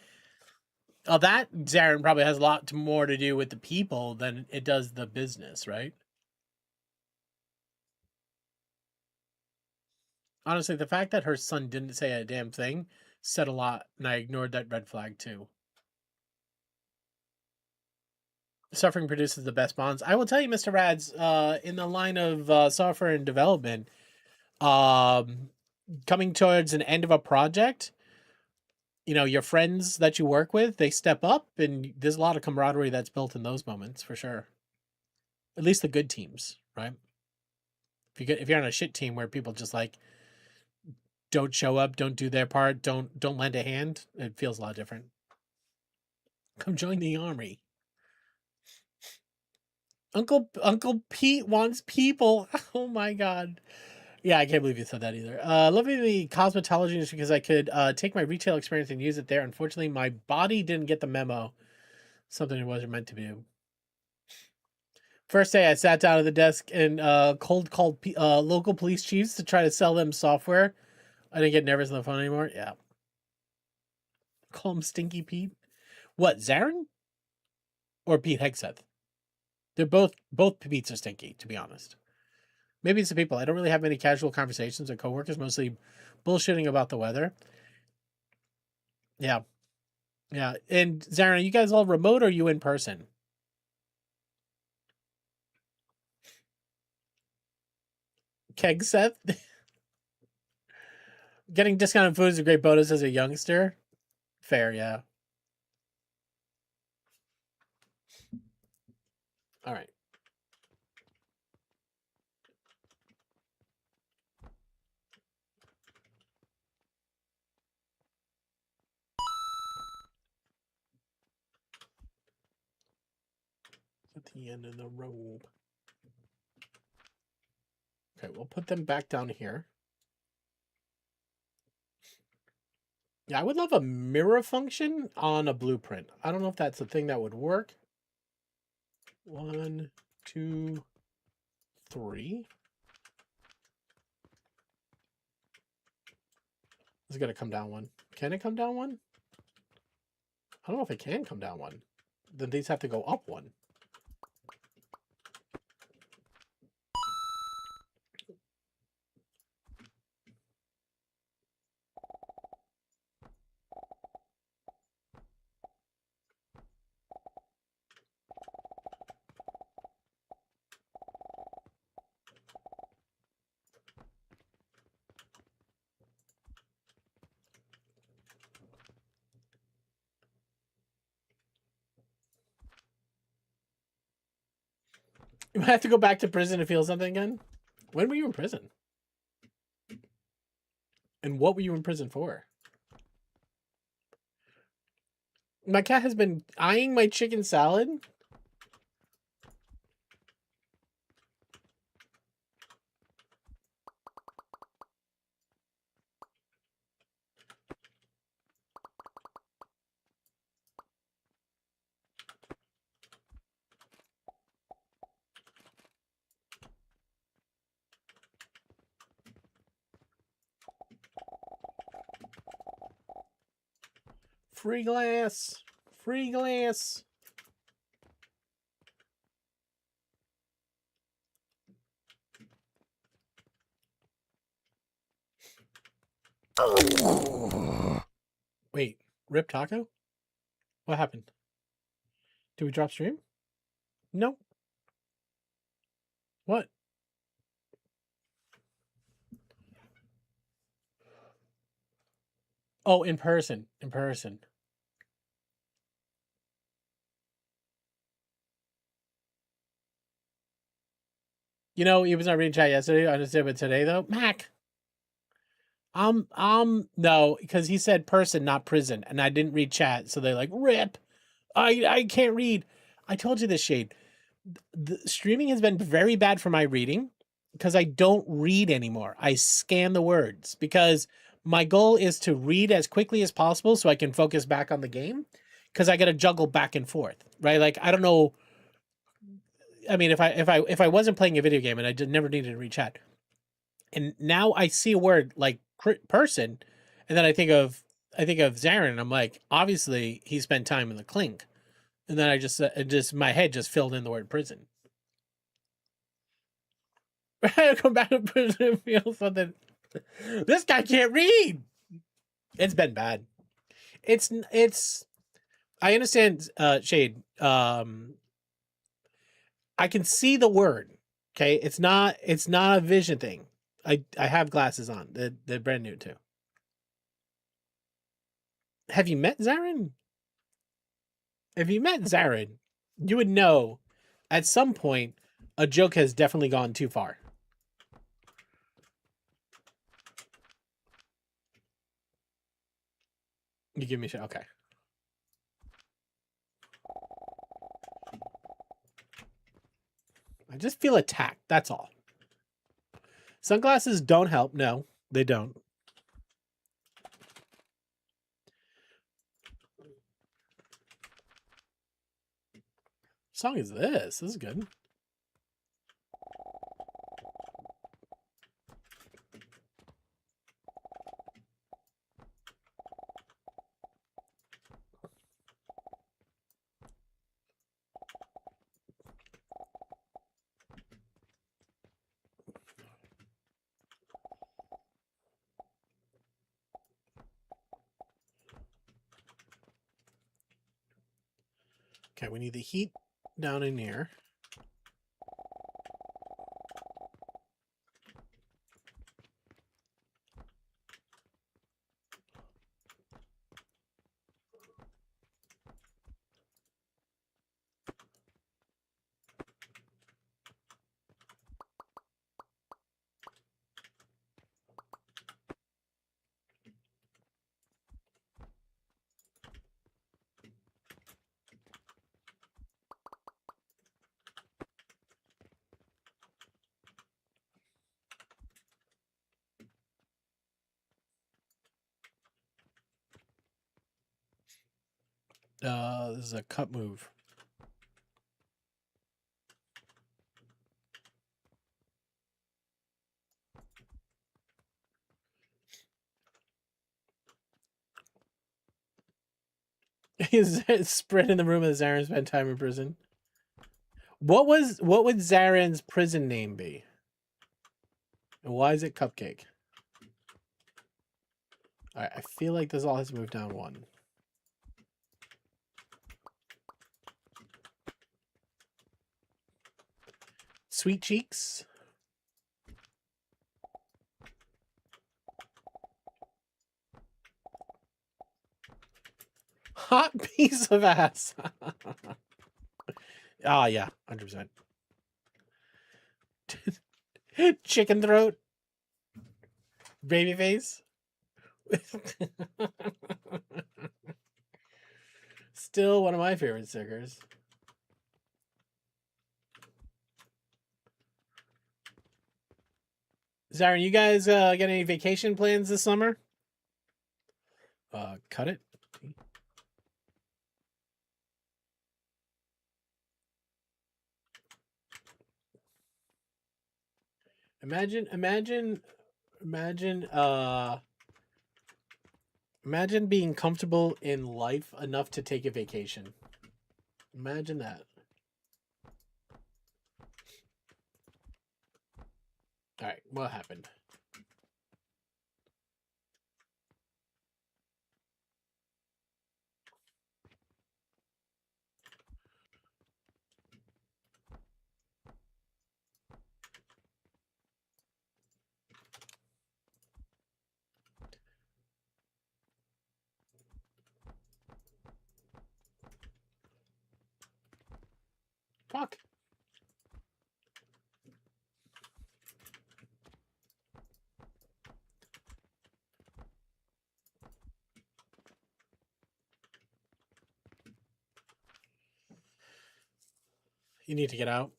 That, Zarin, probably has a lot more to do with the people than it does the business, right? Honestly, the fact that her son didn't say a damn thing said a lot, and I ignored that red flag too. Suffering produces the best bonds. I will tell you, Mr. Rads, in the line of software and development, coming towards an end of a project, you know, your friends that you work with, they step up, and there's a lot of camaraderie that's built in those moments for sure. At least the good teams, right? If you're on a shit team where people just like don't show up, don't do their part, don't lend a hand, it feels a lot different. Come join the army. Uncle Pete wants people. Oh my god. Yeah, I can't believe you said that either. Loving the cosmetology industry because I could take my retail experience and use it there. Unfortunately, my body didn't get the memo. Something it wasn't meant to be. First day, I sat down at the desk and cold called local police chiefs to try to sell them software. I didn't get nervous on the phone anymore. Yeah. Call him Stinky Pete. What, Zarin? Or Pete Hegseth? They're both Pete's are stinky, to be honest. Maybe it's the people. I don't really have many casual conversations with coworkers, mostly bullshitting about the weather. Yeah. Yeah. And Zarin, are you guys all remote or are you in person? Keg Seth? Getting discounted food is a great bonus as a youngster. Fair, yeah. All right. At the end of the robe. Okay, we'll put them back down here. Yeah, I would love a mirror function on a blueprint. I don't know if that's a thing that would work. 1, 2, 3. It's gonna come down one. Can it come down one? I don't know if it can come down one. Then these have to go up one. You might have to go back to prison to feel something again. When were you in prison? And what were you in prison for? My cat has been eyeing my chicken salad. Free glass. Free glass. Wait, Rip Taco? What happened? Did we drop stream? No. What? Oh, in person. In person. You know, he was not reading chat yesterday. I understand, but today though, Mac. No, because he said person, not prison, and I didn't read chat, so they're like, rip. I can't read. I told you this, Shade. The streaming has been very bad for my reading because I don't read anymore. I scan the words because my goal is to read as quickly as possible so I can focus back on the game because I got to juggle back and forth, right? Like I don't know. I mean, if I wasn't playing a video game and I just never needed to read chat, and now I see a word like person, and then I think of Zarin, and I'm like, obviously he spent time in the clink, and then I just my head just filled in the word prison. I come back to prison and feel something. This guy can't read. It's been bad. It's. I understand, Shade. I can see the word. Okay, it's not a vision thing. I have glasses on. They're brand new too. Have you met Zarin? If you met Zarin, you would know at some point a joke has definitely gone too far. You give me shit. Okay. I just feel attacked. That's all. Sunglasses don't help. No, they don't. Song is this? This is good. Okay, we need the heat down in here. This is a cut move. He's spread in the room as Zarin spent time in prison. What would Zarin's prison name be? And why is it Cupcake? Alright, I feel like this all has moved down one. Sweet Cheeks. Hot piece of ass. Yeah, 100%. Chicken throat. Baby face. Still one of my favorite stickers. Zarin, you guys got any vacation plans this summer? Cut it. Imagine being comfortable in life enough to take a vacation. Imagine that. All right, what happened? Fuck. You need to get out.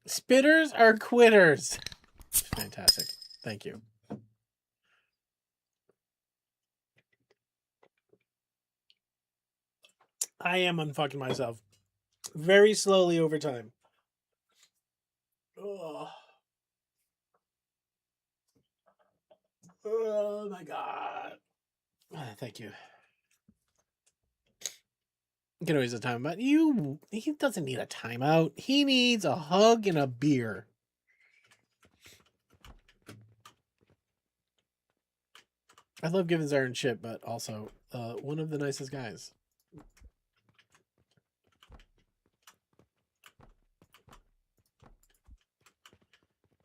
Spitters are quitters. Fantastic. Thank you. I am unfucking myself. Very slowly over time. Oh, oh my god. Thank you. You can always a timeout. He doesn't need a timeout. He needs a hug and a beer. I love giving Zarin shit, but also one of the nicest guys.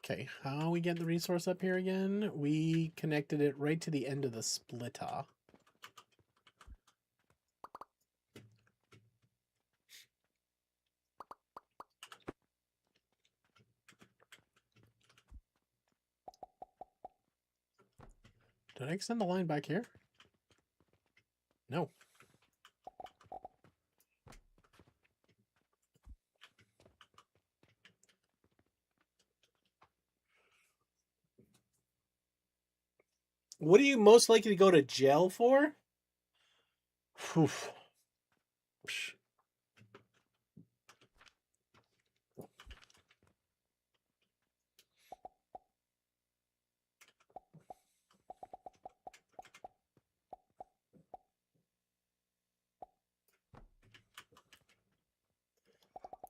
Okay, how we get the resource up here again? We connected it right to the end of the splitter. Did I extend the line back here? No. What are you most likely to go to jail for? Oof.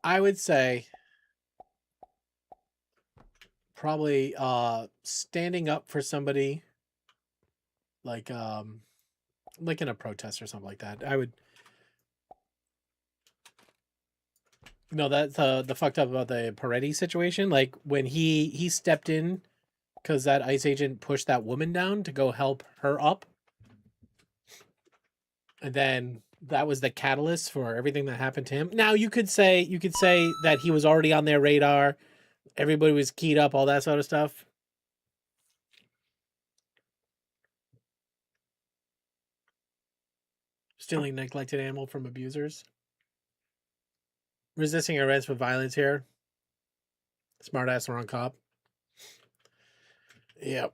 I would say probably standing up for somebody like in a protest or something like that. I would. No, that's the fucked up about the Peretti situation. Like when he stepped in because that ICE agent pushed that woman down to go help her up, and then that was the catalyst for everything that happened to him. Now you could say that he was already on their radar. Everybody was keyed up, all that sort of stuff. Stealing neglected animal from abusers. Resisting arrest with violence here. Smart ass wrong cop. Yep.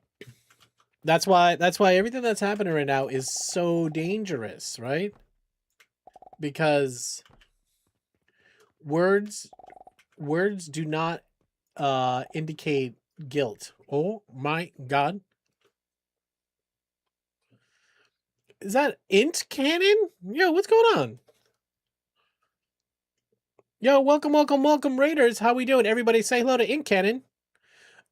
That's why everything that's happening right now is so dangerous, right? Because words do not indicate guilt. Oh my god. Is that int cannon? Yo, what's going on? Yo, welcome, Raiders. How we doing? Everybody say hello to int cannon.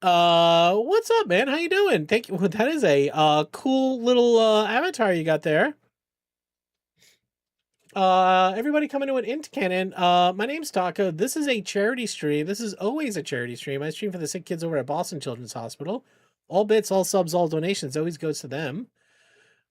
What's up, man? How you doing? Thank you. That is a cool little avatar you got there. Everybody coming to an int cannon. My name's Taco. This is a charity stream. This is always a charity stream. I stream for the sick kids over at Boston Children's Hospital. All bits, all subs, all donations always goes to them.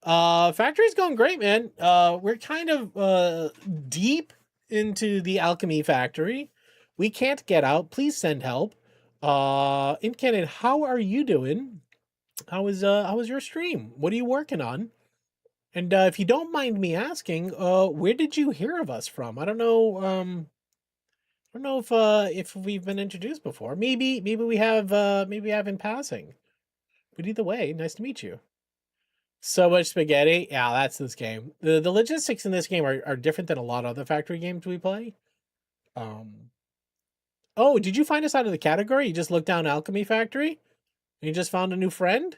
Factory's going great, man. We're kind of deep into the alchemy factory. We can't get out. Please send help. Int cannon, how are you doing? How was your stream? What are you working on? And if you don't mind me asking, where did you hear of us from? I don't know. I don't know if we've been introduced before. Maybe we have. Maybe we have in passing. But either way, nice to meet you. So much spaghetti. Yeah, that's this game. The logistics in this game are different than a lot of other factory games we play. Oh, did you find us out of the category? You just looked down Alchemy Factory? And you just found a new friend?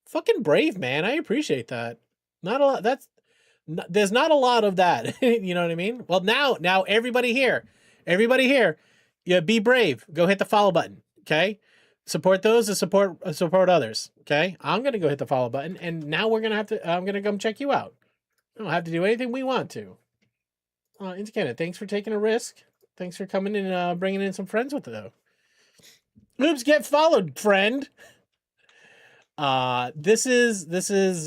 Fucking brave, man. I appreciate that. Not a lot. There's not a lot of that. You know what I mean? Well, now everybody here, yeah, be brave. Go hit the follow button. Okay, support those and support others. Okay, I'm gonna go hit the follow button, and now I'm gonna come check you out. I don't have to do anything we want to. Inscanner, thanks for taking a risk. Thanks for coming and bringing in some friends with it. Oops, get followed, friend. This is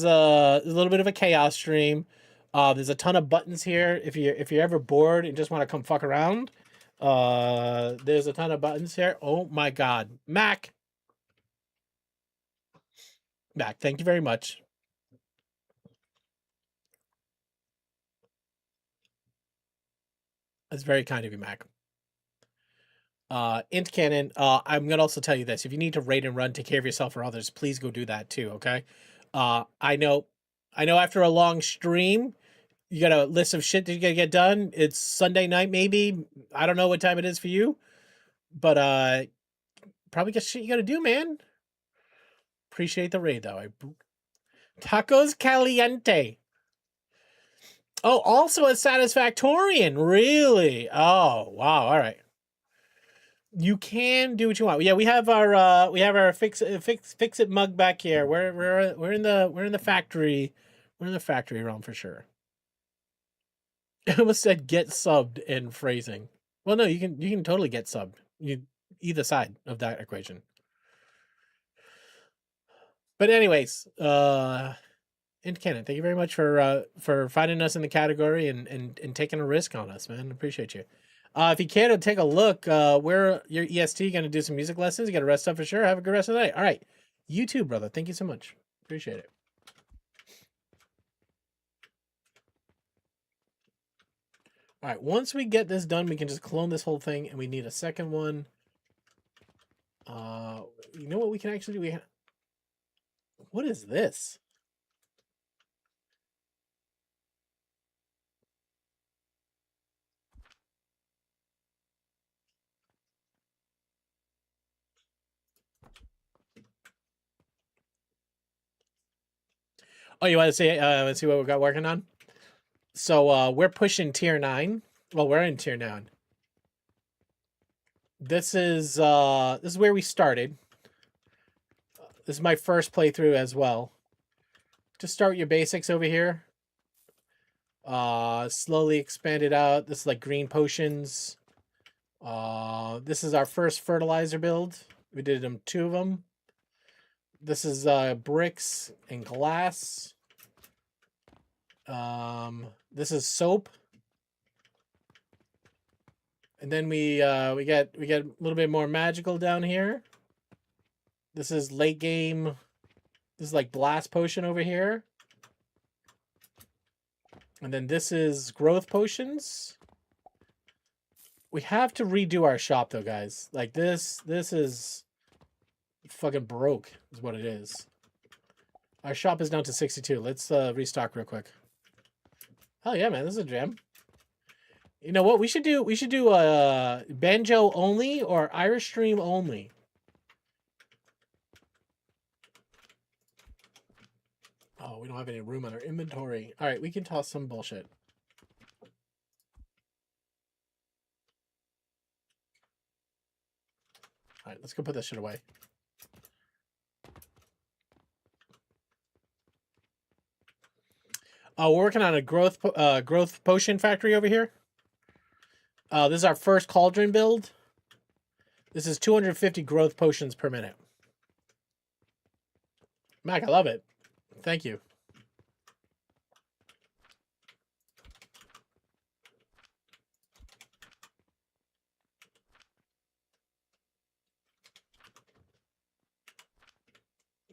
a little bit of a chaos stream. There's a ton of buttons here. If you're ever bored and just want to come fuck around, there's a ton of buttons here. Oh my god. Mac, thank you very much. That's very kind of you, Mac. Int Cannon, I'm gonna also tell you this. If you need to raid and run, take care of yourself or others, please go do that too, okay? I know after a long stream, you got a list of shit that you gotta get done. It's Sunday night, maybe. I don't know what time it is for you, but probably got shit you gotta do, man. Appreciate the raid though. Tacos Caliente. Oh, also a Satisfactorian, really? Oh, wow. All right. You can do what you want. Yeah, we have our fix it mug back here. We're in the factory. We're in the factory realm for sure. I almost said get subbed in phrasing. Well, no, you can totally get subbed. You either side of that equation. But anyways, Int Cannon, thank you very much for finding us in the category and taking a risk on us, man. Appreciate you. If you care to take a look, where your EST going to do some music lessons. You got to rest up for sure. Have a good rest of the night. All right. You too, brother. Thank you so much. Appreciate it. All right. Once we get this done, we can just clone this whole thing, and we need a second one. You know what we can actually do? What is this? Oh, you want to see? Let's see what we got working on. So we're pushing tier 9. Well, we're in tier 9. This is where we started. This is my first playthrough as well. Just start with your basics over here. Slowly expand it out. This is like green potions. This is our first fertilizer build. We did 2 of them. This is bricks and glass. This is soap. And then we get a little bit more magical down here. This is late game. This is like blast potion over here. And then this is growth potions. We have to redo our shop though, guys. Like this is fucking broke is what it is. Our shop is down to 62. Let's restock real quick. Oh yeah, man, this is a gem. You know what? We should do banjo only or Irish stream only. Oh, we don't have any room on our inventory. All right, we can toss some bullshit. All right, let's go put this shit away. We're working on a growth potion factory over here. This is our first cauldron build. This is 250 growth potions per minute. Mac, I love it. Thank you.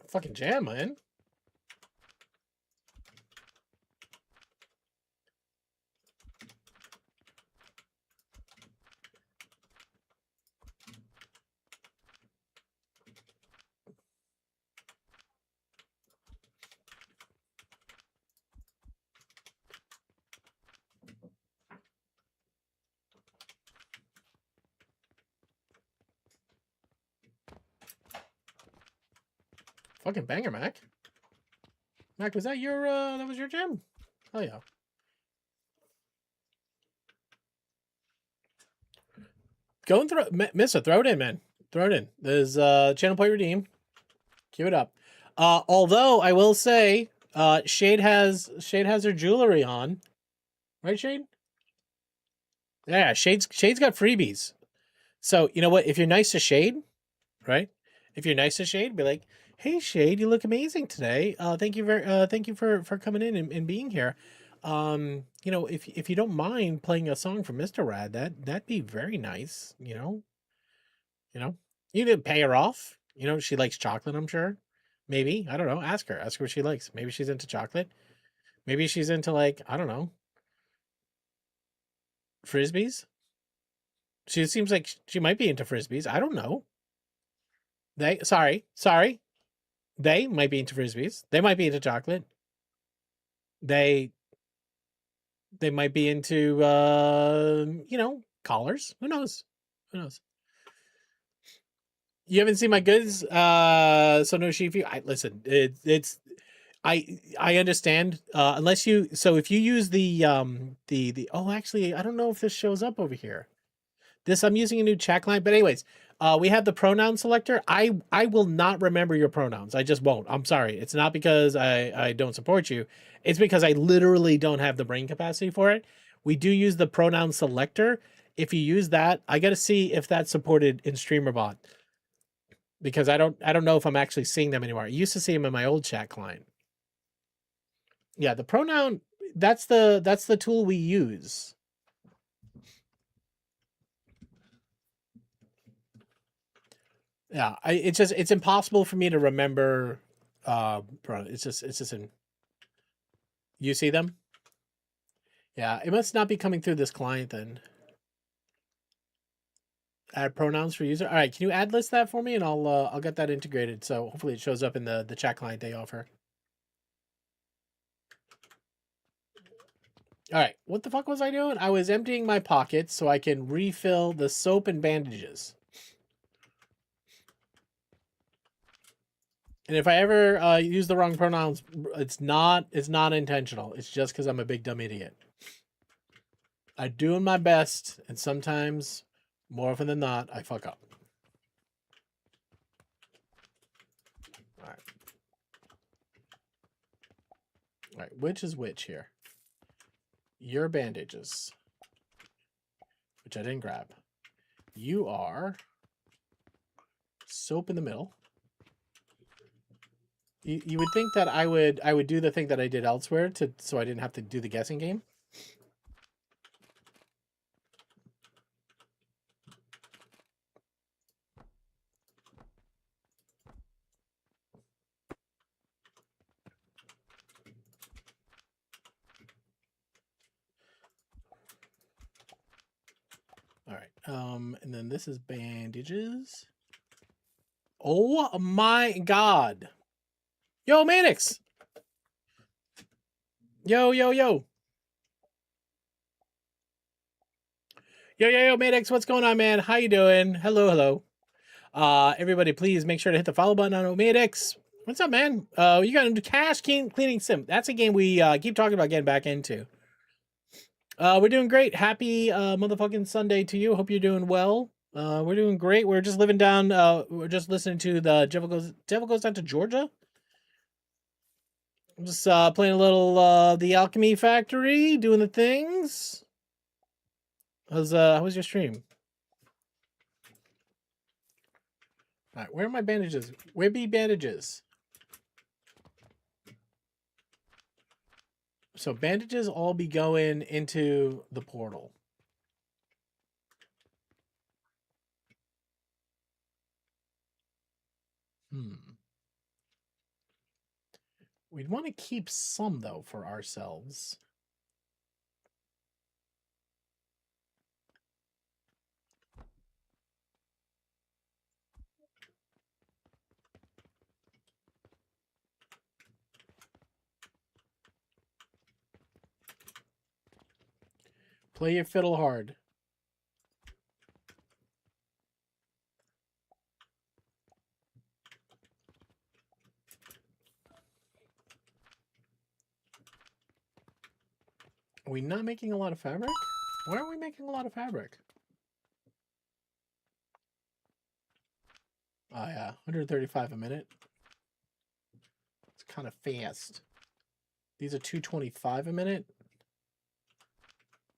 Fucking jam, man. Fucking banger, Mac. Mac, was that your that was your gem? Oh yeah. Go and throw Missa, throw it in, man. Throw it in. There's channel point redeem. Queue it up. Although I will say, Shade has her jewelry on. Right, Shade? Yeah, Shade's got freebies. So you know what? If you're nice to Shade, right? If you're nice to Shade, be like, "Hey, Shade, you look amazing today. Thank you for coming in and being here. You know, if you don't mind playing a song from Mr. Rad, that'd be very nice. You know, you didn't pay her off. You know, she likes chocolate. I'm sure. Maybe I don't know. Ask her. Ask her what she likes. Maybe she's into chocolate. Maybe she's into like I don't know, Frisbees? She seems like she might be into frisbees. I don't know. Sorry. They might be into frisbees. They might be into chocolate. They might be into collars. Who knows? Who knows? You haven't seen my goods, so no Shifu. I listen. It's I understand. Unless you, so if you use the oh, actually, I don't know if this shows up over here. This, I'm using a new chat client, but anyways, we have the pronoun selector. I will not remember your pronouns. I just won't. I'm sorry. It's not because I don't support you. It's because I literally don't have the brain capacity for it. We do use the pronoun selector. If you use that, I got to see if that's supported in StreamerBot, because I don't know if I'm actually seeing them anymore. I used to see them in my old chat client. Yeah, the pronoun, that's the tool we use. Yeah, it's impossible for me to remember. It's just in. You see them? Yeah, it must not be coming through this client then. Add pronouns for user. All right, can you add list that for me, and I'll get that integrated. So hopefully it shows up in the chat client they offer. All right, what the fuck was I doing? I was emptying my pockets so I can refill the soap and bandages. And if I ever use the wrong pronouns, it's not intentional. It's just because I'm a big dumb idiot. I'm doing my best, and sometimes, more often than not, I fuck up. All right. All right, which is which here? Your bandages, which I didn't grab. You are soap in the middle. You would think that I would do the thing that I did elsewhere so I didn't have to do the guessing game. All right. And then this is bandages. Oh my god. Yo, Manix. Yo. Yo, Manix, what's going on, man? How you doing? Hello. Everybody, please make sure to hit the follow button on Omadix. What's up, man? You got into Cash Cleaning Sim. That's a game we keep talking about getting back into. We're doing great. Happy motherfucking Sunday to you. Hope you're doing well. We're doing great. We're just living down. We're just listening to the Devil Goes Down to Georgia. I'm just playing a little the Alchemy Factory, doing the things. How was your stream? All right, where are my bandages? Where be bandages? So bandages all be going into the portal. We'd want to keep some, though, for ourselves. Play your fiddle hard. Are we not making a lot of fabric? Why aren't we making a lot of fabric? Oh, yeah. 135 a minute. It's kind of fast. These are 225 a minute.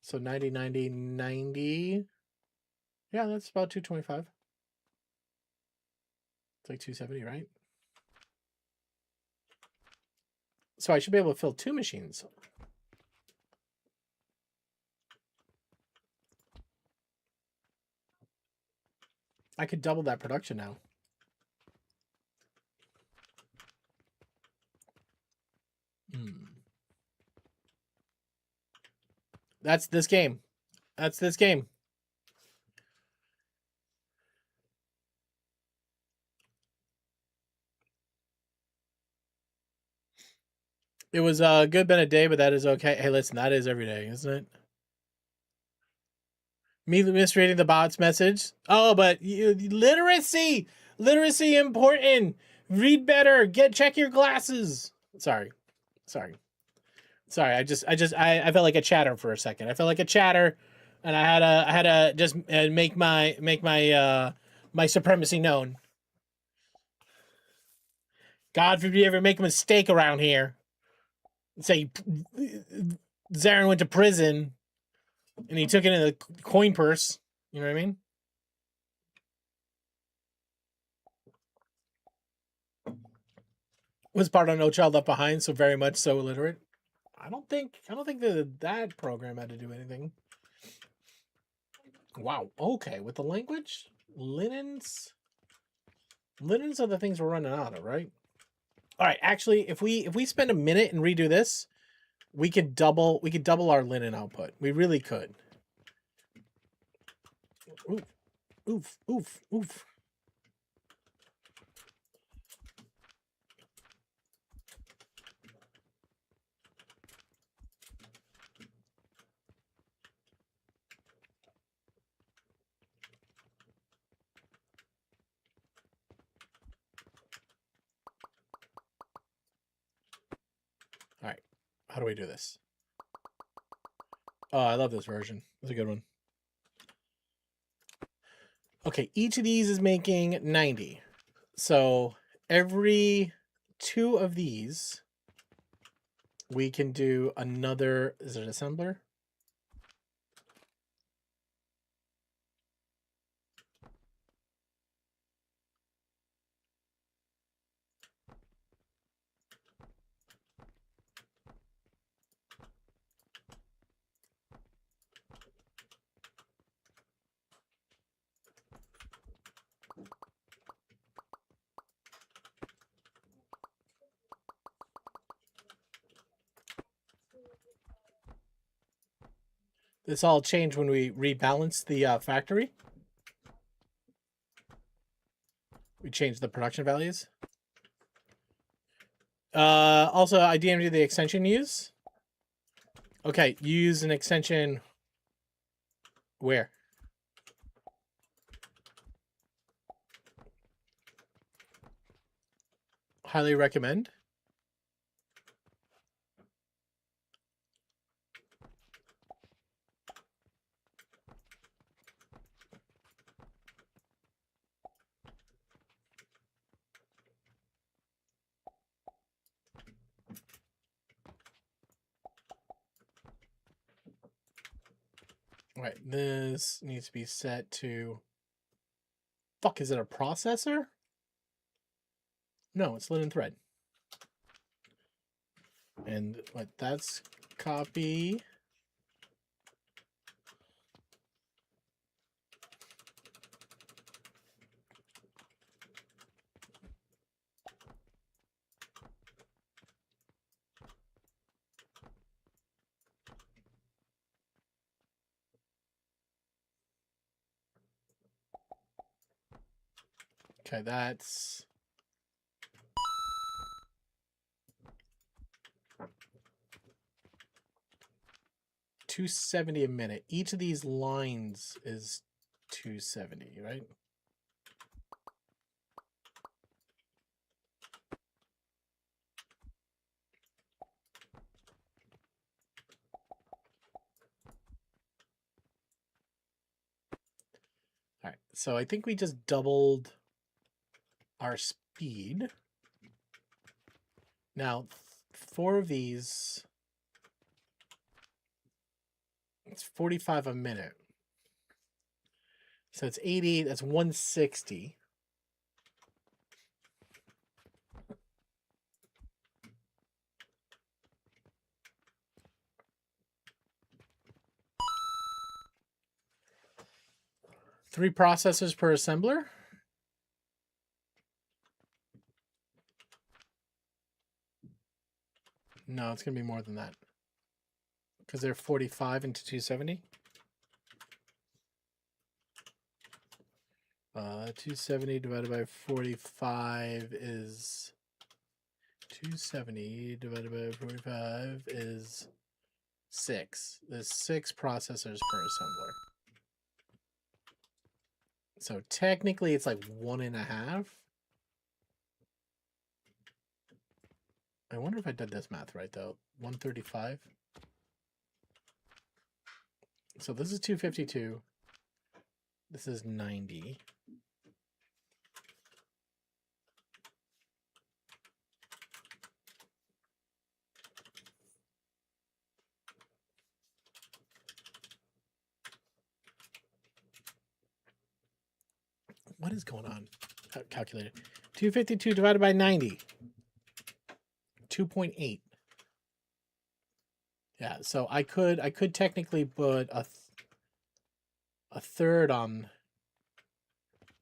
So 90, 90, 90. Yeah, that's about 225. It's like 270, right? So I should be able to fill 2 machines. I could double that production now. That's this game. That's this game. It was a good been a day, but that is okay. Hey, listen, that is every day, isn't it? Me misreading the bot's message. Oh, but literacy, literacy important. Read better. Check your glasses. Sorry. I felt like a chatter for a second. I felt like a chatter, and I had to just make my my supremacy known. God forbid you ever make a mistake around here. Say Zarin went to prison, and he took it in the coin purse. You know what I mean? Was part of No Child Left Behind, so very much so illiterate. I don't think that program had to do anything. Wow. Okay, with the language, linens are the things we're running out of, right? All right. Actually, if we spend a minute and redo this, we could double our linen output. We really could. Oof. All right. How do we do this? Oh, I love this version. It's a good one. Okay, each of these is making 90. So every 2 of these, we can do another. Is it assembler? This all changed when we rebalanced the factory. We changed the production values. Also, I DM'd you the extension use. Okay, use an extension. Where? Highly recommend. All right, this needs to be set to. Fuck, is it a processor? No, it's linen thread. And what? That's copy. Okay, that's 270 a minute. Each of these lines is 270, right? All right, so I think we just doubled our speed. Now, 4 of these, it's 45 a minute. So it's 80, that's 160. Three processors per assembler. No, it's going to be more than that. Because they're 45 into 270. 270 divided by 45 is 270 divided by 45 is 6. There's 6 processors per assembler. So technically it's like 1.5. I wonder if I did this math right though. 135. So this is 252. This is 90. What is going on? Calculated. 252 divided by 90. 2.8. Yeah, so I could technically put a third on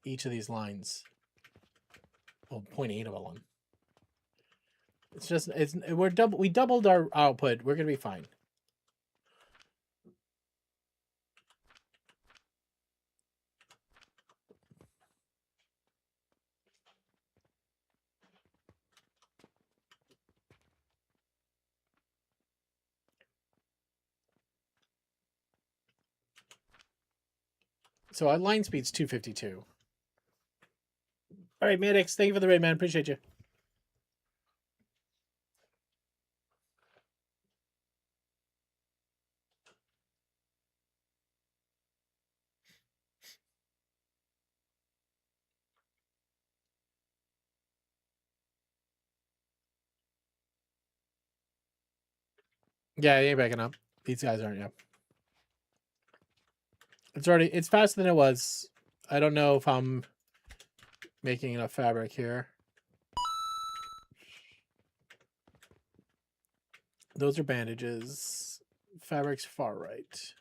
each of these lines. Well, 0.8 of a one. It's just we doubled our output. We're gonna be fine. So our line speed's 252. All right, Maddox, thank you for the raid, man. Appreciate you. Yeah, he ain't backing up. These guys aren't, yeah. It's faster than it was. I don't know if I'm making enough fabric here. Those are bandages. Fabric's far right.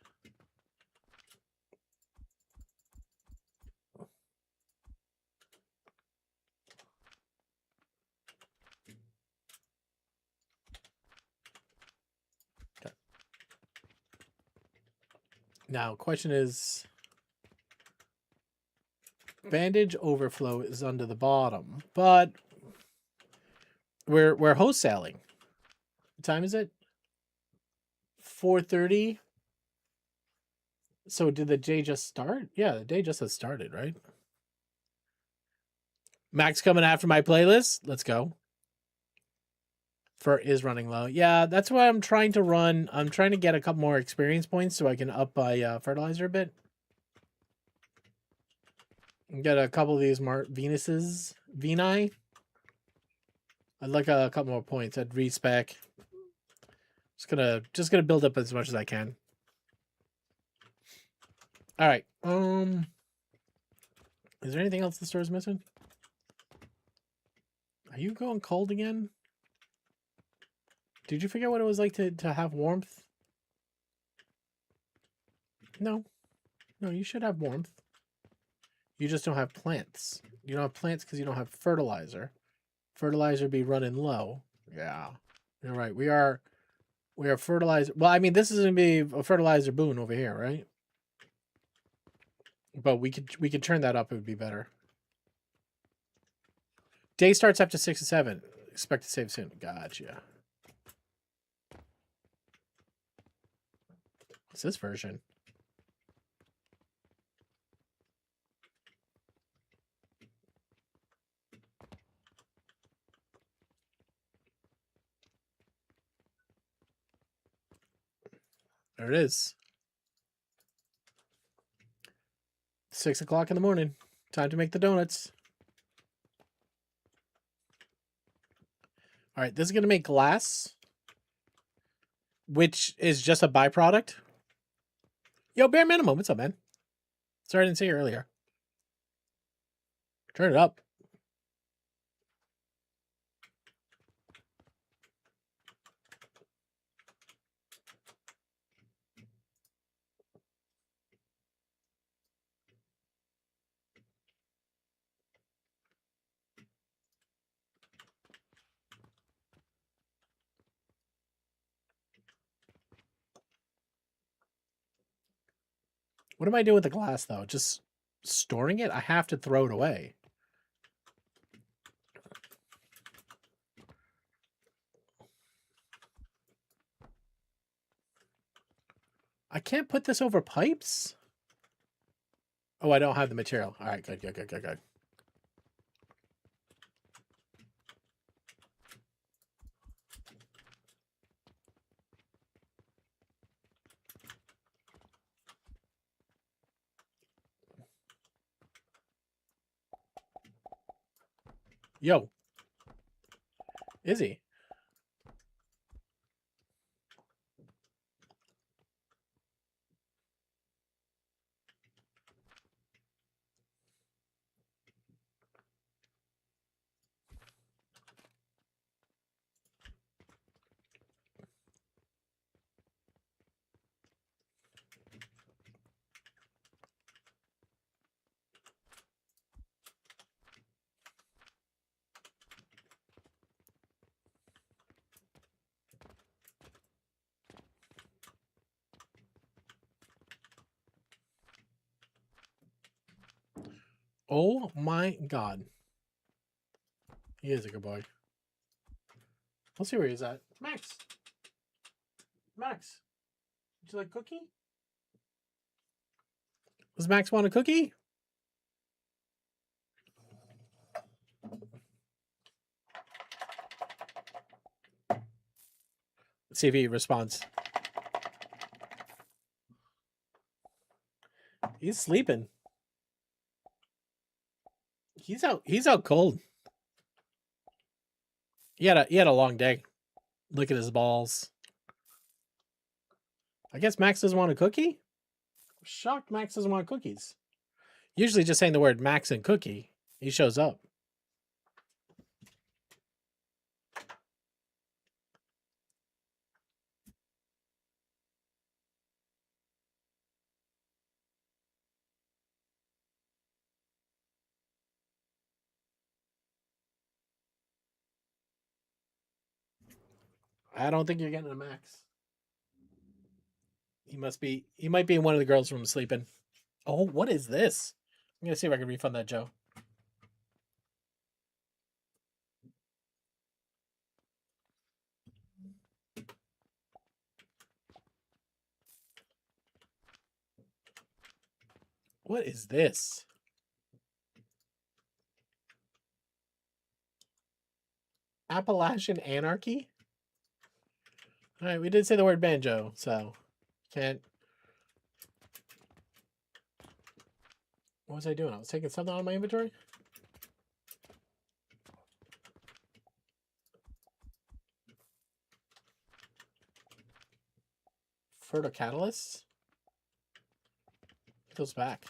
Okay. Now, question is, bandage overflow is under the bottom, but we're wholesaling. What time is it? 4:30. So did the day just start? Yeah, the day just has started, right? Max coming after my playlist. Let's go. For is running low. Yeah, that's why I'm trying to run. I'm trying to get a couple more experience points so I can up my fertilizer a bit. Get a couple of these Venuses. Veni. I'd like a couple more points. I'd respec. Just gonna build up as much as I can. All right. Is there anything else the store's missing? Are you going cold again? Did you forget what it was like to have warmth? No. No, you should have warmth. You just don't have plants. You don't have plants because you don't have fertilizer. Fertilizer be running low. Yeah. You're right. We are fertilizer. Well, I mean, this is gonna be a fertilizer boon over here, right? But we could turn that up. It would be better. Day starts after 6 to 7. Expect to save soon. Gotcha. What's this version? There it is. 6 o'clock in the morning. Time to make the donuts. All right, this is going to make glass, which is just a byproduct. Yo, bare minimum. What's up, man? Sorry I didn't see you earlier. Turn it up. What am I doing with the glass, though? Just storing it, I have to throw it away. I can't put this over pipes? Oh, I don't have the material. All right, good, good, good, good, good. Yo. Izzy. Oh my god. He is a good boy. We'll see where he's at. Max. Max. Would you like cookie? Does Max want a cookie? Let's see if he responds. He's sleeping. He's out cold. He had a long day. Look at his balls. I guess Max doesn't want a cookie? I'm shocked Max doesn't want cookies. Usually just saying the word Max and cookie, he shows up. I don't think you're getting a Max. He might be in one of the girls' rooms sleeping. Oh, what is this? I'm gonna see if I can refund that Joe. What is this? Appalachian Anarchy? Alright, we did say the word banjo, so can't. What was I doing? I was taking something out of my inventory? Fertile catalysts? It goes back.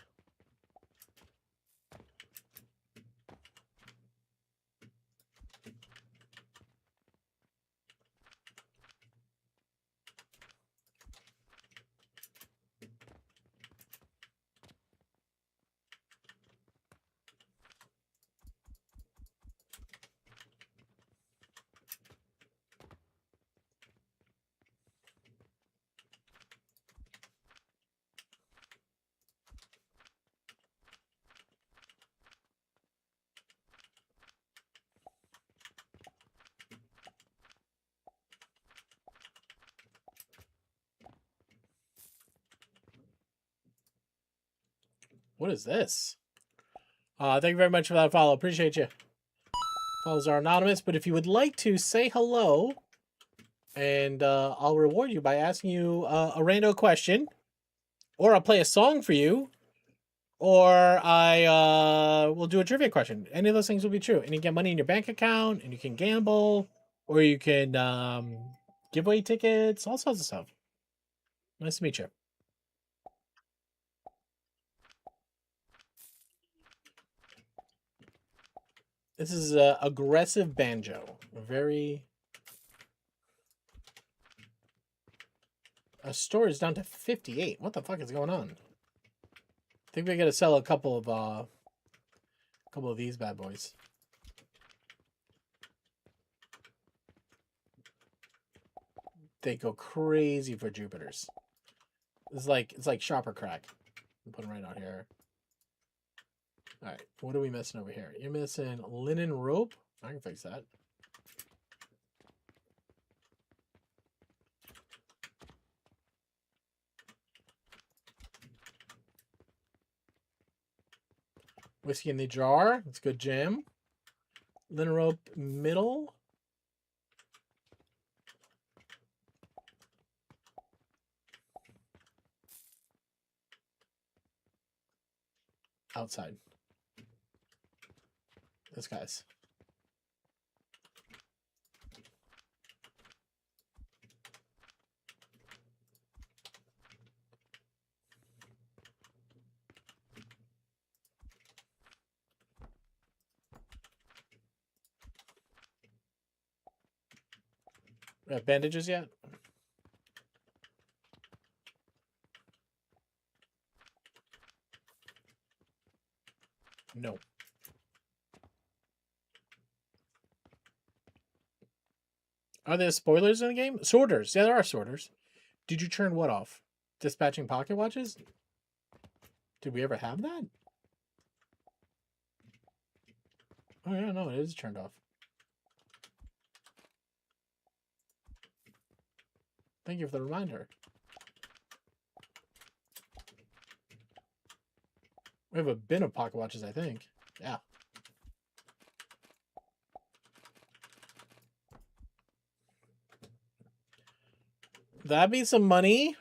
What is this? Thank you very much for that follow. Appreciate you. Follows are anonymous, but if you would like to say hello, and I'll reward you by asking you a rando question, or I'll play a song for you, or I will do a trivia question. Any of those things will be true. And you get money in your bank account, and you can gamble, or you can give away tickets, all sorts of stuff. Nice to meet you. This is a aggressive banjo. Very. Our store is down to 58. What the fuck is going on? I think we gotta sell a couple of these bad boys. They go crazy for Jupiters. It's like sharper crack. I'm putting right out here. All right, what are we missing over here? You're missing linen rope. I can fix that. Whiskey in the jar. That's good, Jim. Linen rope middle. Outside. This guy's. We have bandages yet? No. Are there spoilers in the game? Sorters. Yeah, there are sorters. Did you turn what off? Dispatching pocket watches? Did we ever have that? Oh, yeah, no, it is turned off. Thank you for the reminder. We have a bin of pocket watches, I think. Yeah. That'd be some money.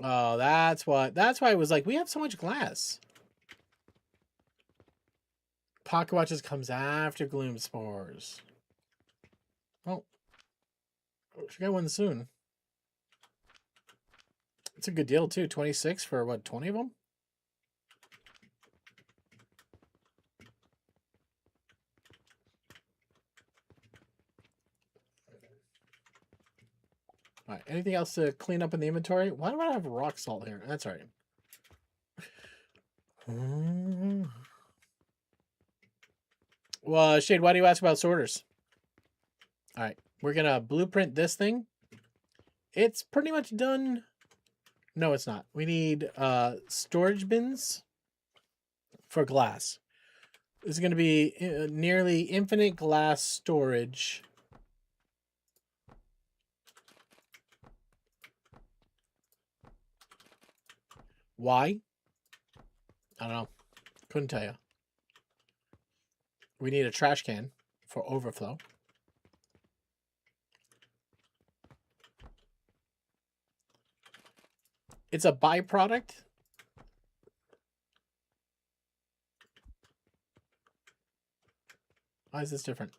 Oh, that's why it was like, we have so much glass. Pocket watches comes after Gloom Spores. Oh. Should get one soon. It's a good deal too. 26 for what, 20 of them? All right. Anything else to clean up in the inventory? Why do I have rock salt here? That's all right. Well, Shade, why do you ask about sorters? All right. We're going to blueprint this thing. It's pretty much done. No, it's not. We need storage bins for glass. This is going to be nearly infinite glass storage. Why? I don't know. Couldn't tell you. We need a trash can for overflow. It's a byproduct. Why is this different?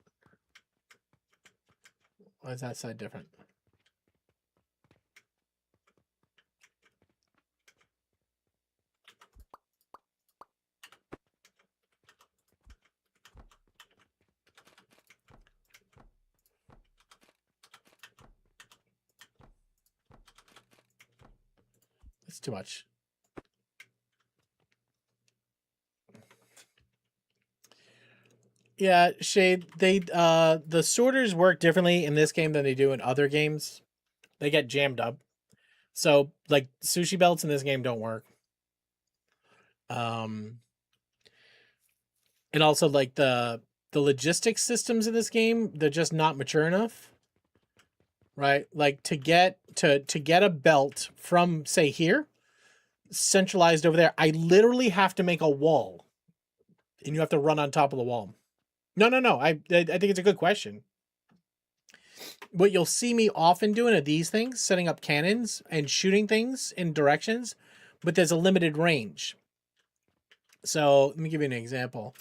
Why is that side different? It's too much. Yeah, Shade, the sorters work differently in this game than they do in other games. They get jammed up. So, like, sushi belts in this game don't work. And also, like, the logistics systems in this game, they're just not mature enough. Right? Like, to get a belt from, say, here, centralized over there, I literally have to make a wall. And you have to run on top of the wall. No. I think it's a good question. What you'll see me often doing are these things, setting up cannons and shooting things in directions, but there's a limited range. So let me give you an example.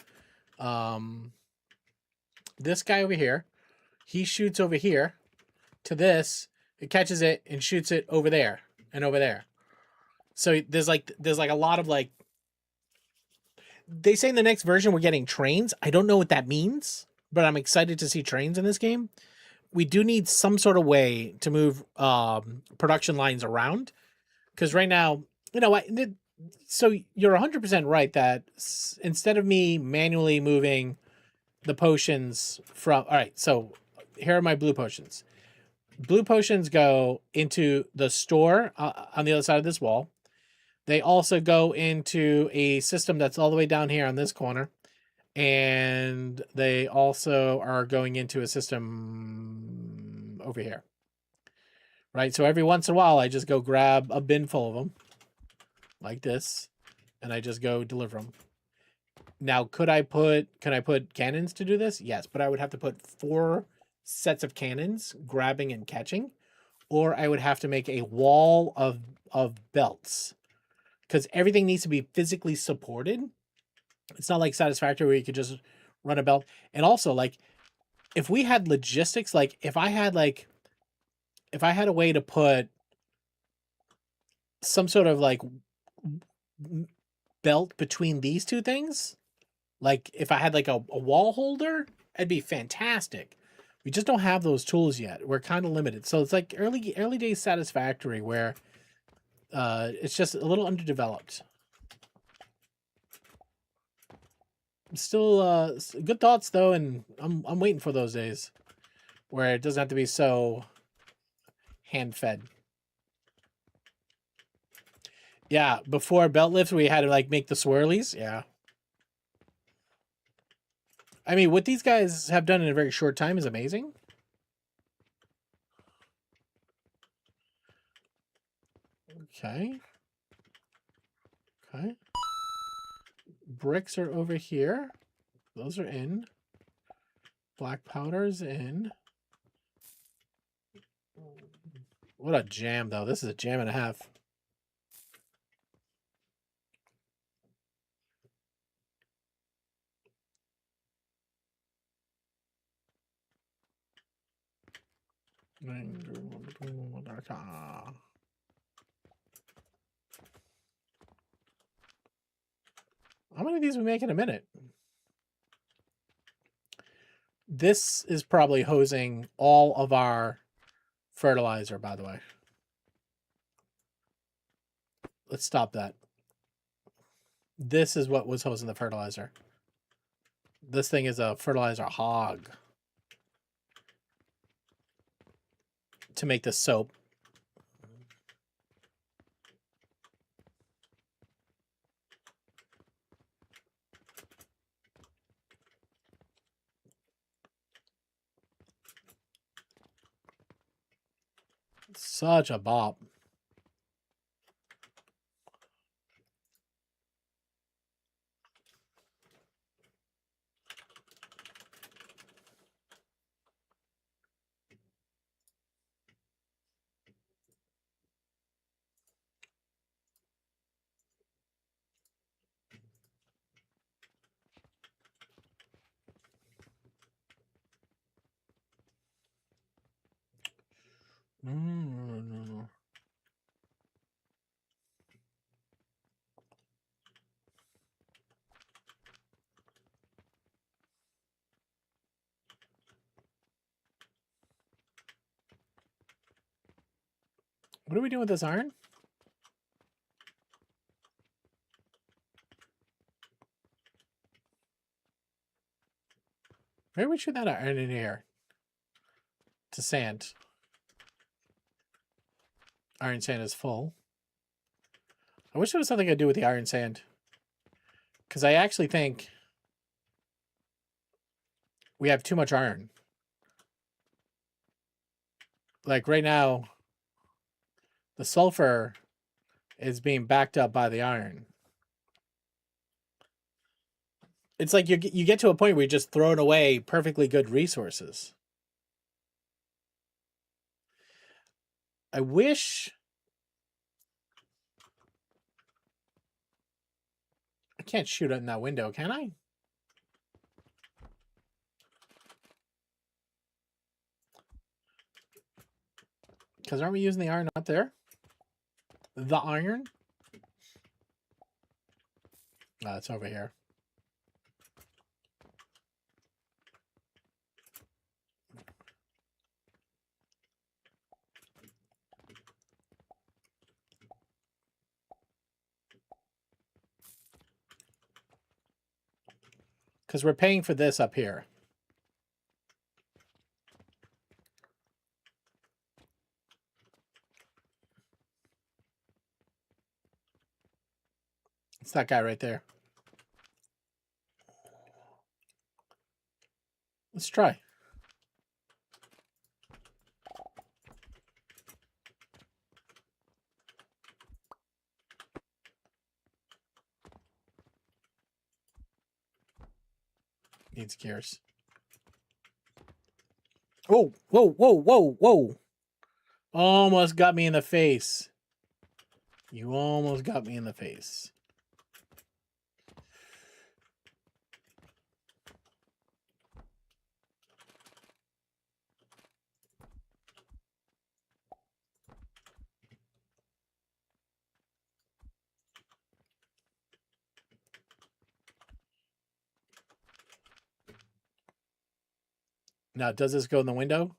This guy over here, he shoots over here to this, it catches it and shoots it over there and over there. So there's like a lot of like, they say in the next version we're getting trains. I don't know what that means, but I'm excited to see trains in this game. We do need some sort of way to move production lines around, because right now, you know what? So you're 100% right that instead of me manually moving the potions from, all right, so here are my blue potions. Blue potions go into the store on the other side of this wall. They also go into a system that's all the way down here on this corner. And they also are going into a system over here. Right? So every once in a while, I just go grab a bin full of them. Like this. And I just go deliver them. Now, can I put cannons to do this? Yes, but I would have to put 4 sets of cannons, grabbing and catching. Or I would have to make a wall of belts. Because everything needs to be physically supported. It's not like Satisfactory where you could just run a belt. And also, like, if we had logistics, like, if I had a way to put some sort of, like, belt between these two things, like, if I had, like, a wall holder, it'd be fantastic. We just don't have those tools yet. We're kind of limited. So it's like early days Satisfactory where it's just a little underdeveloped. Still good thoughts though, and I'm waiting for those days where it doesn't have to be so hand fed. Yeah, before belt lifts we had to like make the swirlies. Yeah. I mean, what these guys have done in a very short time is amazing. Okay. Okay. Bricks are over here. Those are in. Black powder's in. What a jam, though. This is a jam and a half. How many of these we make in a minute? This is probably hosing all of our fertilizer, by the way. Let's stop that. This is what was hosing the fertilizer. This thing is a fertilizer hog. To make the soap. Such a bop. No. What are we doing with this iron? Maybe we shoot that iron in here. To sand. Iron sand is full. I wish there was something I could do with the iron sand. Because I actually think we have too much iron. Like right now, the sulfur is being backed up by the iron. It's like you get to a point where you're just throwing away perfectly good resources. I wish... I can't shoot it in that window, can I? Because aren't we using the iron up there? The iron? Oh, it's over here. Because we're paying for this up here. It's that guy right there. Let's try. Needs gears. Oh, whoa, whoa, whoa, whoa. Almost got me in the face. You almost got me in the face. Now, does this go in the window?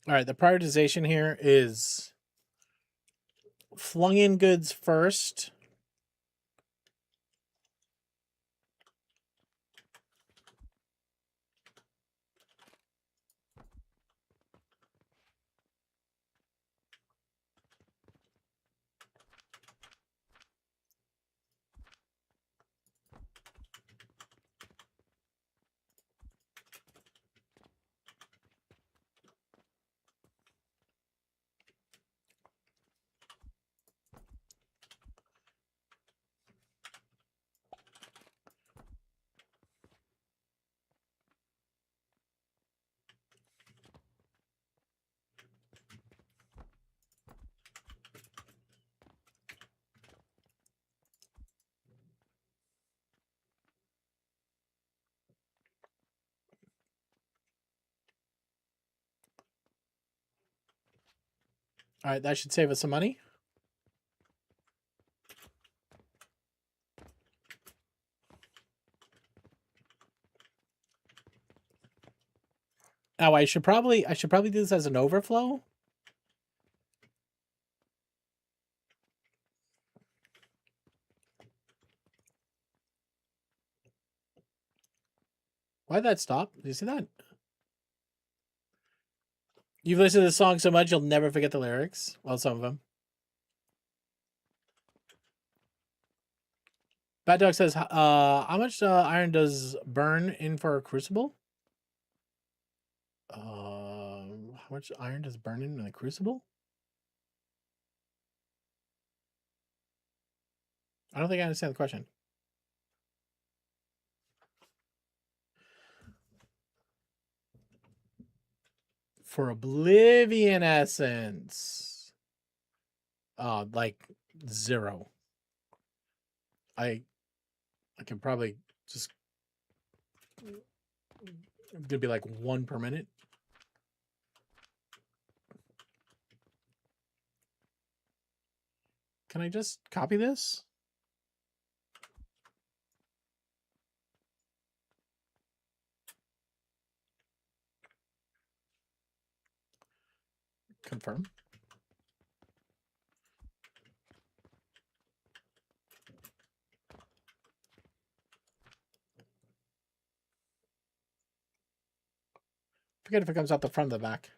All right, the prioritization here is flung in goods first. All right, that should save us some money. Now I should probably do this as an overflow. Why'd that stop? Did you see that? You've listened to the song so much you'll never forget the lyrics. Well, some of them. Bad Dog says, how much iron does burn in for a crucible? How much iron does burn in a crucible? I don't think I understand the question. For Oblivion Essence. Like 0. I can probably just, it's gonna be like 1 per minute. Can I just copy this? Confirm. Forget if it comes out the front or the back.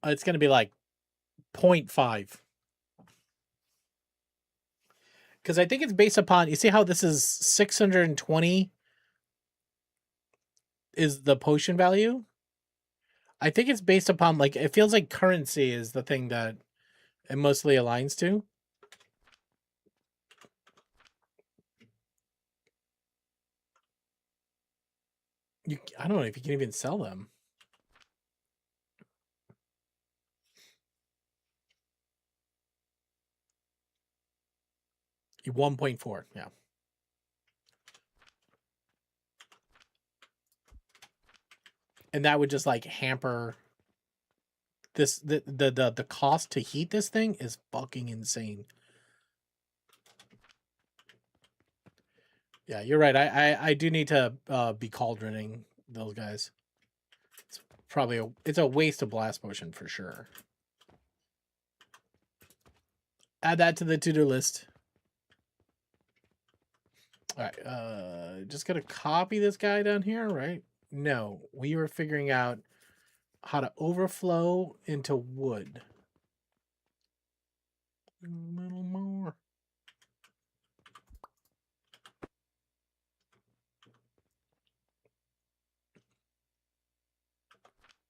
It's going to be like 0.5. Because I think it's based upon, you see how this is 620 is the potion value? I think it's based upon, like, it feels like currency is the thing that it mostly aligns to. I don't know if you can even sell them. You 1.4, yeah. And that would just like hamper this. The cost to heat this thing is fucking insane. Yeah, you're right. I do need to be cauldroning those guys. It's probably it's a waste of blast potion for sure. Add that to the to-do list. All right, just gonna copy this guy down here, right? No, we were figuring out how to overflow into wood. A little more.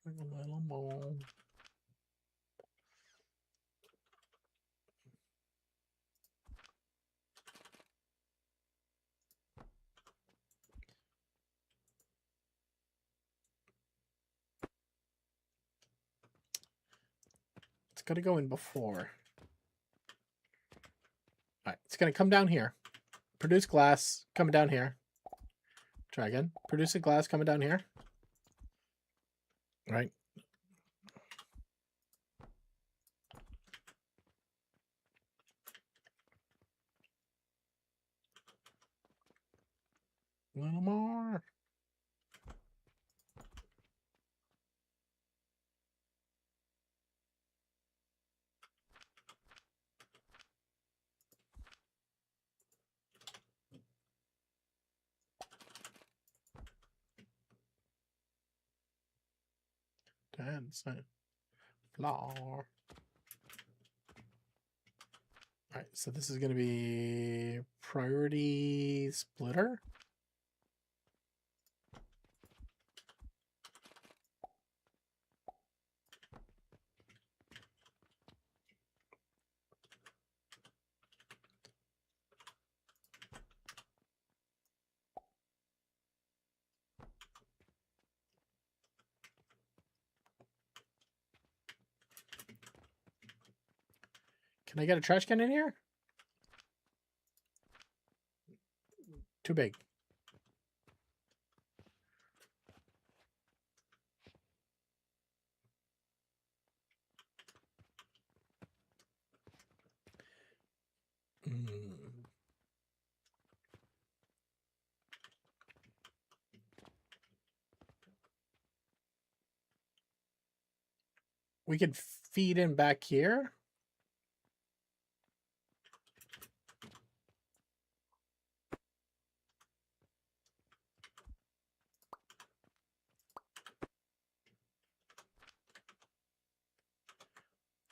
A little more. It's got to go in before. All right, it's going to come down here. Produce glass coming down here. Try again. Produce a glass coming down here. All right. A little more. That's it. Floor. All right, so this is going to be priority splitter. Can I get a trash can in here? Too big. We could feed in back here.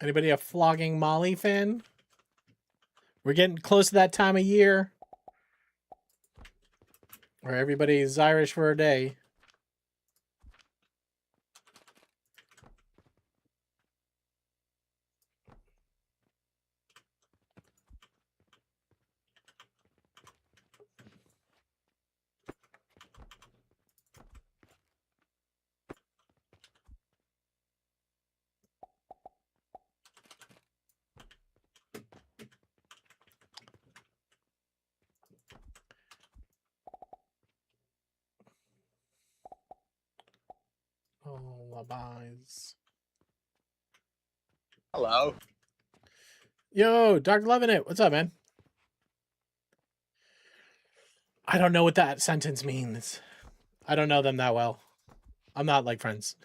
Anybody a Flogging Molly fan? We're getting close to that time of year where everybody's Irish for a day. Lullabies. Hello. Yo, Dr. Loving It. What's up, man? I don't know what that sentence means. I don't know them that well. I'm not like friends.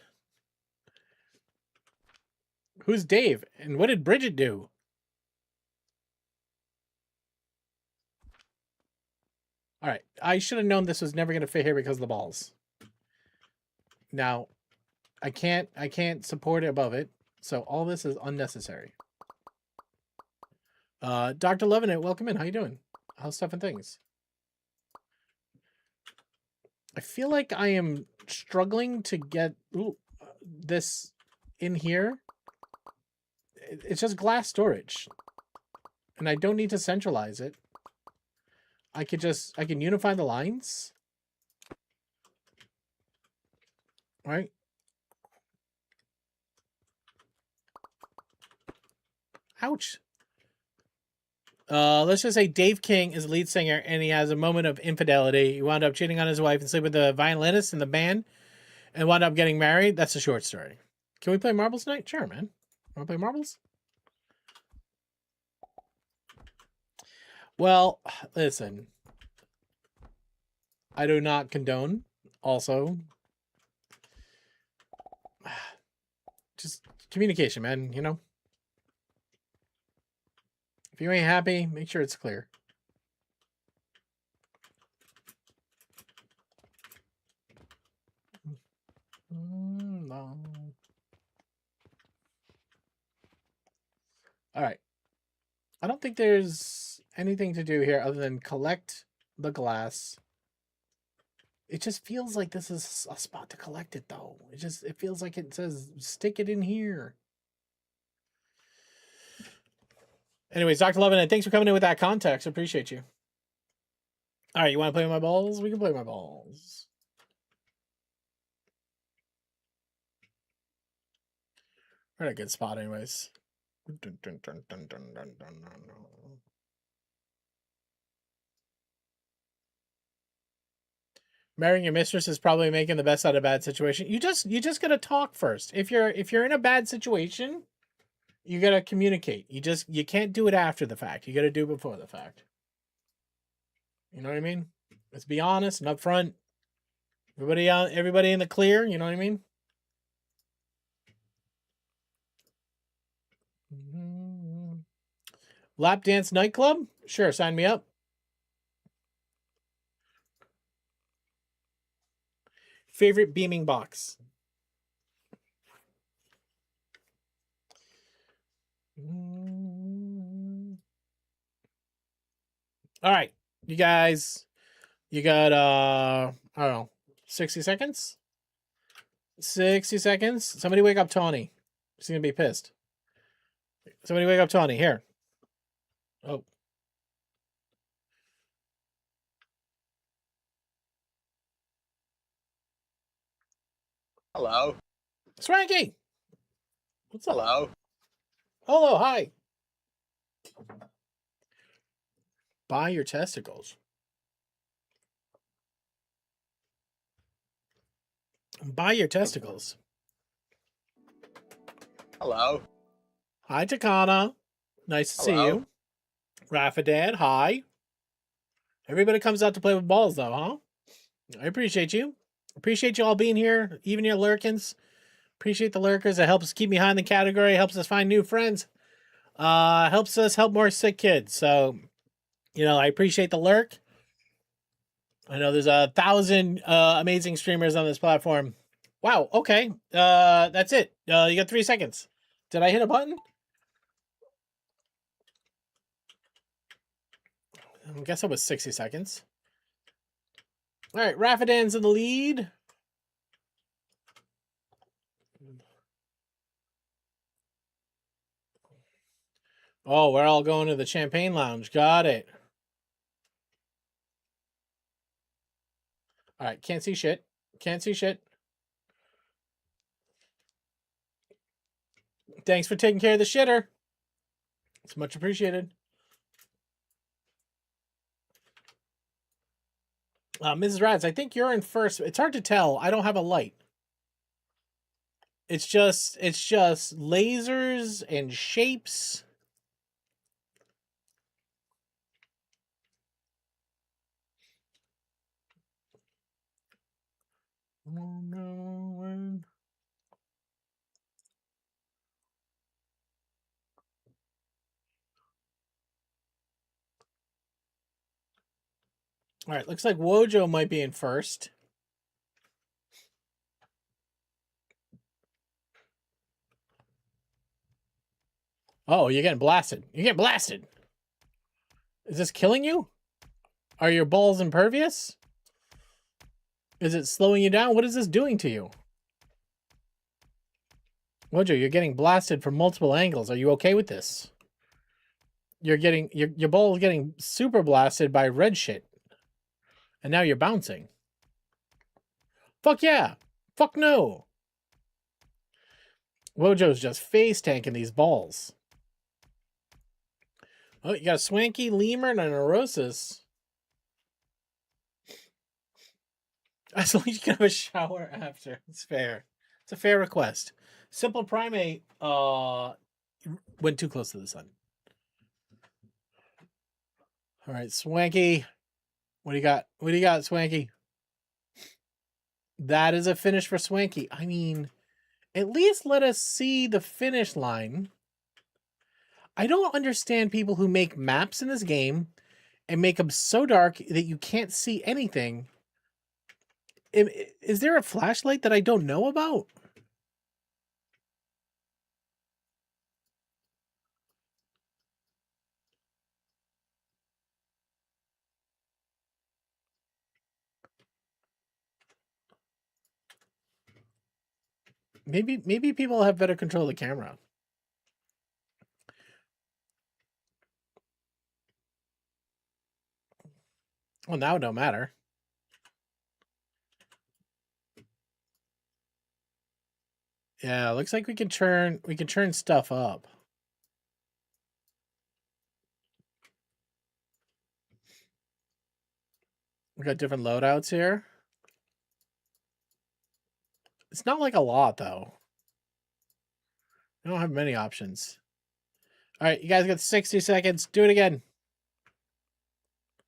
Who's Dave? And what did Bridget do? All right. I should have known this was never going to fit here because of the balls. Now, I can't support it above it. So all this is unnecessary. Dr. Loving It, welcome in. How you doing? How's stuff and things? I feel like I am struggling to get this in here. It's just glass storage. And I don't need to centralize it. I can unify the lines. Right? Ouch. Let's just say Dave King is the lead singer and he has a moment of infidelity. He wound up cheating on his wife and sleep with the violinist in the band and wound up getting married. That's a short story. Can we play marbles tonight? Sure, man. Want to play marbles? Well, listen. I do not condone. Also, just communication, man, you know? If you ain't happy, make sure it's clear. No. All right. I don't think there's anything to do here other than collect the glass. It just feels like this is a spot to collect it, though. It feels like it says stick it in here. Anyways, Dr. Lovin, thanks for coming in with that context. Appreciate you. All right, you want to play with my balls? We can play with my balls. We're in a good spot, anyways. Marrying your mistress is probably making the best out of a bad situation. You just gotta talk first. If you're in a bad situation, you gotta communicate. You can't do it after the fact. You gotta do it before the fact. You know what I mean? Let's be honest and upfront. Everybody in the clear. You know what I mean? Lap dance nightclub? Sure, sign me up. Favorite beaming box? All right, you guys, you got I don't know, 60 seconds. 60 seconds. Somebody wake up Tawny. She's gonna be pissed. Somebody wake up Tawny. Here. Oh. Hello. Swanky. What's up? Hello. Hello, hi. Buy your testicles. Buy your testicles. Hello. Hi, Takana. Nice to see you. Rafa Dad, hi. Everybody comes out to play with balls, though, huh? I appreciate you. Appreciate you all being here, even your lurkins. Appreciate the lurkers. It helps keep me high in the category. Helps us find new friends. Helps us help more sick kids. So, you know, I appreciate the lurk. I know there's 1,000 amazing streamers on this platform. Wow. Okay. That's it. You got 3 seconds. Did I hit a button? I guess it was 60 seconds. All right, Rafadan's in the lead. Oh, we're all going to the Champagne Lounge. Got it. All right, can't see shit. Can't see shit. Thanks for taking care of the shitter. It's much appreciated. Mrs. Rads, I think you're in first. It's hard to tell. I don't have a light. It's just lasers and shapes. Oh no. All right, looks like Wojo might be in first. Oh, you're getting blasted. You're getting blasted. Is this killing you? Are your balls impervious? Is it slowing you down? What is this doing to you? Wojo, you're getting blasted from multiple angles. Are you okay with this? You're getting your ball is getting super blasted by red shit. And now you're bouncing. Fuck yeah. Fuck no. Wojo's just face tanking these balls. Oh, you got a Swanky, Lemur, and a Neurosis. As long as you can have a shower after. It's fair. It's a fair request. Simple Primate went too close to the sun. All right, Swanky. What do you got? What do you got, Swanky? That is a finish for Swanky. I mean, at least let us see the finish line. I don't understand people who make maps in this game and make them so dark that you can't see anything. Is there a flashlight that I don't know about? Maybe people have better control of the camera. Well, now it don't matter. Yeah, looks like we can turn stuff up. We got different loadouts here. It's not like a lot though. We don't have many options. All right, you guys got 60 seconds. Do it again.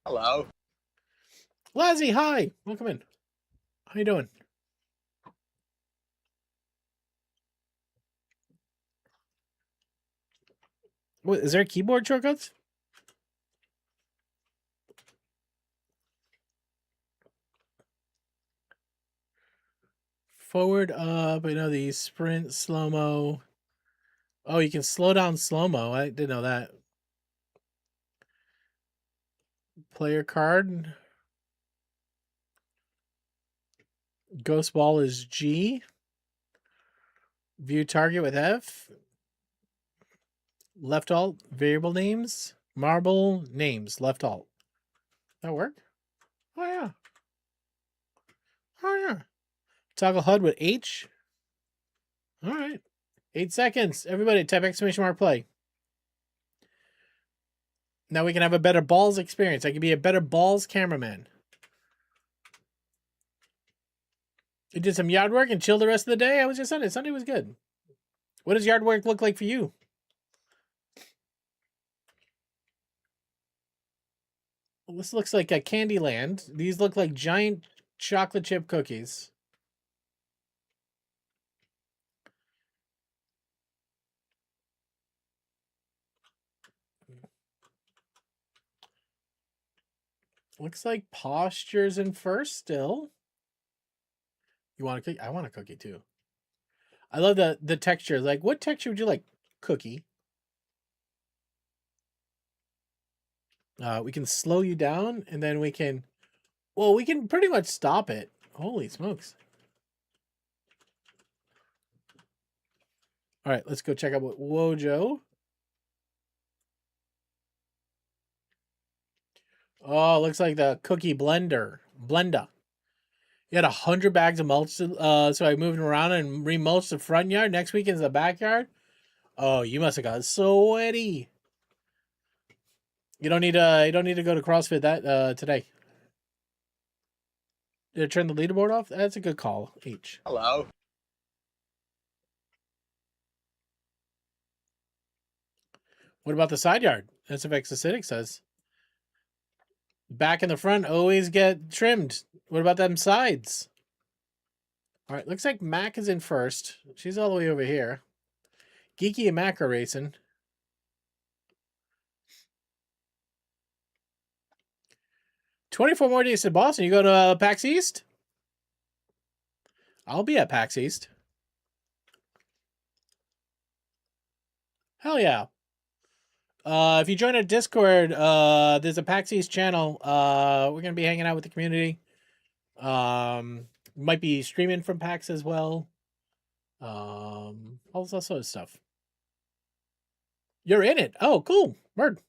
Hello. Lazzy, hi. Welcome in. How you doing? What, is there keyboard shortcuts? Forward, up, I know these. Sprint, slow-mo. Oh, you can slow down slow-mo. I didn't know that. Player card. Ghost ball is G. View target with F. Left alt, variable names. Marble names, left alt. That work? Oh yeah. Oh yeah. Toggle HUD with H. All right. 8 seconds. Everybody type exclamation mark play. Now we can have a better balls experience. I can be a better balls cameraman. You did some yard work and chilled the rest of the day? How was your Sunday? Sunday was good. What does yard work look like for you? Well, this looks like a Candyland. These look like giant chocolate chip cookies. Looks like Posture's in first still. You want a cookie? I want a cookie too. I love the texture. Like, what texture would you like? Cookie. We can slow you down, and then we can... Well, we can pretty much stop it. Holy smokes. All right, let's go check out what Wojo. Oh, looks like the cookie blender. You had 100 bags of mulch, so I moved around and remulched the front yard. Next weekend's the backyard. Oh, you must have got sweaty. You don't need to go to CrossFit that today. Did I turn the leaderboard off? That's a good call, H. Hello. What about the side yard? SFX Acidic says. Back and the front always get trimmed. What about them sides? All right, looks like Mac is in first. She's all the way over here. Geeky and Mac are racing. $24 more days to Boston. You go to PAX East? I'll be at PAX East. Hell yeah. If you join our Discord, there's a PAX East channel. We're gonna be hanging out with the community. Might be streaming from PAX as well. All that sort of stuff. You're in it. Oh, cool. Word.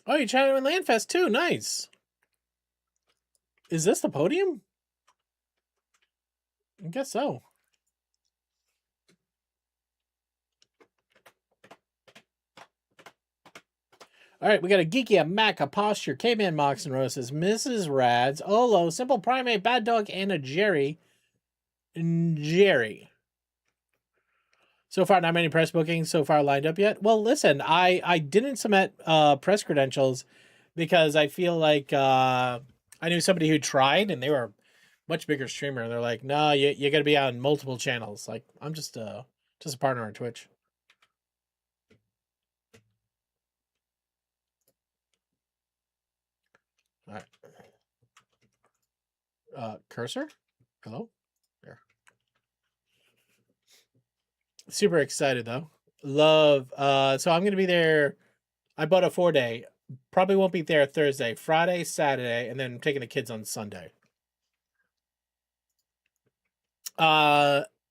Oh, you're chatting with Landfest too. Nice. Is this the podium? I guess so. All right, we got a Geeky, a Mac, a Posture, K-Man, Mox and Roses, Mrs. Rads, Olo, Simple Primate, Bad Dog, and a Jerry. Jerry. So far, not many press bookings so far lined up yet. Well, listen, I didn't submit press credentials because I feel like I knew somebody who tried and they were a much bigger streamer. And they're like, no, you got to be on multiple channels. Like, I'm just a partner on Twitch. All right. Cursor? Hello? There. Super excited though. Love. So I'm gonna be there. I bought a 4-day. Probably won't be there Thursday, Friday, Saturday, and then I'm taking the kids on Sunday.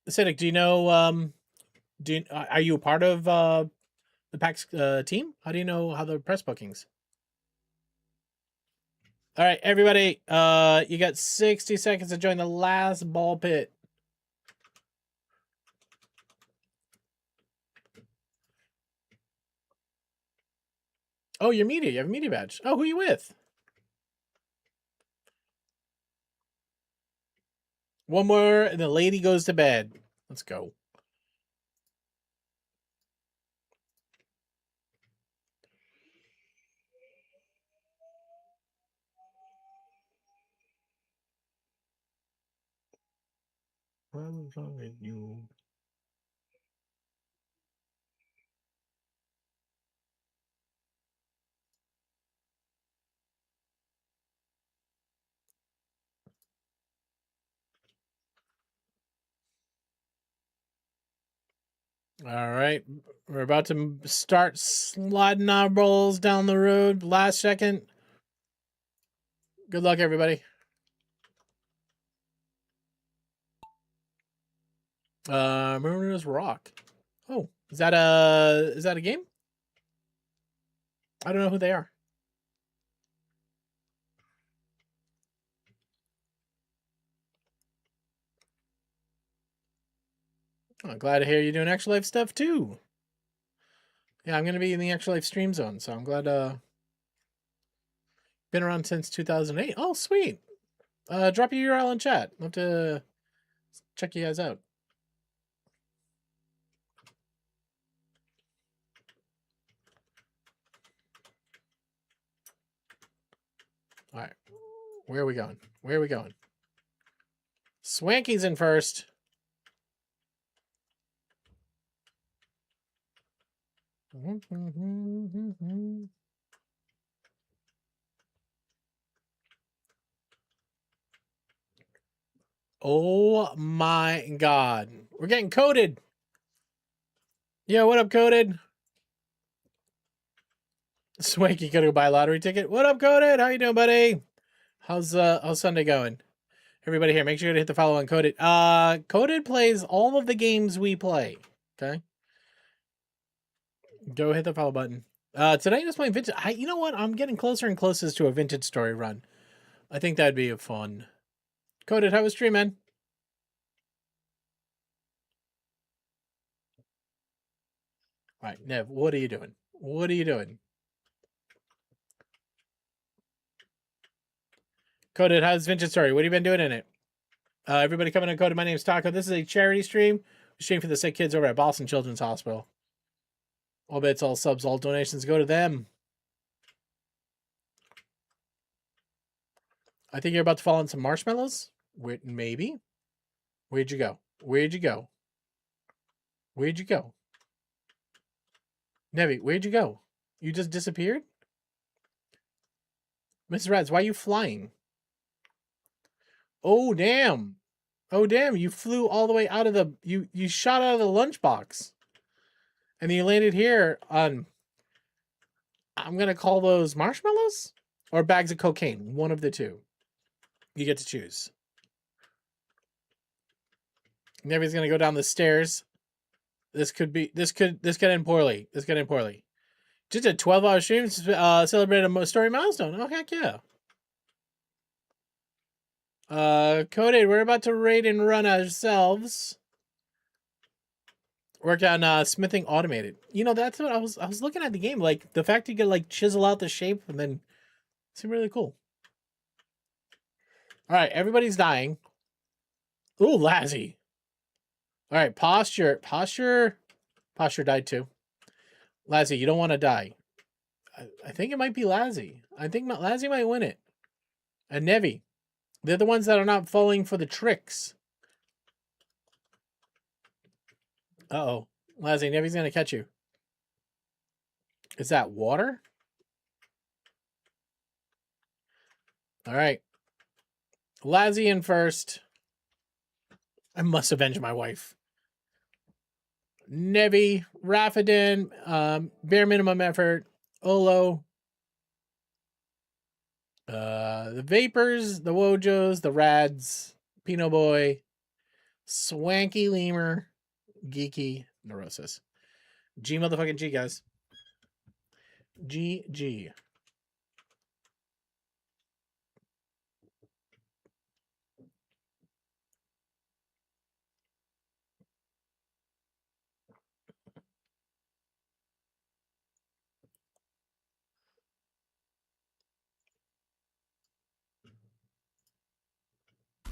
Cynic, do you know are you a part of the PAX team? How do you know how the press bookings? All right, everybody, you got 60 seconds to join the last ball pit. Oh, you're media. You have a media badge. Oh, who are you with? One more, and the lady goes to bed. Let's go. What's wrong with you? All right, we're about to start sliding our rolls down the road. Last second. Good luck, everybody. Mariners Rock. Oh, is that a game? I don't know who they are. Oh, glad to hear you're doing Extra Life stuff too. Yeah, I'm gonna be in the Extra Life stream zone, so I'm glad. Been around since 2008. Oh, sweet. Drop your URL in chat. Love to check you guys out. All right, where are we going? Where are we going? Swanky's in first. Oh my god. We're getting coded. Yeah, what up, coded? Swanky gotta go buy a lottery ticket. What up, coded? How you doing, buddy? How's Sunday going? Everybody here, make sure to hit the follow on Coded. Coded plays all of the games we play. Okay. Go hit the follow button. Tonight I was playing vintage. You know what? I'm getting closer and closer to a vintage story run. I think that'd be a fun. Coded, how was stream, man? All right, Nev, what are you doing? What are you doing? Coded, how's Vintage Story? What have you been doing in it? Everybody coming on Coded. My name's Taco. This is a charity stream. Stream for the sick kids over at Boston Children's Hospital. All bits, all subs, all donations go to them. I think you're about to fall on some marshmallows. Wait, maybe. Where'd you go? Where'd you go? Where'd you go? Nevi, where'd you go? You just disappeared? Mrs. Reds, why are you flying? Oh, damn. Oh, damn. You flew all the way out of the... You shot out of the lunchbox. And you landed here on... I'm going to call those marshmallows? Or bags of cocaine. One of the two. You get to choose. Nevi's going to go down the stairs. This could end poorly. This could end poorly. Just a 12-hour stream celebrate a story milestone. Oh, heck yeah. Coded, we're about to raid and run ourselves. Work on smithing automated. You know, that's what I was looking at the game. Like, the fact you could, like, chisel out the shape and then it seemed really cool. All right, everybody's dying. Ooh, Lazzy. All right, posture died too. Lazzy, you don't want to die. I think it might be Lazzy. I think Lazzy might win it. And Nevi. They're the ones that are not falling for the tricks. Uh-oh. Lazzy, Nevi's going to catch you. Is that water? All right. Lazzy in first. I must avenge my wife. Nevi, Raffadin, bare minimum effort, Olo, the Vapors, the Wojos, the Rads, Pino Boy, Swanky Lemur, Geeky, Neurosis. G motherfucking G, guys. GG.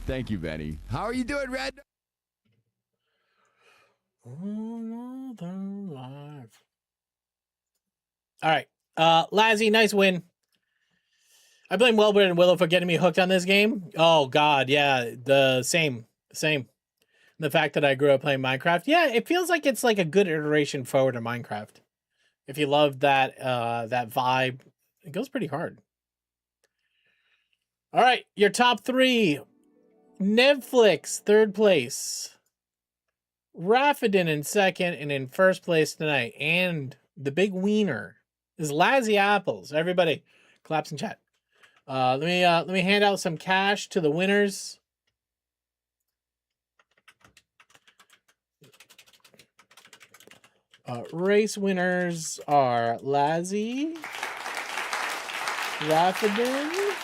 Thank you, Benny. How are you doing, Red? Live. All right. Lazzy, nice win. I blame Wellbred and Willow for getting me hooked on this game. Oh, God, yeah. The same. The fact that I grew up playing Minecraft. Yeah, it feels like it's like a good iteration forward of Minecraft. If you love that that vibe, it goes pretty hard. All right, your top three. Netflix, third place. Raffadin in second, and in first place tonight. And the big wiener is Lazzy Apples. Everybody, claps in chat. Let me hand out some cash to the winners. Race winners are Lazzy, Raffadin,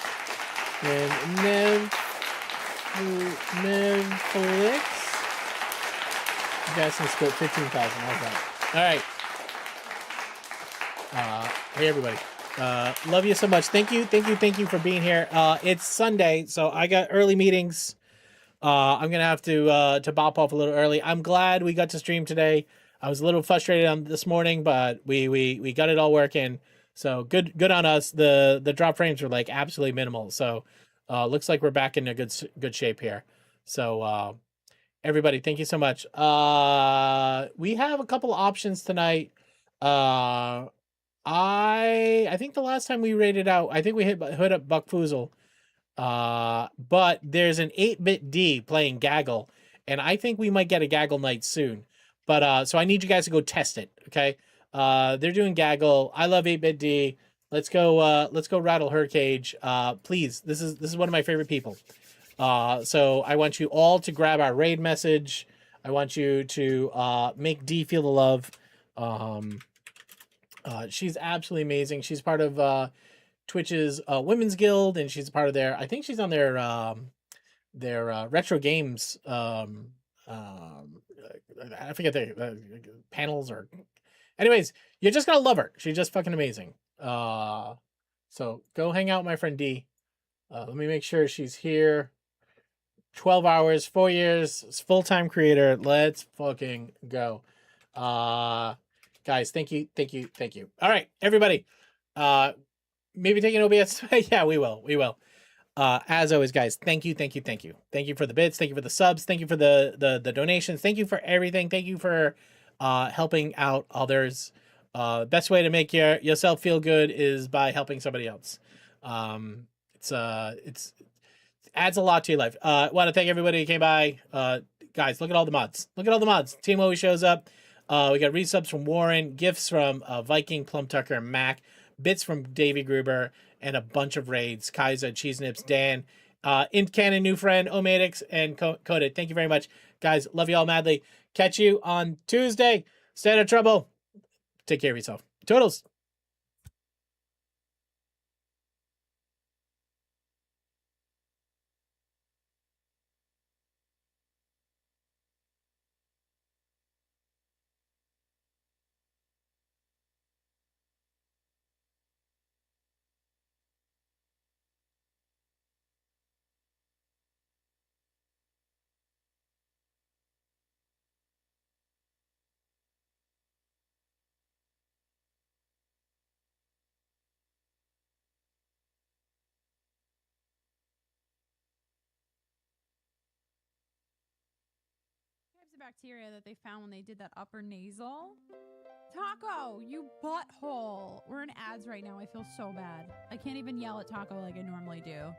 and Netflix. You guys can split 15,000. How's that? All right. Hey everybody. Love you so much. Thank you for being here. It's Sunday, so I got early meetings. I'm gonna have to bop off a little early. I'm glad we got to stream today. I was a little frustrated on this morning, but we got it all working. So good on us. The drop frames were like absolutely minimal. So looks like we're back in a good shape here. So everybody, thank you so much. We have a couple options tonight. I think the last time we rated out, I think we hit up Buck Foozle. But there's an 8-bit D playing Gaggle, and I think we might get a Gaggle night soon. But so I need you guys to go test it, okay? They're doing Gaggle. I love 8-bit D. Let's go rattle her cage. Please. This is one of my favorite people. So I want you all to grab our raid message. I want you to make D feel the love. She's absolutely amazing. She's part of Twitch's Women's Guild, and she's part of their, I think she's on their retro games. I forget the panels or. Anyways, you're just gonna love her. She's just fucking amazing. So go hang out with my friend D. Let me make sure she's here. 12 hours, 4 years, full-time creator. Let's fucking go. Guys, thank you. All right, everybody. Maybe taking OBS. Yeah, we will. As always, guys, thank you. Thank you for the bits. Thank you for the subs. Thank you for the donations. Thank you for everything. Thank you for helping out others. Best way to make yourself feel good is by helping somebody else. It's adds a lot to your life. Want to thank everybody who came by. Guys, look at all the mods. Team always shows up. We got resubs from Warren, gifts from Viking, Plum Tucker, and Mac, bits from Davey Gruber, and a bunch of raids. Kaiser, Cheese Nips, Dan, In Canon, new friend, Omadix, and Coded. Thank you very much, guys. Love you all madly. Catch you on Tuesday. Stay out of trouble. Take care of yourself. Toodles. Types of bacteria that they found when they did that upper nasal. Taco, you butthole. We're in ads right now. I feel so bad. I can't even yell at Taco like I normally do.